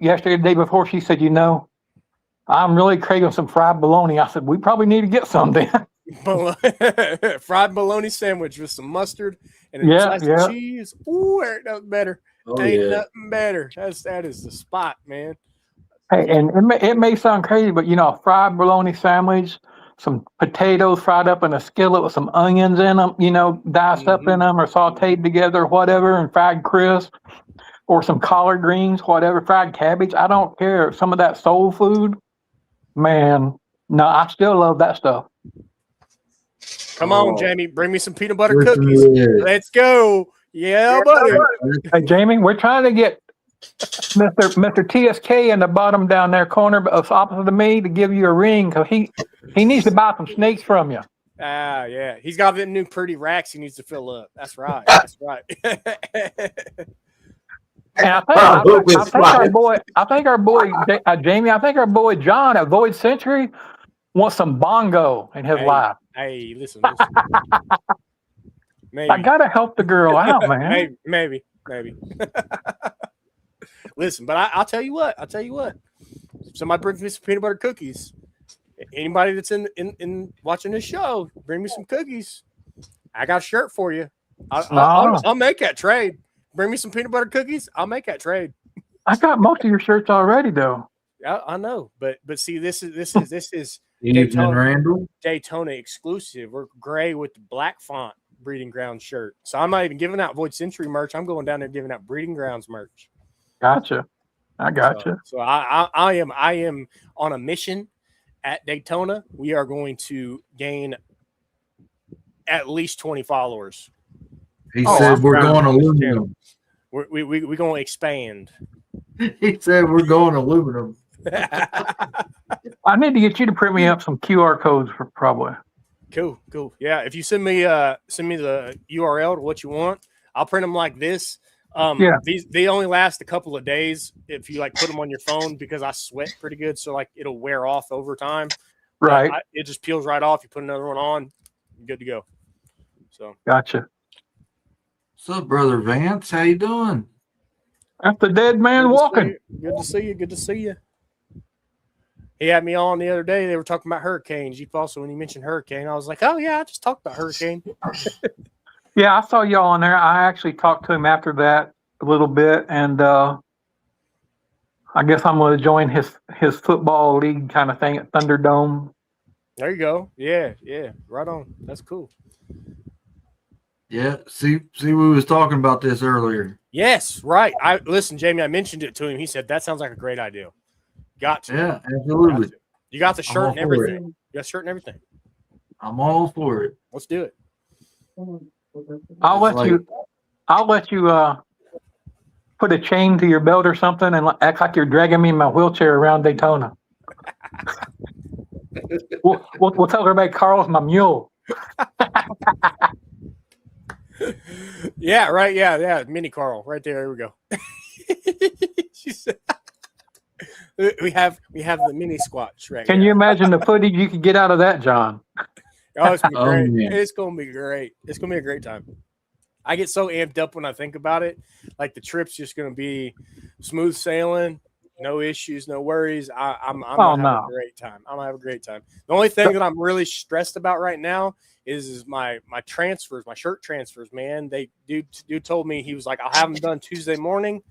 yesterday, the day before, she said, I'm really craving some fried bologna. I said, we probably need to get some then. Fried bologna sandwich with some mustard and a slice of cheese. Ooh, ain't nothing better. Ain't nothing better. That is the spot, man. Hey, and it may sound crazy, but a fried bologna sandwich, some potatoes fried up in a skillet with some onions in them, diced up in them or sauteed together or whatever, and fried crisp, or some collard greens, whatever, fried cabbage. I don't care. Some of that soul food, man. No, I still love that stuff. Come on, Jamie. Bring me some peanut butter cookies. Let's go. Yeah, buddy. Hey, Jamie, we're trying to get Mr. TSK in the bottom down there corner of opposite of me to give you a ring because he needs to buy some snakes from you. Yeah. He's got the new pretty racks he needs to fill up. That's right. That's right. And I think our boy Jamie, I think our boy John at Void Century wants some bongo in his life. Hey, listen. Maybe. I gotta help the girl out, man. Maybe. Listen, but I'll tell you what. If somebody brings me some peanut butter cookies, anybody that's in watching this show, bring me some cookies. I got a shirt for you. I'll make that trade. Bring me some peanut butter cookies. I'll make that trade. I got most of your shirts already, though. I know, but see, this is Daytona exclusive. We're gray with the black font breeding ground shirt. So I'm not even giving out Void Century merch. I'm going down there giving out breeding grounds merch. Gotcha. I gotcha. So I am on a mission at Daytona. We are going to gain at least 20 followers. He said we're going aluminum. We're going to expand. He said we're going aluminum. I need to get you to print me up some QR codes for probably. Cool. Yeah, if you send me the URL to what you want, I'll print them like this. They only last a couple of days if you put them on your phone because I sweat pretty good, so it'll wear off over time. Right. It just peels right off. You put another one on, good to go. So gotcha. What's up, brother Vance? How you doing? That's the dead man walking. Good to see you. He had me on the other day. They were talking about hurricanes. When you mentioned hurricane, I was like, oh, yeah, I just talked about hurricane. Yeah, I saw y'all on there. I actually talked to him after that a little bit, and I guess I'm going to join his football league kind of thing at Thunderdome. There you go. Yeah, right on. That's cool. Yeah, see, we was talking about this earlier. Yes, right. Listen, Jamie, I mentioned it to him. He said, that sounds like a great idea. Got to. Yeah, absolutely. You got the shirt and everything. You got shirt and everything. I'm all for it. Let's do it. I'll let you put a chain to your belt or something and act like you're dragging me in my wheelchair around Daytona. we'll tell everybody Carl's my mule. Yeah, right. Yeah. Mini Carl right there. Here we go. She said, we have the mini squatch right. Can you imagine the footage you could get out of that, John? Oh, it's gonna be great. Man. It's gonna be great. It's gonna be a great time. I get so amped up when I think about it. The trip's just gonna be smooth sailing, no issues, no worries. I'm gonna have a great time. I'm gonna have a great time. The only thing that I'm really stressed about right now is my transfers, my shirt transfers. Man, dude told me, he was like, I'll have them done Tuesday morning.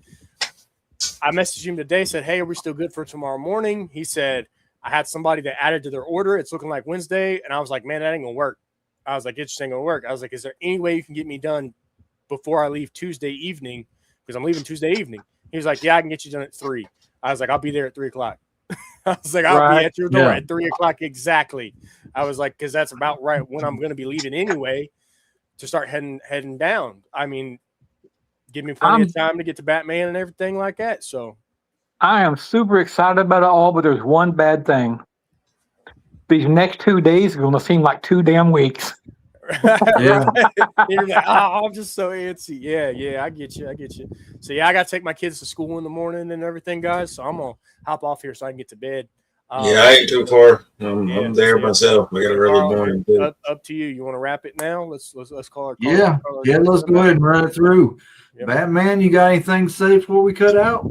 I messaged him today, said, hey, are we still good for tomorrow morning? He said, I had somebody that added to their order. It's looking like Wednesday, and I was like, man, that ain't gonna work. I was like, it just ain't gonna work. I was like, is there any way you can get me done before I leave Tuesday evening? Because I'm leaving Tuesday evening. He was like, yeah, I can get you done at 3. I was like, I'll be there at 3 o'clock. I was like, I'll be at your door at 3 o'clock exactly. I was like, because that's about right when I'm going to be leaving anyway to start heading down. I mean, give me plenty of time to get to Batman and everything like that. So I am super excited about it all, but there's one bad thing. These next 2 days are going to seem like 2 damn weeks. Yeah. You're like, oh, I'm just so antsy. Yeah, I get you. So yeah, I got to take my kids to school in the morning and everything, guys. So I'm gonna hop off here so I can get to bed. Yeah, I ain't too far. I'm there myself. I got a early morning. Up to you. You want to wrap it now? Let's call it. Yeah. Let's go ahead and run it through. Yep. Batman, you got anything to say before we cut out?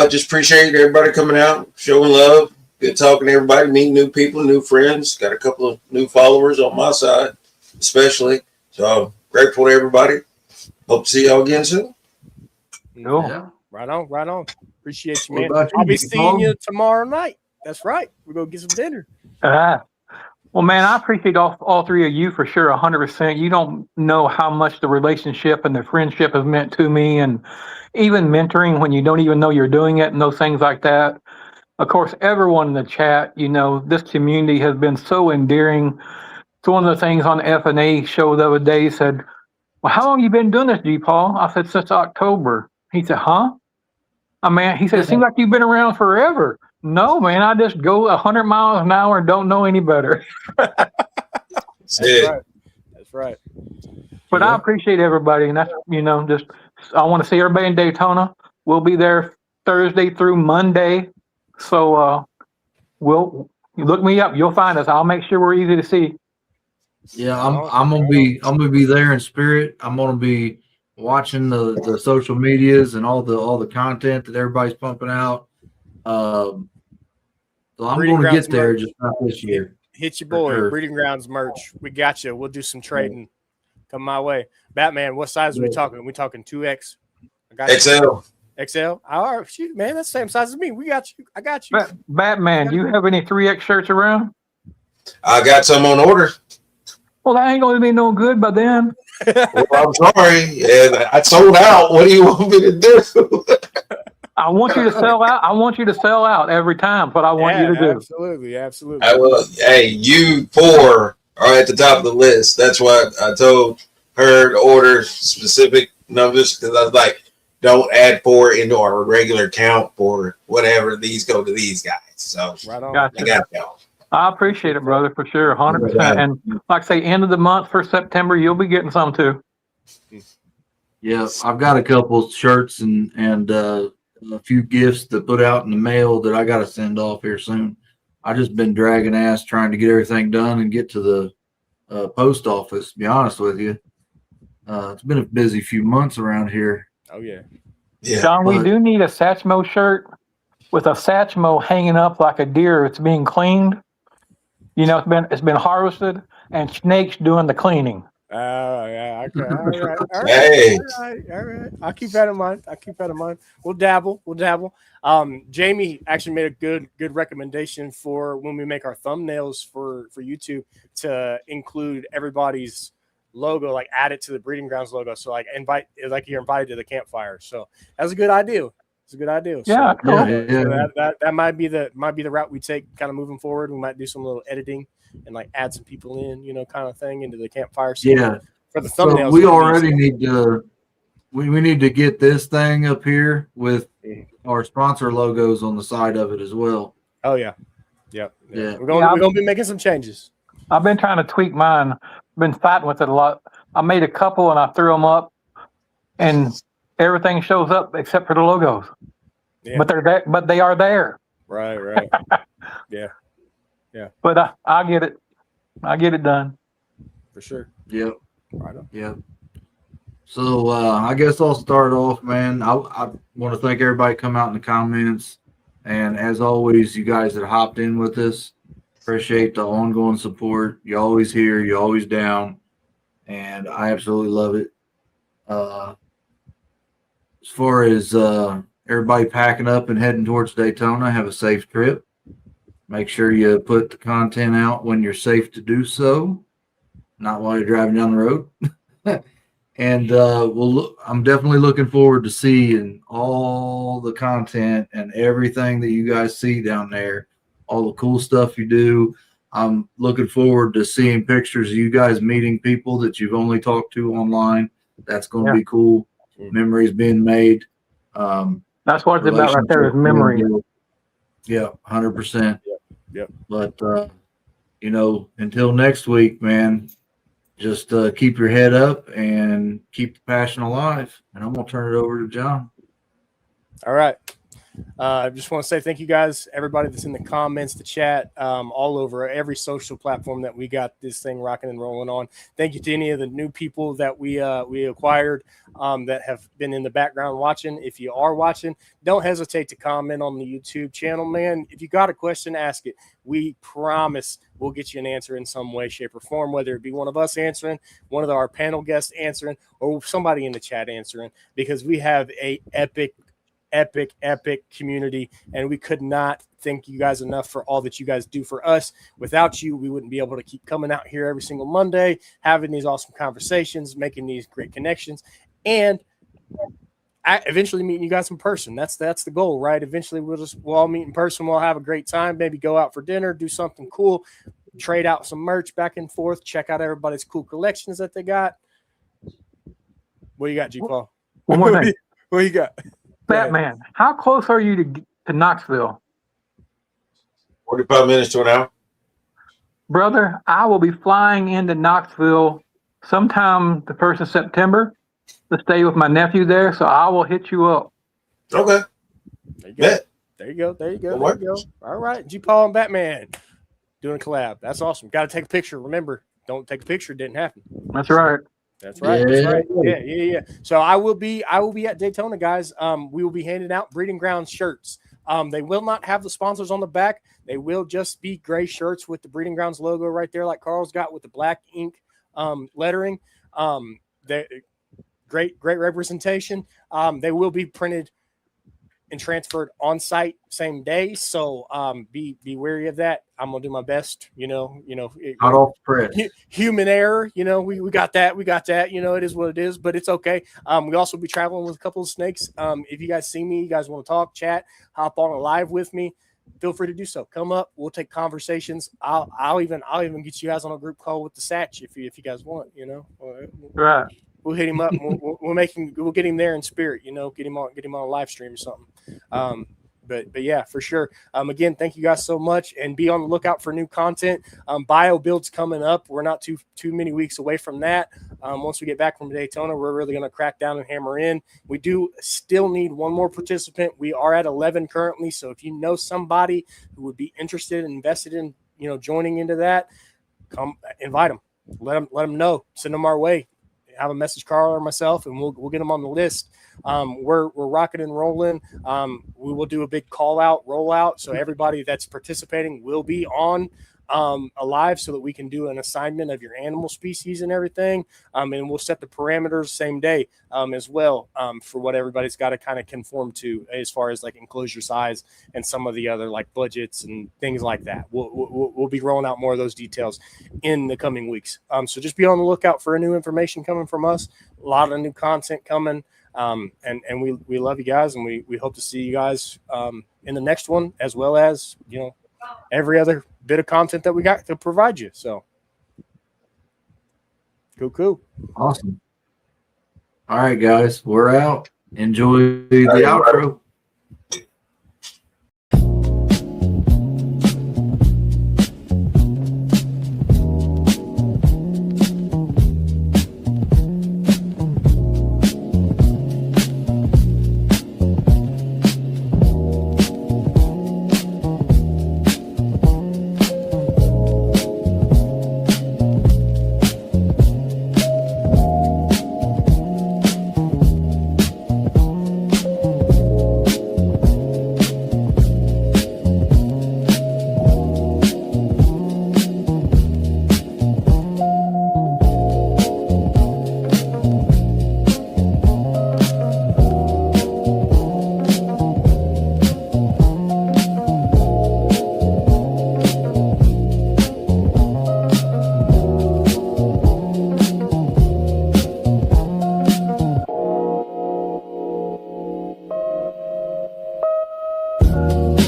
Just appreciate everybody coming out, showing love. Good talking to everybody, meeting new people, new friends. Got a couple of new followers on my side, especially. So grateful to everybody. Hope to see y'all again soon. No. Yeah. Right on. Appreciate you, man. What about you, I'll be Big seeing Paul? you tomorrow night. That's right. We're gonna get some dinner. Well, man, I appreciate all three of you for sure, 100%. You don't know how much the relationship and the friendship has meant to me, and even mentoring when you don't even know you're doing it and those things like that. Of course, everyone in the chat, this community has been so endearing. It's one of the things on the F&A show the other day said, well, how long you been doing this, G. Paul? I said, since October. He said, huh? He said, it seems like you've been around forever. No, man, I just go 100 miles an hour and don't know any better. That's it. Right. That's right. But I appreciate everybody. And that's, I want to see everybody in Daytona. We'll be there Thursday through Monday. So you look me up. You'll find us. I'll make sure we're easy to see. Yeah, I'm gonna be there in spirit. I'm gonna be watching the social medias and all the content that everybody's pumping out. So I'm Breeding gonna Grounds get there, merch. just not this year. Hit your boy, sure. Breeding Grounds merch. We got you. We'll do some trading. Come my way. Batman, what size are we talking? We talking 2X? I got XL. XL? All right, shoot, man, that's the same size as me. We got you. I got you. Batman, do you have any 3X shirts around? I got some on order. Well, that ain't going to be no good by then. Well, I'm sorry. Yeah, I sold out. What do you want me to do? I want you to sell out. I want you to sell out every time. What I want you to do. Absolutely. I will. Hey, you 4 are at the top of the list. That's why I told her to order specific numbers, because I was like, don't add 4 into our regular count for whatever. These go to these guys. So right on. Gotcha. I got y'all. I appreciate it, brother, for sure, 100%. And like I say, end of the month for September, you'll be getting some too. Yeah, I've got a couple shirts and a few gifts to put out in the mail that I got to send off here soon. I just been dragging ass trying to get everything done and get to the post office. To be honest with you, it's been a busy few months around here. Oh yeah. John, we do need a Satchmo shirt with a Satchmo hanging up like a deer. It's being cleaned. It's been harvested, and snakes doing the cleaning. Yeah. Okay. All right. Hey. All right. I'll keep that in mind. We'll dabble. Jamie actually made a good recommendation for when we make our thumbnails for YouTube to include everybody's logo, like add it to the Breeding Grounds logo. So like you're invited to the campfire. So that's a good idea. It's a good idea. Yeah, so, cool. So that might be the route we take kind of moving forward. We might do some little editing and like add some people in, kind of thing into the campfire. So Yeah. For the thumbnails, so we already need to we need to get this thing up here with our sponsor logos on the side of it as well. Oh yeah. Yeah. Yeah. We're gonna be making some changes. I've been trying to tweak mine. Been fighting with it a lot. I made a couple and I threw them up, and everything shows up except for the logos. Yeah. But they're there. But they are there. Right. Yeah. But I get it. I get it done. For sure. Yep. Right on. Yep. So I guess I'll start off, man. I want to thank everybody come out in the comments, and as always, you guys that hopped in with us. Appreciate the ongoing support. You're always here. You're always down, and I absolutely love it. As far as everybody packing up and heading towards Daytona, have a safe trip. Make sure you put the content out when you're safe to do so, not while you're driving down the road. And I'm definitely looking forward to seeing all the content and everything that you guys see down there, all the cool stuff you do. I'm looking forward to seeing pictures of you guys meeting people that you've only talked to online. That's going to be cool. Memories being made. That's what it's about right there is memory. Yeah, 100%. Yep. But, until next week, man, just keep your head up and keep the passion alive. And I'm going to turn it over to John. All right. I just want to say thank you guys, everybody that's in the comments, the chat, all over every social platform that we got this thing rocking and rolling on. Thank you to any of the new people that we acquired that have been in the background watching. If you are watching, don't hesitate to comment on the YouTube channel, man. If you got a question, ask it. We promise we'll get you an answer in some way, shape, or form, whether it be one of us answering, one of our panel guests answering, or somebody in the chat answering, because we have a epic community, and we could not thank you guys enough for all that you guys do for us. Without you, we wouldn't be able to keep coming out here every single Monday, having these awesome conversations, making these great connections, and eventually meeting you guys in person. That's the goal, right? Eventually we'll all meet in person. We'll have a great time, maybe go out for dinner, do something cool, trade out some merch back and forth, check out everybody's cool collections that they got. What you got, G Paul? One more thing. What you got? Batman, how close are you to Knoxville? 45 minutes to an hour. Brother, I will be flying into Knoxville sometime the 1st of September to stay with my nephew there, so I will hit you up. Okay. There you go. There you go. There you go. There you go. All right. G Paul and Batman doing a collab. That's awesome. Got to take a picture. Remember, don't take a picture. It didn't happen. That's right. That's right. Yeah. That's right. Yeah. So I will be at Daytona, guys. We will be handing out Breeding Grounds shirts. They will not have the sponsors on the back. They will just be gray shirts with the Breeding Grounds logo right there, like Carl's got with the black ink lettering. Great representation. They will be printed and transferred on site same day. So be wary of that. I'm gonna do my best. Hot off the press. Human error. We got that. It is what it is, but it's okay. We also be traveling with a couple of snakes. If you guys see me, you guys want to talk, chat, hop on a live with me, feel free to do so. Come up. We'll take conversations. I'll even get you guys on a group call with the Satch if you guys want. Right. We'll hit him up. We'll get him there in spirit. Get him on a live stream or something. But yeah, for sure. Again, thank you guys so much, and be on the lookout for new content. Bio builds coming up. We're not too many weeks away from that. Once we get back from Daytona, we're really going to crack down and hammer in. We do still need one more participant. We are at 11 currently. So if you know somebody who would be interested and invested in joining into that, come invite them. Let them know. Send them our way. Have a message Carl or myself, and we'll get them on the list. We're rocking and rolling. We will do a big rollout. So everybody that's participating will be on alive, so that we can do an assignment of your animal species and everything. And we'll set the parameters same day as well, for what everybody's got to kind of conform to as far as like enclosure size and some of the other like budgets and things like that. We'll be rolling out more of those details in the coming weeks. So just be on the lookout for new information coming from us. A lot of new content coming. And we love you guys, and we hope to see you guys in the next one, as well as every other bit of content that we got to provide you. So cool. Awesome. All right, guys, we're out. Enjoy the outro. Reptiles.